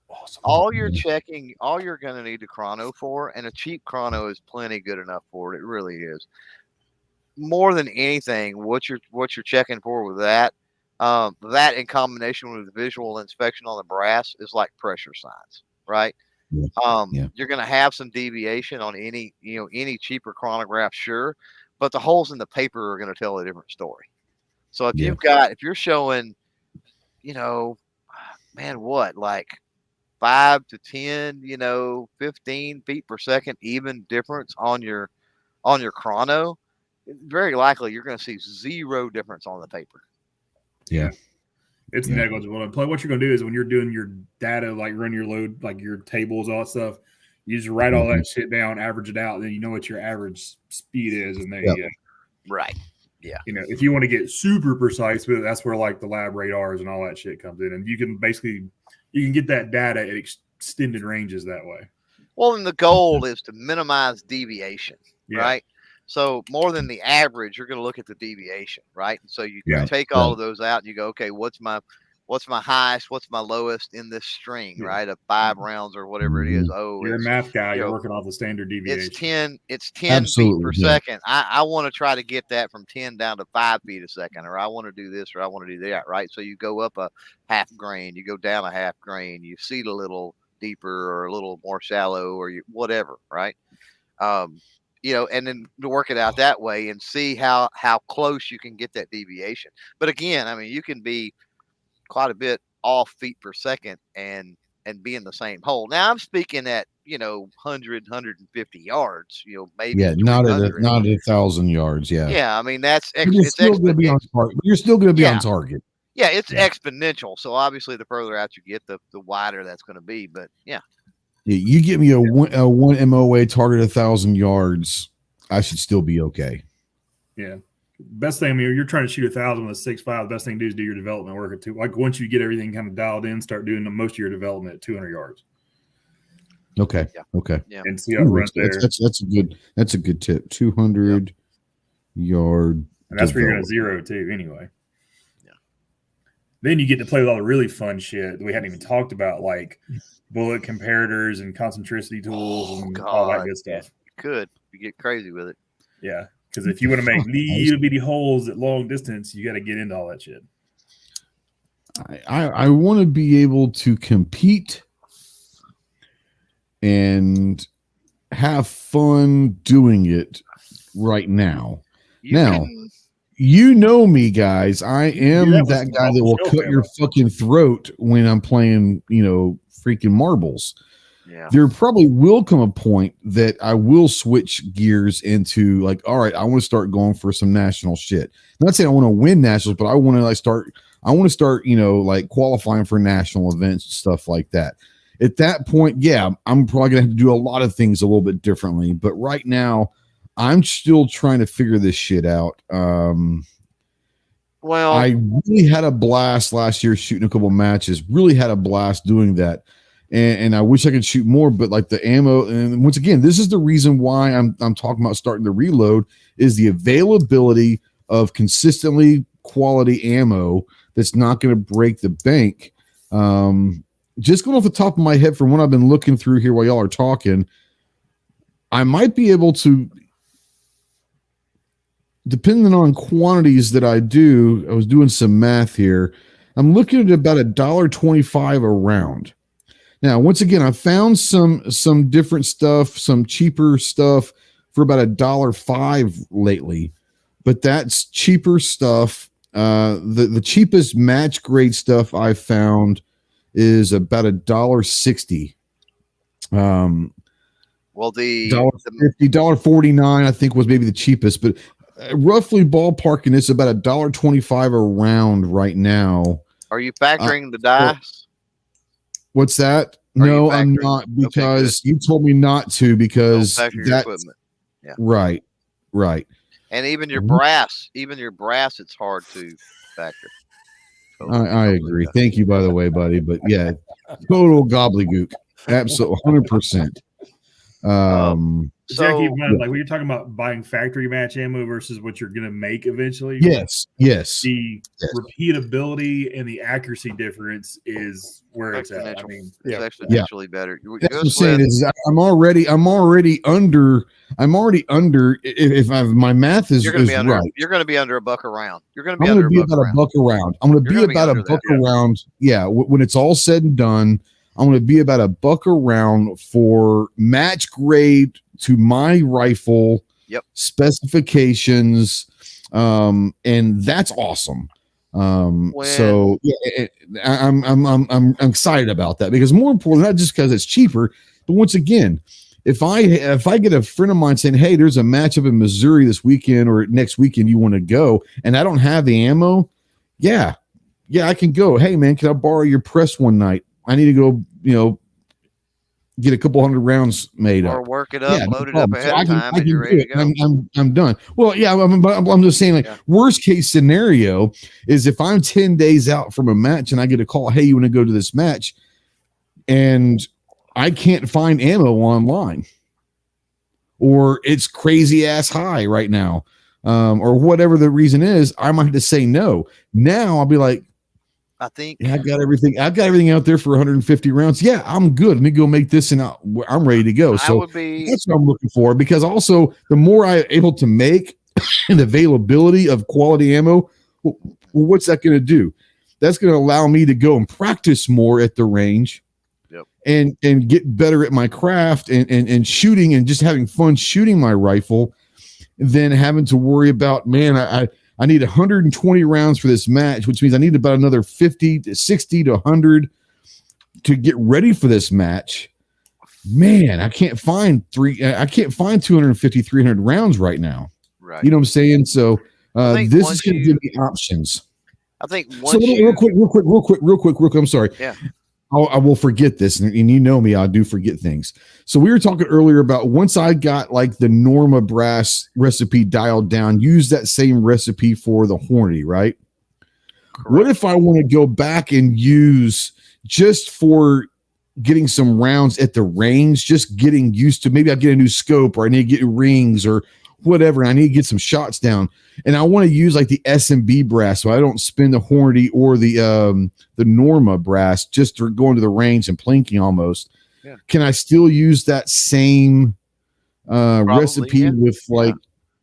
Awesome. All you're checking, all you're going to need a chrono for, and a cheap chrono is plenty good enough for it. It really is. More than anything, what you're checking for with that in combination with visual inspection on the brass is like pressure signs. Right. You're going to have some deviation on any cheaper chronograph. Sure. But the holes in the paper are going to tell a different story. So if you're showing, like 5 to 10, 15 feet per second, even difference on your chrono, very likely you're going to see zero difference on the paper. Yeah. It's negligible. And what you're going to do is when you're doing your data, like run your load, like your tables, all that stuff, you just write all that shit down, average it out, and then you know what your average speed is, and then you go. Right. Yeah. If you want to get super precise, but that's where like the lab radars and all that shit comes in, and you can get that data at extended ranges that way. Well, and the goal is to minimize deviation, right? So more than the average, you're going to look at the deviation, right? And so you take all of those out and you go, okay, what's my highest, what's my lowest in this string, right? Of 5 rounds or whatever it is. Oh, you're a math guy. You're working off the standard deviation. It's 10 feet per second. I want to try to get that from 10 down to 5 feet a second, or I want to do this, or I want to do that, right? So you go up a half grain, you go down a half grain, you seed a little deeper or a little more shallow, or whatever, right? And then to work it out that way and see how close you can get that deviation. But again, I mean, you can be quite a bit off feet per second and be in the same hole. Now I'm speaking at 100, 150 yards. Maybe not at 1,000 yards. I mean you're still going to be on target. You're still going to be on target. Yeah, it's exponential. So obviously, the further out you get, the wider that's going to be. But you give me a one MOA target 1,000 yards, I should still be okay. Yeah. Best thing, you're trying to shoot 1,000 with a 6.5. The best thing to do is do your development work at 2. Like once you get everything kind of dialed in, start doing most of your development at 200 yards. Okay. Yeah. Okay. Yeah. And see how it runs there. That's a good tip. 200 yard. And that's where you're going to zero too, anyway. Yeah. Then you get to play with all the really fun shit that we hadn't even talked about, like bullet comparators and concentricity tools and all that good stuff. You get crazy with it. Yeah. Because if you want to make little bitty holes at long distance, you got to get into all that shit. I want to be able to compete and have fun doing it right now. You know me, guys. I am that guy that will cut your fucking throat when I'm playing, freaking marbles. Yeah. There probably will come a point that I will switch gears into like, all right, I want to start going for some national shit. I'm not saying I want to win nationals, but I want to I want to start, like qualifying for national events, stuff like that. At that point, yeah, I'm probably going to have to do a lot of things a little bit differently. But right now, I'm still trying to figure this shit out. Well, I really had a blast last year shooting a couple matches. Really had a blast doing that, and I wish I could shoot more. But like the ammo, and once again, this is the reason why I'm talking about starting to reload is the availability of consistently quality ammo that's not going to break the bank. Just going off the top of my head from what I've been looking through here while y'all are talking, I might be able to. Depending on quantities that I do, I was doing some math here. I'm looking at about $1.25 a round. Now, once again, I found some different stuff, some cheaper stuff for about $1.05 lately, but that's cheaper stuff. The cheapest match grade stuff I found is about $1.60. Well, the $1.50, $1.49, I think was maybe the cheapest, but roughly ballparking it's about $1.25 a round right now. Are you factoring the dice? What's that? No, I'm not, because you told me not to, because that's equipment. Yeah. Right. And even your brass, it's hard to factor. I agree. Thank you, by the way, buddy. But yeah, total gobbledygook. Absolutely 100%. So, keep in mind, like when you're talking about buying factory match ammo versus what you're going to make eventually. Yes. The repeatability and the accuracy difference is where it's at. I mean, it's exponentially better. That's what I'm saying is I'm already under. If my math is right, you're going to be under $1 a round. You're going to be under about $1 a round. I'm going to be about $1 a round. Yeah, when it's all said and done, I'm going to be about $1 a round for match grade to my rifle specifications, and that's awesome. So yeah, I'm excited about that, because more important, not just because it's cheaper, but once again, if I get a friend of mine saying, hey, there's a matchup in Missouri this weekend or next weekend, you want to go, and I don't have the ammo, yeah, I can go. Hey man, can I borrow your press one night? I need to go, get a couple hundred rounds made or up, work it up, load it up ahead of time, and you're ready to go. I'm done. Well, yeah, I'm just saying, like, worst case scenario is if I'm 10 days out from a match and I get a call, hey, you want to go to this match, and I can't find ammo online, or it's crazy ass high right now, or whatever the reason is, I might have to say no. Now I'll be like, I think I've got everything out there for 150 rounds. Yeah, I'm good. Let me go make this, and I'm ready to go. So that's what I'm looking for, because also the more I'm able to make and availability of quality ammo, well, what's that going to do? That's going to allow me to go and practice more at the range, and get better at my craft and shooting, and just having fun shooting my rifle, than having to worry about, man, I need 120 rounds for this match, which means I need about another 50 to 60 to 100 to get ready for this match. Man, I can't find 250, 300 rounds right now. Right. You know what I'm saying? So this is going to give me options. I think real quick. I'm sorry. Yeah. I will forget this, and you know me, I do forget things. So we were talking earlier about, once I got like the Norma brass recipe dialed down, use that same recipe for the Hornady, right? Correct. What if I want to go back and use, just for getting some rounds at the range, just getting used to, maybe I get a new scope, or I need to get rings or whatever, and I need to get some shots down, and I want to use like the S&B brass, so I don't spin the Hornady or the Norma brass, just for going to the range and plinking almost. Yeah. Can I still use that same recipe with like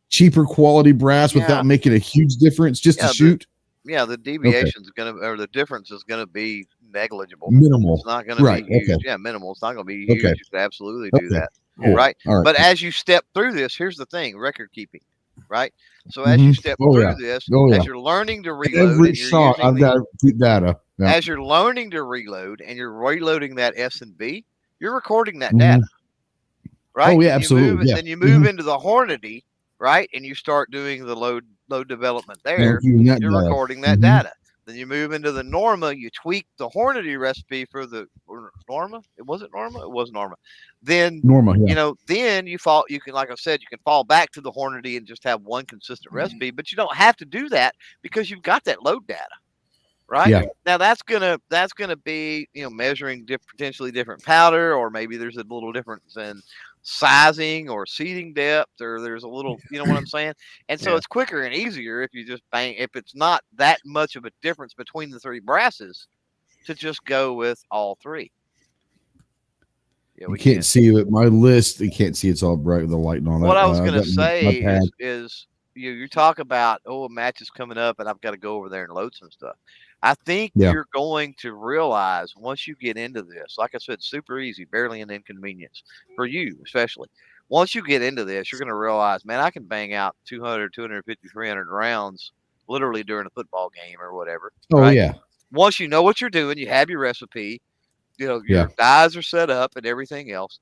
cheaper quality brass without making a huge difference, just to shoot? The deviation is or the difference is gonna be negligible, minimal. It's not gonna be huge. Yeah, minimal. It's not gonna be huge. You can absolutely do that. Cool. Right. But as you step through this, here's the thing: record keeping. Right. So as you step through this, as you're learning to reload, every shot I've got data. Yeah. As you're learning to reload and you're reloading that S&B, you're recording that data. Right. Oh yeah, absolutely. Then you move into the Hornady, right, and you start doing the load development there. You're recording that data. Then you move into the Norma. You tweak the Hornady recipe for the Norma. It wasn't Norma. It was Norma. Then Norma, yeah. you know, then you fall. You can, like I said, you can fall back to the Hornady and just have one consistent recipe. But you don't have to do that because you've got that load data, right? Yeah. Now that's gonna be, you know, measuring potentially different powder, or maybe there's a little difference in sizing or seeding depth, or there's a little, you know what I'm saying? And so it's quicker and easier if you just bang, if it's not that much of a difference between the three brasses, to just go with all three. Yeah, you can't see it. My list, you can't see it's all bright with the light and all that. What I was going to say is you talk about, a match is coming up and I've got to go over there and load some stuff. I think you're going to realize once you get into this, like I said, super easy, barely an inconvenience for you, especially. Once you get into this, you're going to realize, man, I can bang out 200, 250, 300 rounds literally during a football game or whatever. Oh, right? Yeah. Once you know what you're doing, you have your recipe, you know, your dies are set up and everything else.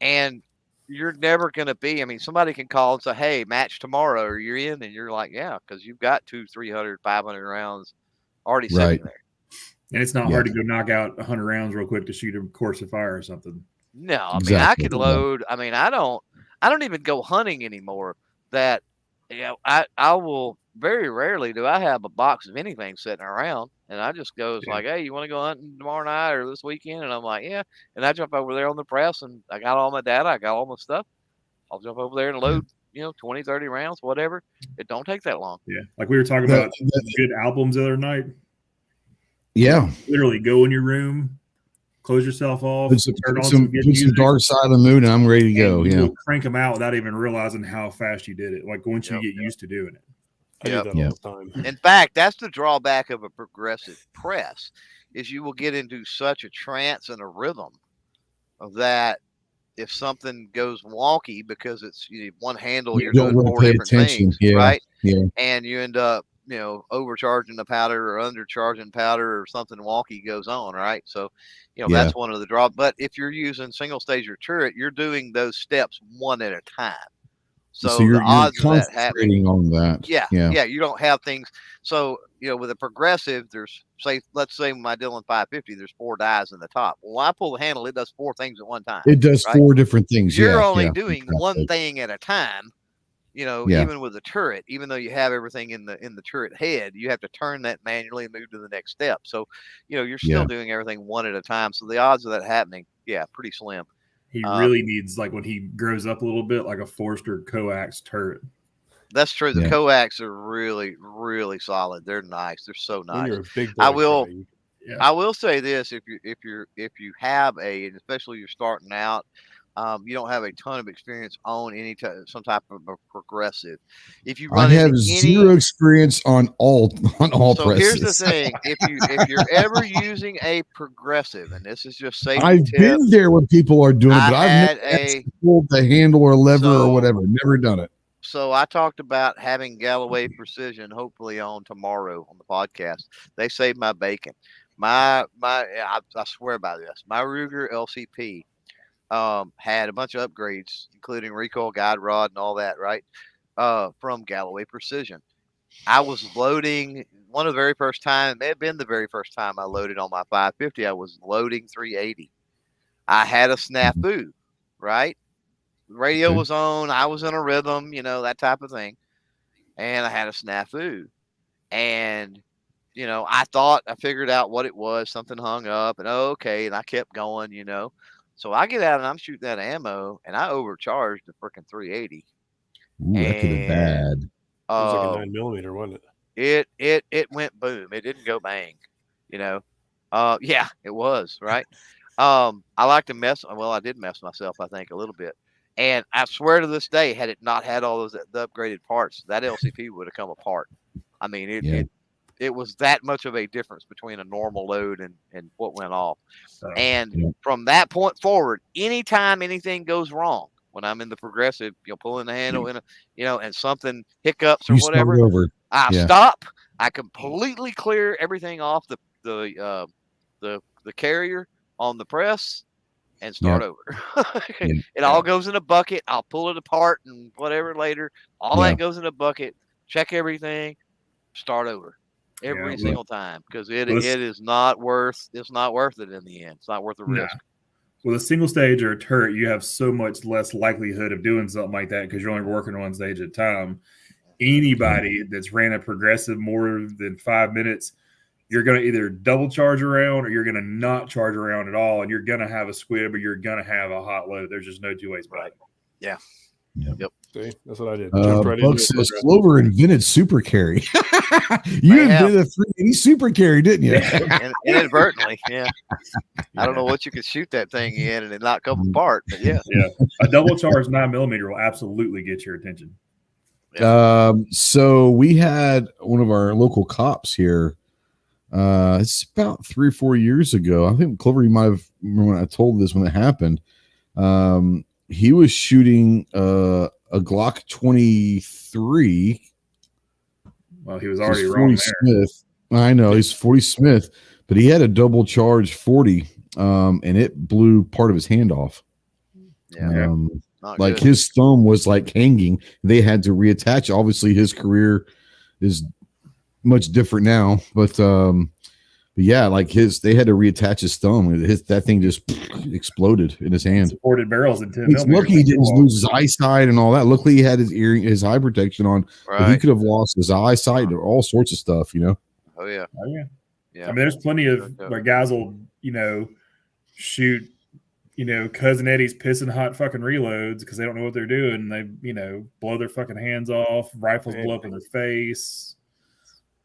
And you're never going to be, I mean, somebody can call and say, hey, match tomorrow, or you're in, and you're like, yeah, because you've got 200, 300, 500 rounds already sitting there. And it's not hard to go knock out 100 rounds real quick to shoot a course of fire or something. No, I mean, I could load. I mean, I don't even go hunting anymore. That, you know, I will very rarely do I have a box of anything sitting around, and I just goes like, hey, you want to go hunting tomorrow night or this weekend? And I'm like, yeah. And I jump over there on the press, and I got all my data, I got all my stuff. I'll jump over there and load, 20, 30 rounds, whatever. It don't take that long. Yeah. Like we were talking about good albums the other night. Yeah. Literally go in your room, close yourself off, turn on some Dark Side of the Moon, and I'm ready to go. Yeah. Crank them out without even realizing how fast you did it. Like once you get used to doing it. I do that all the time. In fact, that's the drawback of a progressive press, is you will get into such a trance and a rhythm of that. If something goes wonky because it's one handle, you're doing four different things, right? Yeah. And you end up, overcharging the powder or undercharging powder, or something wonky goes on, right? So, that's one of the draw. But if you're using single stage or turret, you're doing those steps one at a time. So you're, the odds of that happening on that. Yeah. You don't have things. So, with a progressive, let's say my Dillon 550, there's 4 dies in the top. Well, when I pull the handle, it does 4 things at one time. It does 4 different things. You're only doing one thing at a time. Even with a turret, even though you have everything in the turret head, you have to turn that manually and move to the next step. So, you're still doing everything one at a time. So the odds of that happening, pretty slim. He really needs, like when he grows up a little bit, like a Forster coax turret. That's true. The coax are really, really solid. They're nice. They're so nice. You're a big boy, I will say this: if you have especially you're starting out, you don't have a ton of experience on some type of a progressive. If you run, I have zero experience on all so presses. Here's the thing: if you're ever using a progressive, and this is just safety I've tip, been there when people are doing it, but I've never pulled the handle or lever or whatever. Never done it. So I talked about having Galloway Precision, hopefully on tomorrow on the podcast. They saved my bacon. I swear by this. My Ruger LCP had a bunch of upgrades, including recoil guide rod and all that, right? From Galloway Precision. I was loading one of the very first time. It may have been the very first time I loaded on my 550. I was loading 380. I had a snafu, right? The radio was on. I was in a rhythm, that type of thing. And I had a snafu. And, I thought I figured out what it was. Something hung up, and okay. And I kept going, So I get out and I'm shooting that ammo, and I overcharged the freaking 380. Ooh, that could have bad. It was like a 9mm, wasn't it? It went boom. It didn't go bang. Yeah, it was right. I like to mess. Well, I did mess myself, I think, a little bit. And I swear to this day, had it not had all the upgraded parts, that LCP would have come apart. I mean, it was that much of a difference between a normal load and what went off. From that point forward, anytime anything goes wrong, when I'm in the progressive, pulling the handle in and something hiccups or whatever, I stop. I completely clear everything off the carrier on the press and start over. It all goes in a bucket. I'll pull it apart and whatever later. All that goes in a bucket. Check everything. Start over. every single time, because it is not worth it in the end. It's not worth the risk. With a single stage or a turret, you have so much less likelihood of doing something like that because you're only working one stage at a time. Anybody that's ran a progressive more than 5 minutes, you're going to either double charge around or you're going to not charge around at all, and you're going to have a squib or you're going to have a hot load. There's just no two ways about it. Yeah. Yep. See, that's what I did. Buck says Clover invented super carry. You invented a 380 super carry, didn't you? Inadvertently, yeah. I don't know what you could shoot that thing in and it not come apart, but yeah. Yeah. A double charge 9mm will absolutely get your attention. So we had one of our local cops here. It's about 3 or 4 years ago. I think Clover, you might have remember when I told this when it happened. He was shooting a Glock 23. Well, he was already wrong there. Smith. I know he's 40 Smith, but he had a double charge 40, and it blew part of his hand off. Yeah. Like good. His thumb was like hanging. They had to reattach. Obviously, his career is much different now, but yeah, like they had to reattach his thumb. That thing just exploded in his hand. Supported barrels in 10 He's lucky he didn't lose his eyesight and all that. Luckily, he had his eye protection on. Right. But he could have lost his eyesight or all sorts of stuff, you know. Oh yeah. I mean, there's plenty of where guys will, shoot, Cousin Eddie's pissing hot fucking reloads because they don't know what they're doing. They, blow their fucking hands off. Rifles blow up in their face.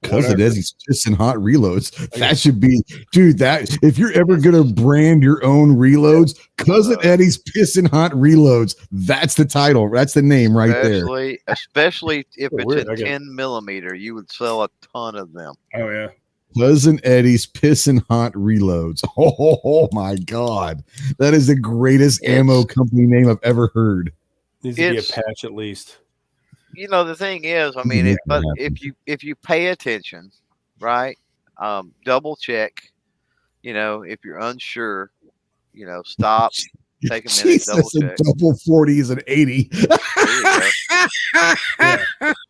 Cousin Eddie's pissing hot reloads. That should be, dude. That if you're ever gonna brand your own reloads, Cousin Eddie's pissing hot reloads. That's the title. That's the name right there. Especially if it's a 10mm, you would sell a ton of them. Oh yeah. Cousin Eddie's pissing hot reloads. Oh my god, that is the greatest ammo company name I've ever heard. Needs to be a patch at least. The thing is, I mean, but if you pay attention, right? Double check. If you're unsure, stop. Take a minute. Double check. A double 40 is an 80. Yeah.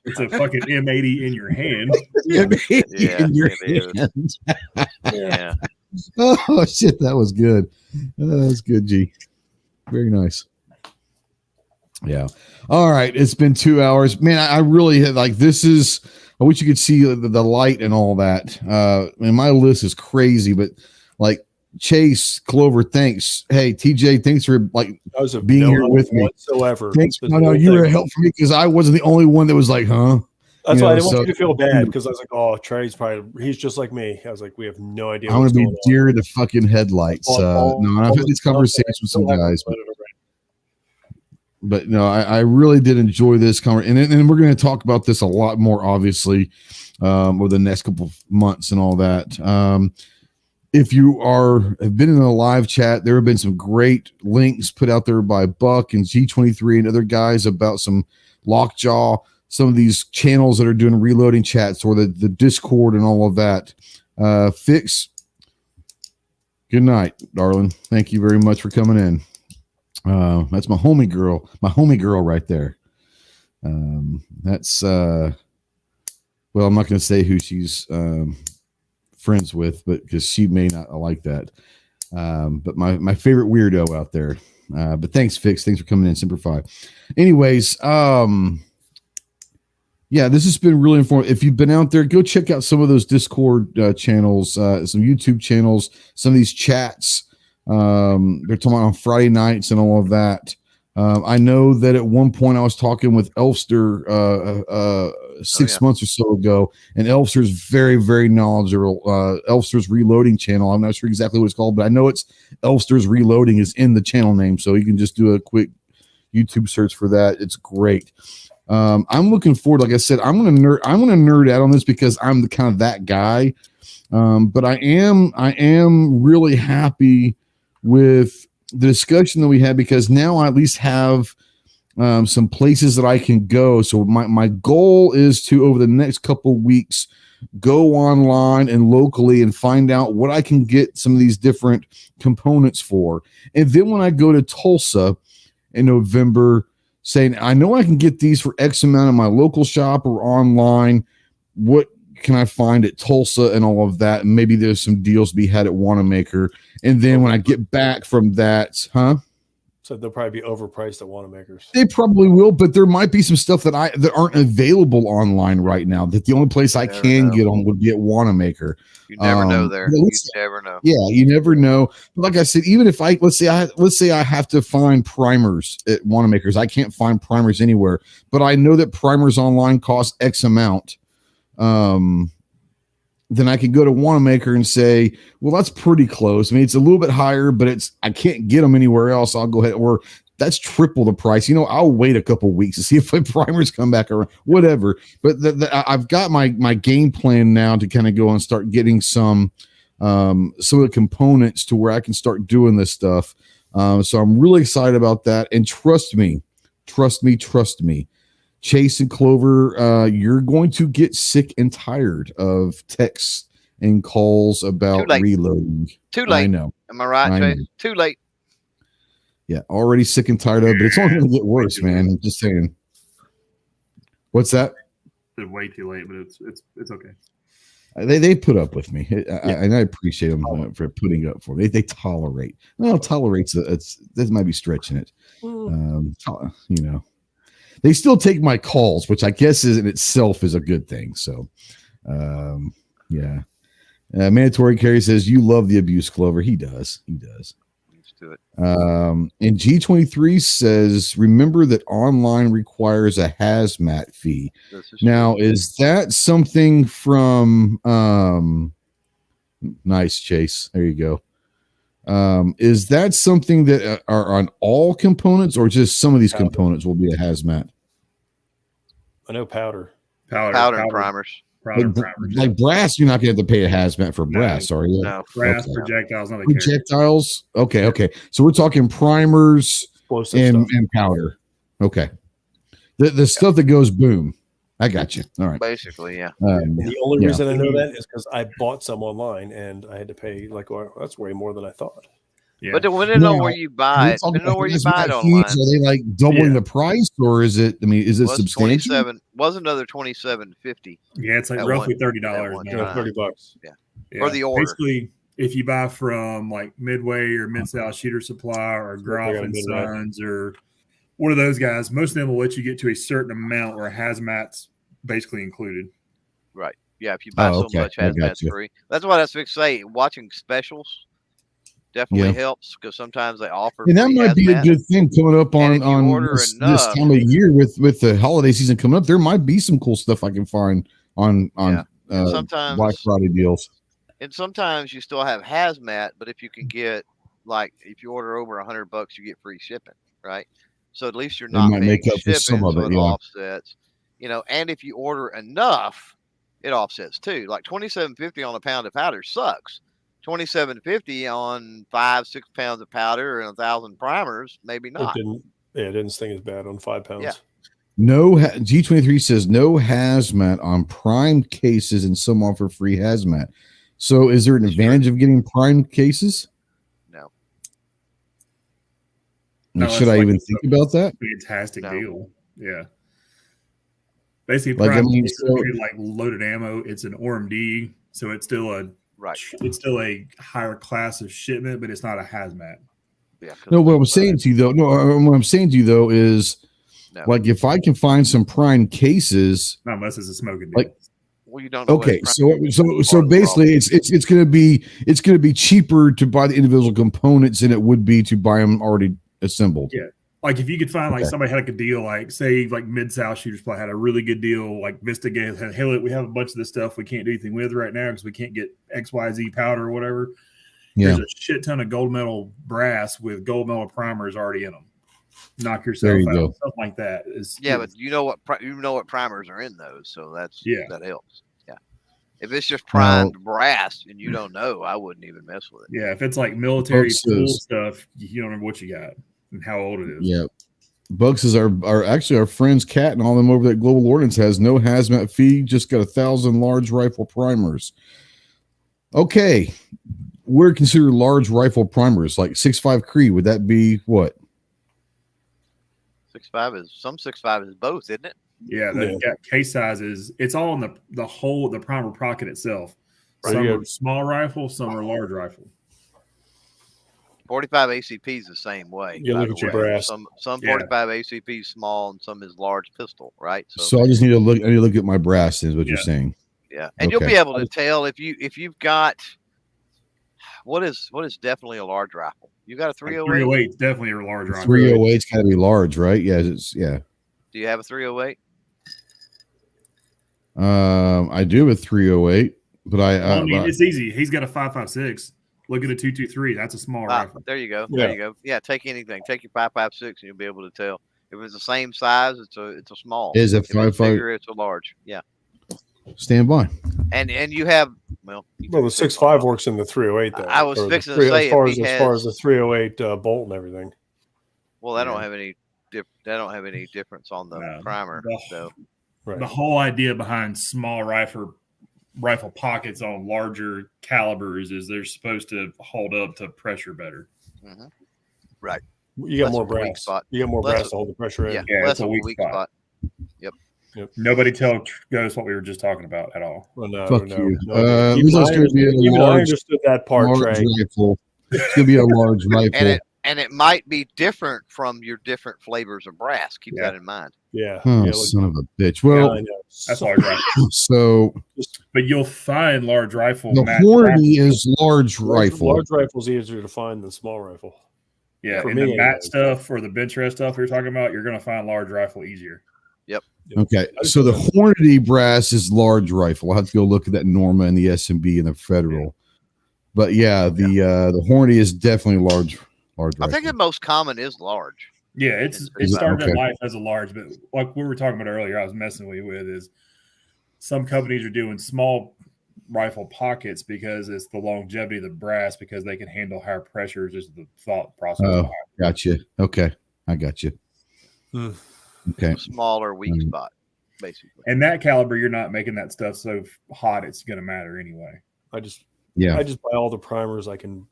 It's a fucking M80 in your hand. M80 in your hand. Yeah. Oh shit, that was good. That was good, G. Very nice. Yeah. All right. It's been 2 hours. Man, I really had this is, I wish you could see the light and all that. And my list is crazy, but Chase, Clover, thanks. Hey, TJ, thanks for being here with me. Whatsoever. Thanks. No, you were a help for me because I wasn't the only one that was like, huh? That's why I didn't want you to feel bad because I was like, oh, Trey's he's just like me. I was like, we have no idea. I'm going to be deer in the fucking headlights. I've had these conversations with some guys. But no, I really did enjoy this conversation, and we're going to talk about this a lot more, obviously, over the next couple of months and all that. If you have been in a live chat, there have been some great links put out there by Buck and G23 and other guys about some Lockjaw, some of these channels that are doing reloading chats or the Discord and all of that. Fix, good night, darling. Thank you very much for coming in. That's my homie girl right there. That's well, I'm not going to say who she's friends with, but because she may not like that. But my favorite weirdo out there. But thanks, Fix. Thanks for coming in, Semper Fi. Anyways, yeah, this has been really informative. If you've been out there, go check out some of those Discord channels, some YouTube channels, some of these chats. They're talking about on Friday nights and all of that. I know that at one point I was talking with Elfster 6 months or so ago, and Elfster's very, very knowledgeable. Elfster's Reloading channel. I'm not sure exactly what it's called, but I know it's Elfster's Reloading is in the channel name, so you can just do a quick YouTube search for that. It's great. I'm looking forward. Like I said, I'm gonna nerd out on this because I'm the kind of that guy. But I am really happy with the discussion that we had because now I at least have some places that I can go. So my goal is to, over the next couple weeks, go online and locally and find out what I can get some of these different components for. And then when I go to Tulsa in November, saying, I know I can get these for X amount in my local shop or online. What can I find at Tulsa and all of that? And maybe there's some deals to be had at Wanamaker. And then when I get back from that, So they'll probably be overpriced at Wanamaker's. They probably will, but there might be some stuff that aren't available online right now. That the only place I can get on would be at Wanamaker. You never know there. You never know. Yeah, you never know. But like I said, even if let's say I have to find primers at Wanamaker's, I can't find primers anywhere. But I know that primers online cost X amount. Then I can go to Wanamaker and say, well, that's pretty close. I mean, it's a little bit higher, but I can't get them anywhere else. I'll go ahead, or that's triple the price. I'll wait a couple weeks to see if my primers come back around, whatever. But I've got my game plan now to kind of go and start getting some of the components to where I can start doing this stuff. So I'm really excited about that. And trust me. Chase and Clover, you're going to get sick and tired of texts and calls about reloading. Too late. I know. Am I right, Chase? Too late. Yeah, already sick and tired of it, but it's only going to get worse, man. I'm just saying. What's that? It's way too late, but it's okay. They put up with me, and I appreciate them for putting up for me. They tolerate. Well, tolerates this might be stretching it. They still take my calls, which I guess in itself is a good thing. So, yeah. Mandatory Carry says, you love the abuse, Clover. He does. Let's do it. And G23 says, remember that online requires a hazmat fee. Now, is that something from nice, Chase? There you go. Is that something that are on all components, or just some of these components will be a hazmat? I know powder and primers. Like brass, you're not going to have to pay a hazmat for brass, are you? No, brass, projectiles, not projectiles. Okay. So we're talking primers and powder. Okay. The stuff that goes boom. I got you. All right. Basically, yeah. The only reason I know that is because I bought some online and I had to pay that's way more than I thought. Yeah. But we didn't know where you buy it. We didn't know where you buy it online. Are they like doubling the price, or is it? I mean, is it substantial? Was another $27.50. Yeah, it's like roughly $30 now. $30. Yeah. For the order. Basically, if you buy from like Midway or Mid-South Shooter Supply or Groff and Sons or one of those guys, most of them will let you get to a certain amount where hazmat's basically included. Right. Yeah. If you buy so much, hazmat's free. That's what I was fixed to say. Watching specials definitely helps, because sometimes they offer. And that might be a good thing coming up on this time of year with the holiday season coming up. There might be some cool stuff I can find on sometimes Black Friday deals. And sometimes you still have hazmat, but if you can get, like, if you order over $100, you get free shipping, right? So at least you're not paying shipping, some of it offsets. And if you order enough, it offsets too. Like $27.50 on a pound of powder sucks. $27.50 on 5-6 pounds of powder and 1,000 primers, maybe not. It didn't sting as bad on 5 pounds. Yeah. No, G23 says no hazmat on primed cases, and some offer free hazmat. So is there an advantage of getting primed cases? No. Should I even think about that? Fantastic deal. Yeah. Basically, like loaded ammo. It's an ORMD, so it's still a higher class of shipment, but it's not a hazmat. Yeah. No, what I'm saying to you though is, like, if I can find some primed cases, not unless it's a smoking deal. Like, well, you don't know. Okay, so basically, it's going to be cheaper to buy the individual components than it would be to buy them already assembled. Yeah. Like if you could find somebody had a deal, like say like Mid-South Shooter Supply had a really good deal, like Vista gave, hey, look, we have a bunch of this stuff we can't do anything with right now because we can't get XYZ powder or whatever. Yeah. There's a shit ton of gold medal brass with gold medal primers already in them. Knock yourself out. Stuff like that but you know what primers are in those, so that helps. Yeah. If it's just primed brass and you don't know, I wouldn't even mess with it. Yeah, if it's like military tool stuff, you don't know what you got and how old it is. Yeah. Bugs is our friends Cat and all them over at Global Ordnance has no hazmat fee, just got 1,000 large rifle primers. Okay. We're considered large rifle primers, like 6.5 Cree. Would that be what? 6.5 is both, isn't it? Yeah, they've got case sizes. It's all in the primer pocket itself. Some are small rifle, some are large rifle. 45 ACP is the same way. You look at your brass. Some 45 ACP is small and some is large pistol, right? So I just need to look. I need to look at my brass. Is what you're saying? Yeah, and you'll be able to tell if you've got what is definitely a large rifle. You got a 308. 308 is definitely a large rifle. 308's got to be large, right? Yeah, yeah. Do you have a 308? I do have a 308, but I mean, it's easy. He's got a 5.56. Look at the 223. That's a small rifle. There you go. There you go. Yeah, take anything. Take your 5.56, and you'll be able to tell. If it's the same size, it's a small. Is it 5.5? It's a large. Yeah. Stand by. And you have the 6.5 works in the 308 though. I was fixing to say as far as the 308 bolt and everything. Well, I don't have any. They don't have any difference on the primer. The whole idea behind small rifle pockets on larger calibers is they're supposed to hold up to pressure better. Mm-hmm. Right. You got more brass. You got more brass to hold the pressure in. Yeah, less of a weak spot. Yep. Nobody tell Ghost what we were just talking about at all. Well, Fuck you. I understood that part, Trey. Rifle. It's going to be a large rifle. And it might be different from your different flavors of brass. Keep that in mind. Yeah. Son of a bitch. Well, that's large rifle. So, but you'll find large rifle. The Hornady is large rifle. Large rifle is easier to find than small rifle. Yeah, in the mat stuff or the bench rest stuff you're talking about, you're going to find large rifle easier. Yep. Okay, so the Hornady brass is large rifle. I'll have to go look at that Norma and the S&B and the Federal. But the Hornady is definitely large rifle. I think the most common is large. Yeah, it started in life as a large, but like we were talking about earlier, I was messing with is some companies are doing small rifle pockets because it's the longevity of the brass because they can handle higher pressures. Is the thought process. Oh, gotcha. Okay, I got you. Okay, smaller weak spot, basically. And that caliber, you're not making that stuff so hot it's going to matter anyway. I just buy all the primers I can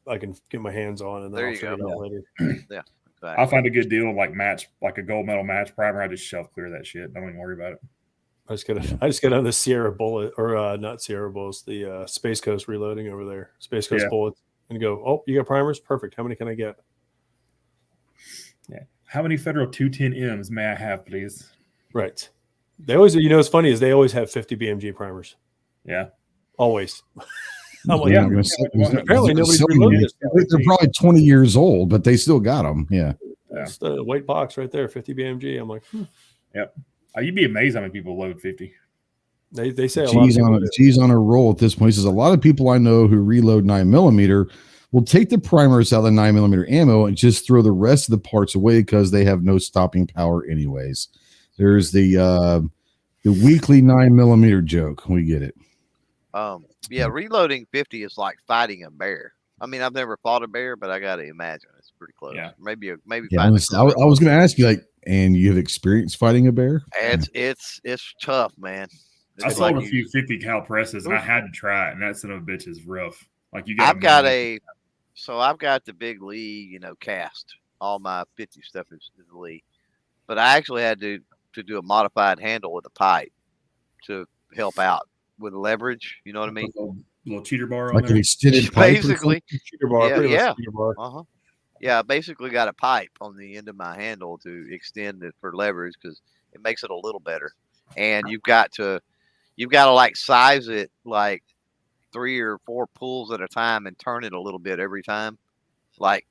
get my hands on, and then I'll figure it out later. Yeah, exactly. I find a good deal of like a gold medal match primer. I just shelf clear that shit. Don't even worry about it. I just got on the Sierra Bullet, or not Sierra Bullets, the Space Coast reloading over there, Space Coast Bullets, and go, oh, you got primers? Perfect. How many can I get? Yeah. How many Federal 210Ms may I have, please? Right. They always, what's funny is they always have 50 BMG primers. Yeah. Always. I'm like, apparently nobody's reloaded this. They're probably 20 years old, but they still got them. Yeah. It's the white box right there, 50 BMG. I'm like, Yep. You'd be amazed how many people load 50. They say G's on a roll at this point. He says a lot of people I know who reload 9mm will take the primers out of the 9mm ammo and just throw the rest of the parts away because they have no stopping power anyways. There's the weekly 9mm joke. We get it. Reloading 50 is like fighting a bear. I mean, I've never fought a bear, but I got to imagine it's pretty close. Yeah. Maybe. Yeah, I was going to ask you, and you have experience fighting a bear? It's tough, man. I sold a few 50 cal presses, and I had to try it, and that son of a bitch is rough. Like I've got the big Lee, cast. All my 50 stuff is Lee, but I actually had to do a modified handle with a pipe to help out with leverage. You know what I mean? Little cheater bar on like there. An extended pipe basically cheater bar. Cheater bar. Yeah, I basically got a pipe on the end of my handle to extend it for leverage because it makes it a little better. And you've got to like size it like 3 or 4 pulls at a time and turn it a little bit every time, like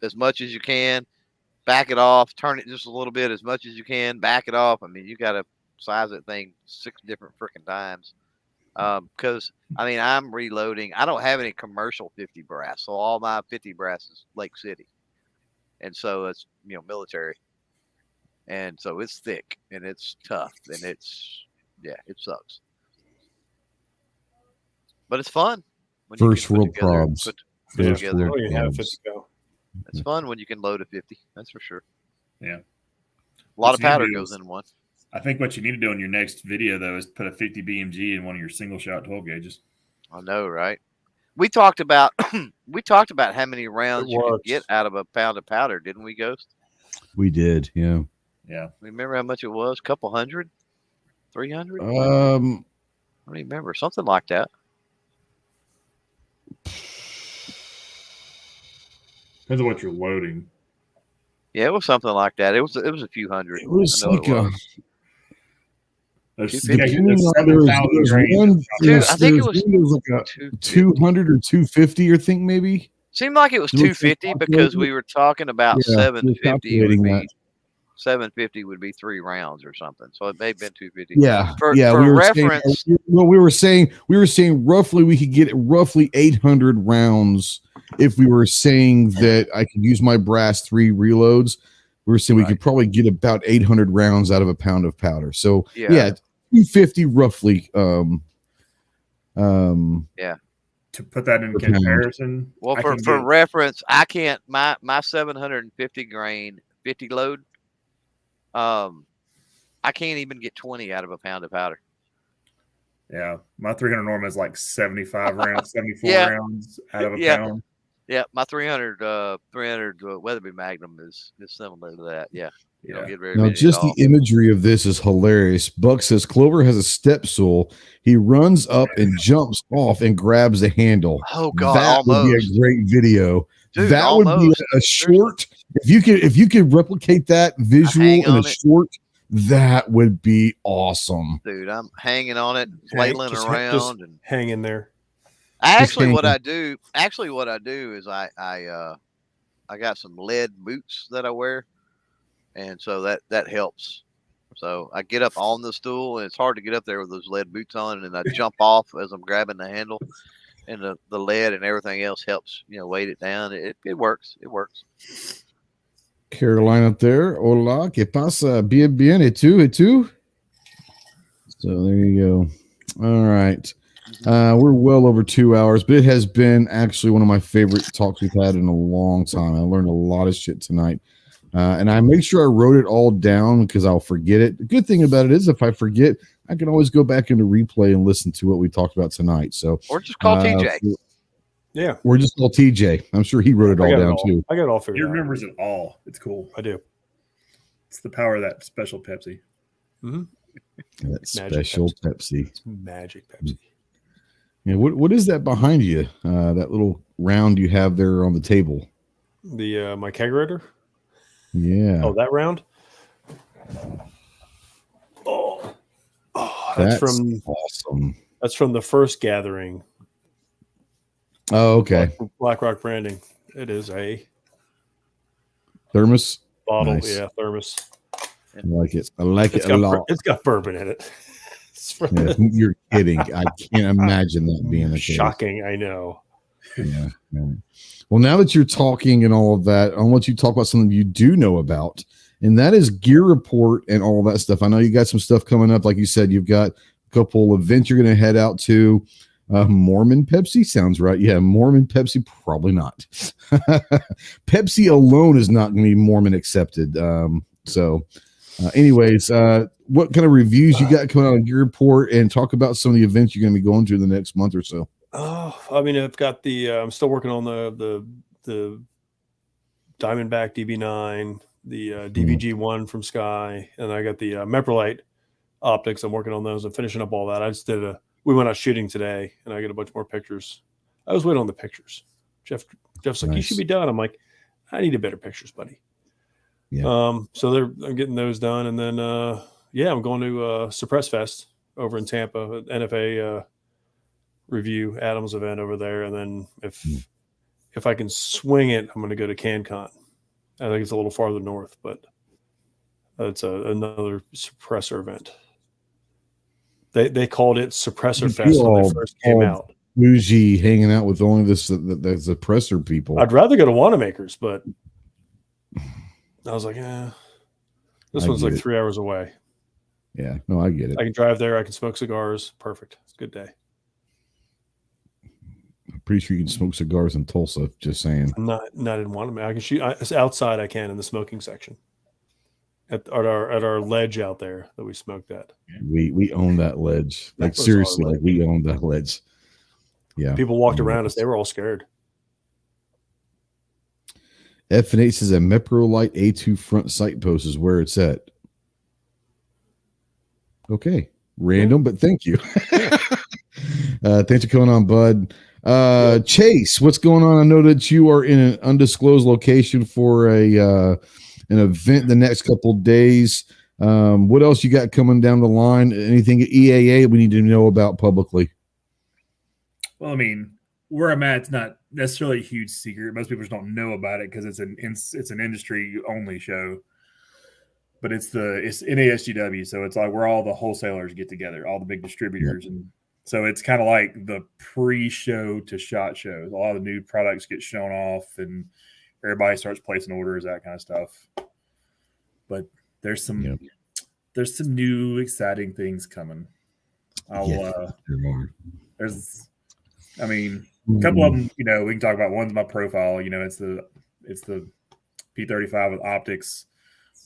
as much as you can. Back it off, turn it just a little bit as much as you can. Back it off. I mean, you got to size that thing 6 different freaking times. Because I'm reloading. I don't have any commercial 50 brass, so all my 50 brass is Lake City, and so it's military, and so it's thick and it's tough and it sucks, but it's fun. First world probs. It's fun when you can load a 50. That's for sure. Yeah, a lot of powder goes in one. I think what you need to do in your next video, though, is put a 50 BMG in one of your single shot 12 gauges. I know, right? We talked about how many rounds you could get out of a pound of powder, didn't we, Ghost? We did, yeah. Yeah. Remember how much it was? A couple hundred? 300? I don't remember. Something like that. Depends on what you're loading. Yeah, it was something like that. It was a few hundred. It was like there's I think it was like a 200 or 250, I think maybe. Seemed like it was 250 because we were talking about 750. 750 would be 3 rounds or something. So it may have been 250. Yeah. For we reference, we were saying roughly we could get roughly 800 rounds if we were saying that I could use my brass 3 reloads. We were saying we could probably get about 800 rounds out of a pound of powder. So yeah 250 roughly. To put that in comparison, well, for reference, I can't my 750 grain 50 load. I can't even get 20 out of a pound of powder. Yeah, my 300 Norma is like 75 rounds, 74 rounds out of a pound. Yeah, my 300 Weatherby Magnum is similar to that. Yeah. You don't get very now, just the imagery of this is hilarious. Buck says Clover has a step stool. He runs up and jumps off and grabs the handle. Oh God, that would be a great video. Dude, that would be a short. If you could replicate that visual in a short, that would be awesome. Dude, I'm hanging on it, flailing around and hanging there. What I do is I got some lead boots that I wear. And so that helps. So I get up on the stool, and it's hard to get up there with those lead boots on, and I jump off as I'm grabbing the handle, and the lead and everything else helps, weight it down. It works. It works. Carolina there. Hola, ¿qué pasa? Bien, et tú? So there you go. All right. We're well over 2 hours, but it has been actually one of my favorite talks we've had in a long time. I learned a lot of shit tonight. And I make sure I wrote it all down because I'll forget it. The good thing about it is if I forget, I can always go back into replay and listen to what we talked about tonight. So, or just call TJ. Or just call TJ. I'm sure he wrote it all down too. I got it all figured out. He remembers it all. It's cool. I do. It's the power of that special Pepsi. Mm-hmm. That special Pepsi. It's magic Pepsi. Yeah. What is that behind you? That little round you have there on the table. The my kegerator. Yeah. Oh, that round? That's from awesome. That's from the first gathering. Oh, okay. Black Rock Branding. It is a thermos bottle. Nice. Yeah, thermos. I like it. I like it a lot. It's got bourbon in it. Yeah, you're kidding. I can't imagine that being the case. Shocking, I know. Yeah. Well, now that you're talking and all of that, I want you to talk about something you do know about, and that is Gear Report and all that stuff. I know you got some stuff coming up. Like you said, you've got a couple events you're going to head out to. Mormon Pepsi sounds right. Yeah, Mormon Pepsi, probably not. Pepsi alone is not going to be Mormon accepted. Anyways, what kind of reviews you got coming out on Gear Report, and talk about some of the events you're going to be going to in the next month or so. Oh, I mean, I've got the. I'm still working on the Diamondback DB9, the DVG1 from Sky, and I got the Meprolite optics. I'm working on those. I'm finishing up all that. I just did we went out shooting today, and I got a bunch more pictures. I was waiting on the pictures. Jeff's like, you should be done. I'm like, I need better pictures, buddy. Yeah. So I'm getting those done, and then I'm going to Suppress Fest over in Tampa, NFA review Adams event over there, and then if I can swing it, I'm going to go to CanCon. I think it's a little farther north, but it's another suppressor event. They called it Suppressor Fest when they first came out. Bougie hanging out with only the suppressor people. I'd rather go to Wanamaker's, but I was like, this one's like 3 hours away. Yeah, no, I get it. I can drive there. I can smoke cigars. Perfect. It's a good day. I'm pretty sure you can smoke cigars in Tulsa. Just saying. Not in Wanamaker. I can shoot outside. I can in the smoking section at our ledge out there that we smoked at. We own that ledge. Like seriously, like we own that ledge. Yeah. People walked around us. They were all scared. F&H says a Meprolite A2 front sight post is where it's at. Okay. Random, but thank you. Thanks for coming on, bud. Chase, what's going on? I know that you are in an undisclosed location for an event the next couple of days. What else you got coming down the line? Anything at EAA we need to know about publicly? Well, I mean, where I'm at, it's not necessarily a huge secret. Most people just don't know about it because it's an industry only show. But it's NASGW, so it's like where all the wholesalers get together, all the big distributors, and so it's kind of like the pre-show to SHOT shows. A lot of the new products get shown off, and everybody starts placing orders, that kind of stuff. But there's some new exciting things coming. There's, I mean, a couple of them. We can talk about. One's my profile. It's the P35 with optics.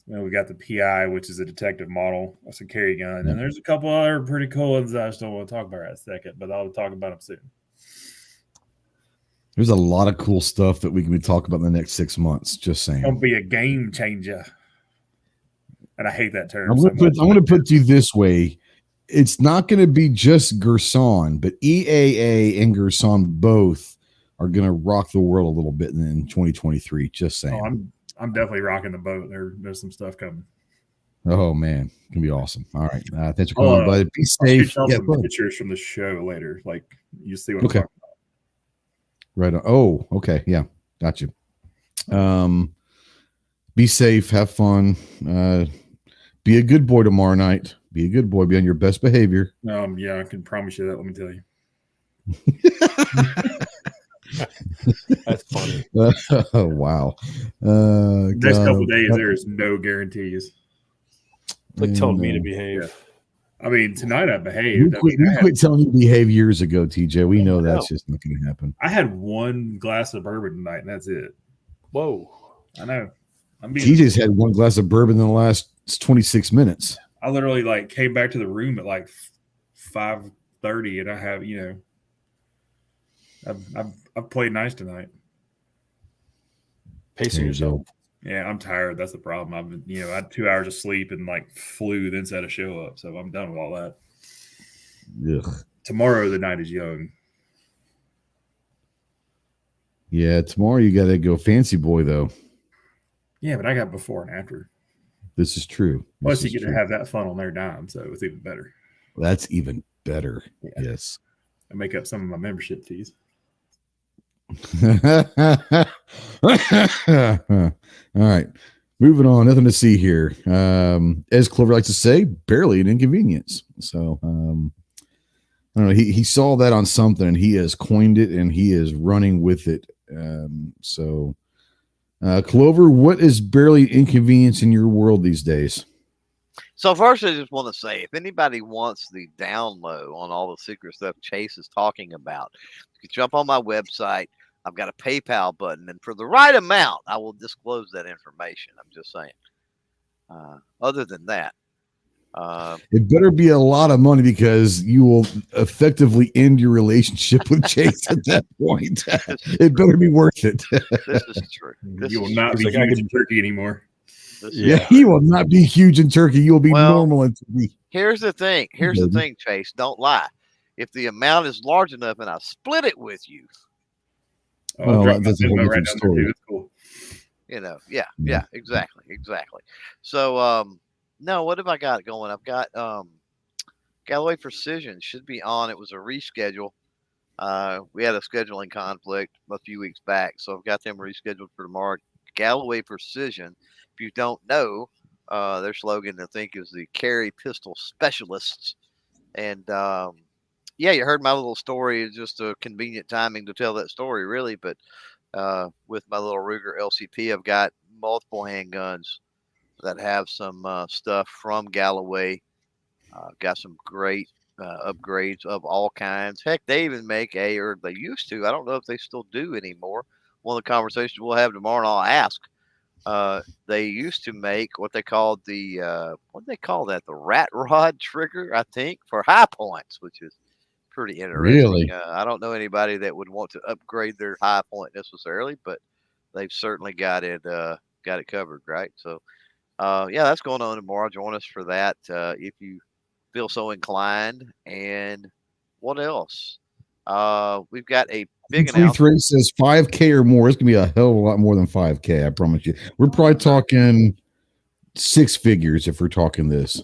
We got the PI, which is a detective model. That's a carry gun. And there's a couple other pretty cool ones that I just don't want to talk about right a second, but I'll talk about them soon. There's a lot of cool stuff that we can be talking about in the next 6 months. Just saying. It's going to be a game changer. And I hate that term. I'm going to put you this way. It's not going to be just Gerson, but EAA and Gerson both are going to rock the world a little bit in 2023. Just saying. Oh, I'm definitely rocking the boat. There's some stuff coming. Oh man, it's gonna be awesome. All right, thanks for calling, buddy. Be safe. I'll some pictures from the show later. Like you see what I'm talking about. Right on. Oh, okay, yeah, got you. Be safe. Have fun. Be a good boy tomorrow night. Be a good boy. Be on your best behavior. Yeah, I can promise you that. Let me tell you. That's funny. Oh, wow. Next couple of days, there is no guarantees. Like telling me to behave. Yeah. I mean, tonight I behaved. You quit telling me to behave years ago, TJ. We know that's just not going to happen. I had one glass of bourbon tonight, and that's it. Whoa. I know. TJ's had one glass of bourbon in the last 26 minutes. I literally came back to the room at 5:30, and I have, I've played nice tonight. Pacing yourself. Yeah, I'm tired. That's the problem. I had 2 hours of sleep and flew, then set a show up. So I'm done with all that. Ugh. Tomorrow the night is young. Yeah, tomorrow you got to go fancy boy though. Yeah, but I got before and after. This is true. Plus, you get to have that fun on their dime, so it's even better. That's even better. Yeah. Yes. I make up some of my membership fees. All right, moving on. Nothing to see here. As Clover likes to say, barely an inconvenience. So I don't know. He saw that on something, and he has coined it, and he is running with it. Clover, what is barely inconvenience in your world these days? So first, I just want to say, if anybody wants the down low on all the secret stuff Chase is talking about, you can jump on my website. I've got a PayPal button, and for the right amount, I will disclose that information. I'm just saying. Other than that, it better be a lot of money because you will effectively end your relationship with Chase at that point. It better be worth it. This is true. You will not be huge in Turkey anymore. He will not be huge in Turkey. You will be normal in Turkey. Here's the thing. The thing, Chase. Don't lie. If the amount is large enough and I split it with you. That's a whole different story. It's cool. Yeah, exactly. So, no, what have I got going? I've got Galloway Precision should be on. It was a reschedule. We had a scheduling conflict a few weeks back, so I've got them rescheduled for tomorrow. Galloway Precision, if you don't know, their slogan, I think, is the Carry Pistol Specialists. And you heard my little story. It's just a convenient timing to tell that story, really. But with my little Ruger LCP, I've got multiple handguns that have some stuff from Galloway. Got some great upgrades of all kinds. Heck, they even make they used to. I don't know if they still do anymore. One of the conversations we'll have tomorrow, and I'll ask. They used to make what they called the rat rod trigger, I think, for high points, which is pretty interesting. Really? I don't know anybody that would want to upgrade their high point necessarily, but they've certainly got it covered, right? So, that's going on tomorrow. Join us for that. If you feel so inclined. And what else? We've got a big announcement. 23 says 5K or more. It's gonna be a hell of a lot more than 5K. I promise you. We're probably talking 6 figures if we're talking this.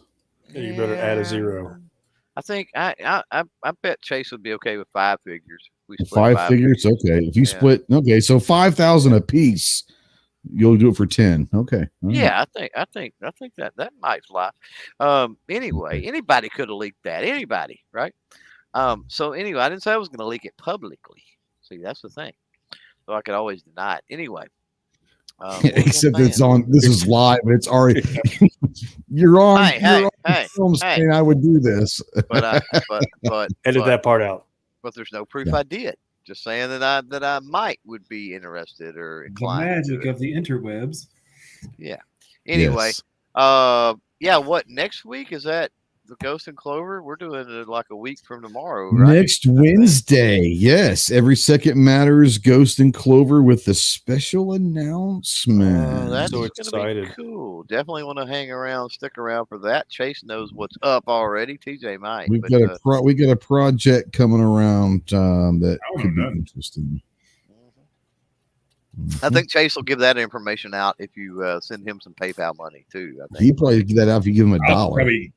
Yeah, you better add a 0. I think I bet Chase would be okay with 5 figures. We split 5 figures, okay. If you split, okay, so 5,000 a piece, you'll do it for 10. Okay. Yeah, I think that might fly. Anyway, anybody could have leaked that. Anybody, right? So anyway, I didn't say I was going to leak it publicly. See, that's the thing. So I could always deny it. Anyway. Except it's on. This is live. It's already. You're on. Hey, film saying I would do this. But edit that part out. But there's no proof I did. Just saying that I would be interested or inclined. The magic of the interwebs. Yeah. Anyway. Yes. What next week is that? The Ghost and Clover? We're doing it like a week from tomorrow, right? Next Wednesday. Yes. Every second matters. Ghost and Clover with the special announcement. That's so excited. Be cool. Definitely want to stick around for that. Chase knows what's up already. TJ might. We got a project coming around that could be interesting. I think Chase will give that information out if you send him some PayPal money too. I think he probably give that out if you give him $1.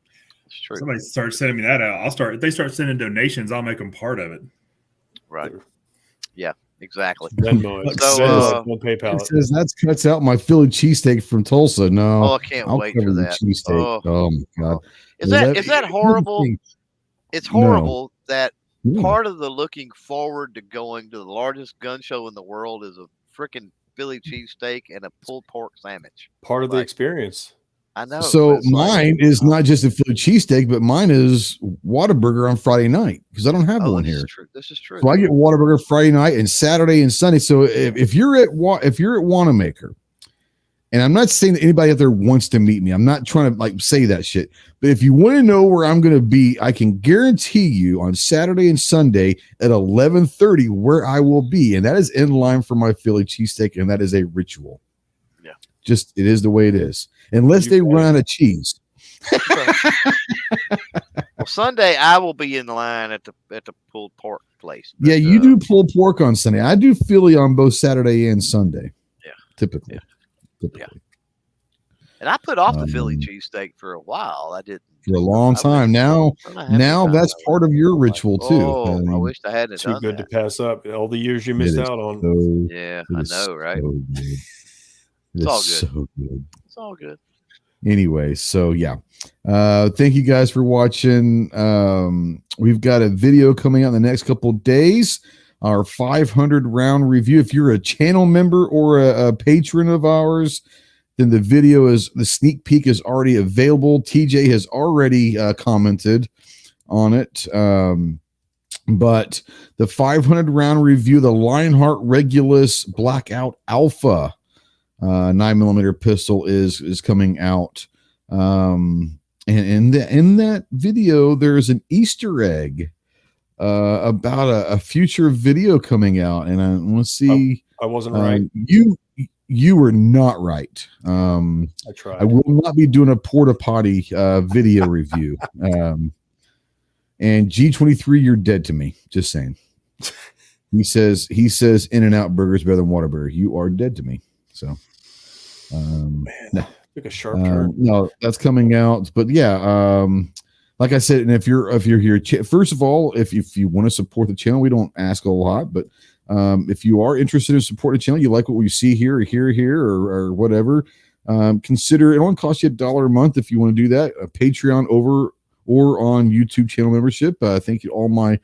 True. Somebody starts sending me that out. If they start sending donations, I'll make them part of it. Right. Yeah, exactly. So PayPal. It says that cuts out my Philly cheesesteak from Tulsa. No. Oh, I can't wait for that. Cheesesteak. Oh my God. Is that horrible? It's horrible that part of the looking forward to going to the largest gun show in the world is a freaking Philly cheesesteak and a pulled pork sandwich. Part of the experience. I know. So mine is not just a Philly cheesesteak, but mine is Whataburger on Friday night because I don't have one here. This is true. So I get Whataburger Friday night and Saturday and Sunday. So if you're at Wanamaker, and I'm not saying that anybody out there wants to meet me, I'm not trying to say that shit. But if you want to know where I'm going to be, I can guarantee you on Saturday and Sunday at 11:30 where I will be, and that is in line for my Philly cheesesteak, and that is a ritual. Yeah, just it is the way it is. Unless they run out of cheese. Well, Sunday I will be in line at the pulled pork place. But, you do pulled pork on Sunday. I do Philly on both Saturday and Sunday. Yeah, typically. Yeah. And I put off the Philly cheesesteak for a while. I didn't for a long time. Now that's part of your ritual too. Oh, I wish I hadn't done too good that. to pass up all the years you missed out on. I know, right? It's all good. So good. It's all good. Anyway, so thank you guys for watching. We've got a video coming out in the next couple of days. Our 500 round review. If you're a channel member or a patron of ours, then the sneak peek is already available. TJ has already commented on it. But the 500 round review, the Lionheart Regulus Blackout Alpha 9mm pistol is coming out. And in that video, there's an Easter egg about a future video coming out, and I want to see. I wasn't right. You were not right. I tried. I will not be doing a porta potty video review. And G23, you're dead to me. Just saying. He says In-N-Out Burger is better than Whataburger. You are dead to me. So, took a sharp turn. No, that's coming out. But like I said, and if you're here, first of all, if you want to support the channel, we don't ask a lot, but if you are interested in supporting the channel, you like what we see here or whatever, consider it. Only costs you $1 a month if you want to do that. A Patreon or on YouTube channel membership. Thank you all my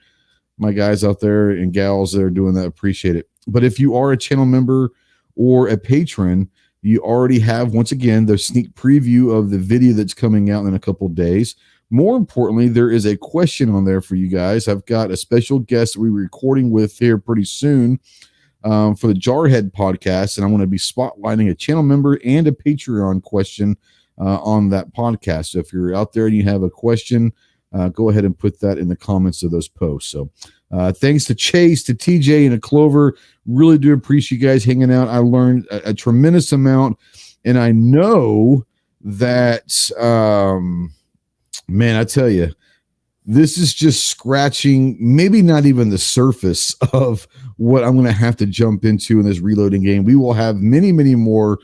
guys out there and gals that are doing that. Appreciate it. But if you are a channel member or a patron, you already have, once again, the sneak preview of the video that's coming out in a couple of days. More importantly, there is a question on there for you guys. I've got a special guest that we're recording with here pretty soon for the Jarhead podcast, and I'm going to be spotlighting a channel member and a Patreon question on that podcast. So if you're out there and you have a question, go ahead and put that in the comments of those posts. So thanks to Chase, to TJ, and to Clover. Really do appreciate you guys hanging out. I learned a tremendous amount, and I know that Man, I tell you, this is just scratching, maybe not even the surface of what I'm going to have to jump into in this reloading game. We will have many, many more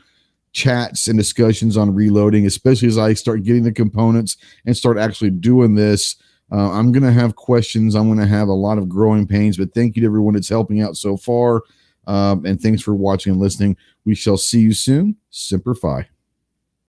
chats and discussions on reloading, especially as I start getting the components and start actually doing this. I'm going to have questions. I'm going to have a lot of growing pains, but thank you to everyone that's helping out so far. And thanks for watching and listening. We shall see you soon. Semper Fi.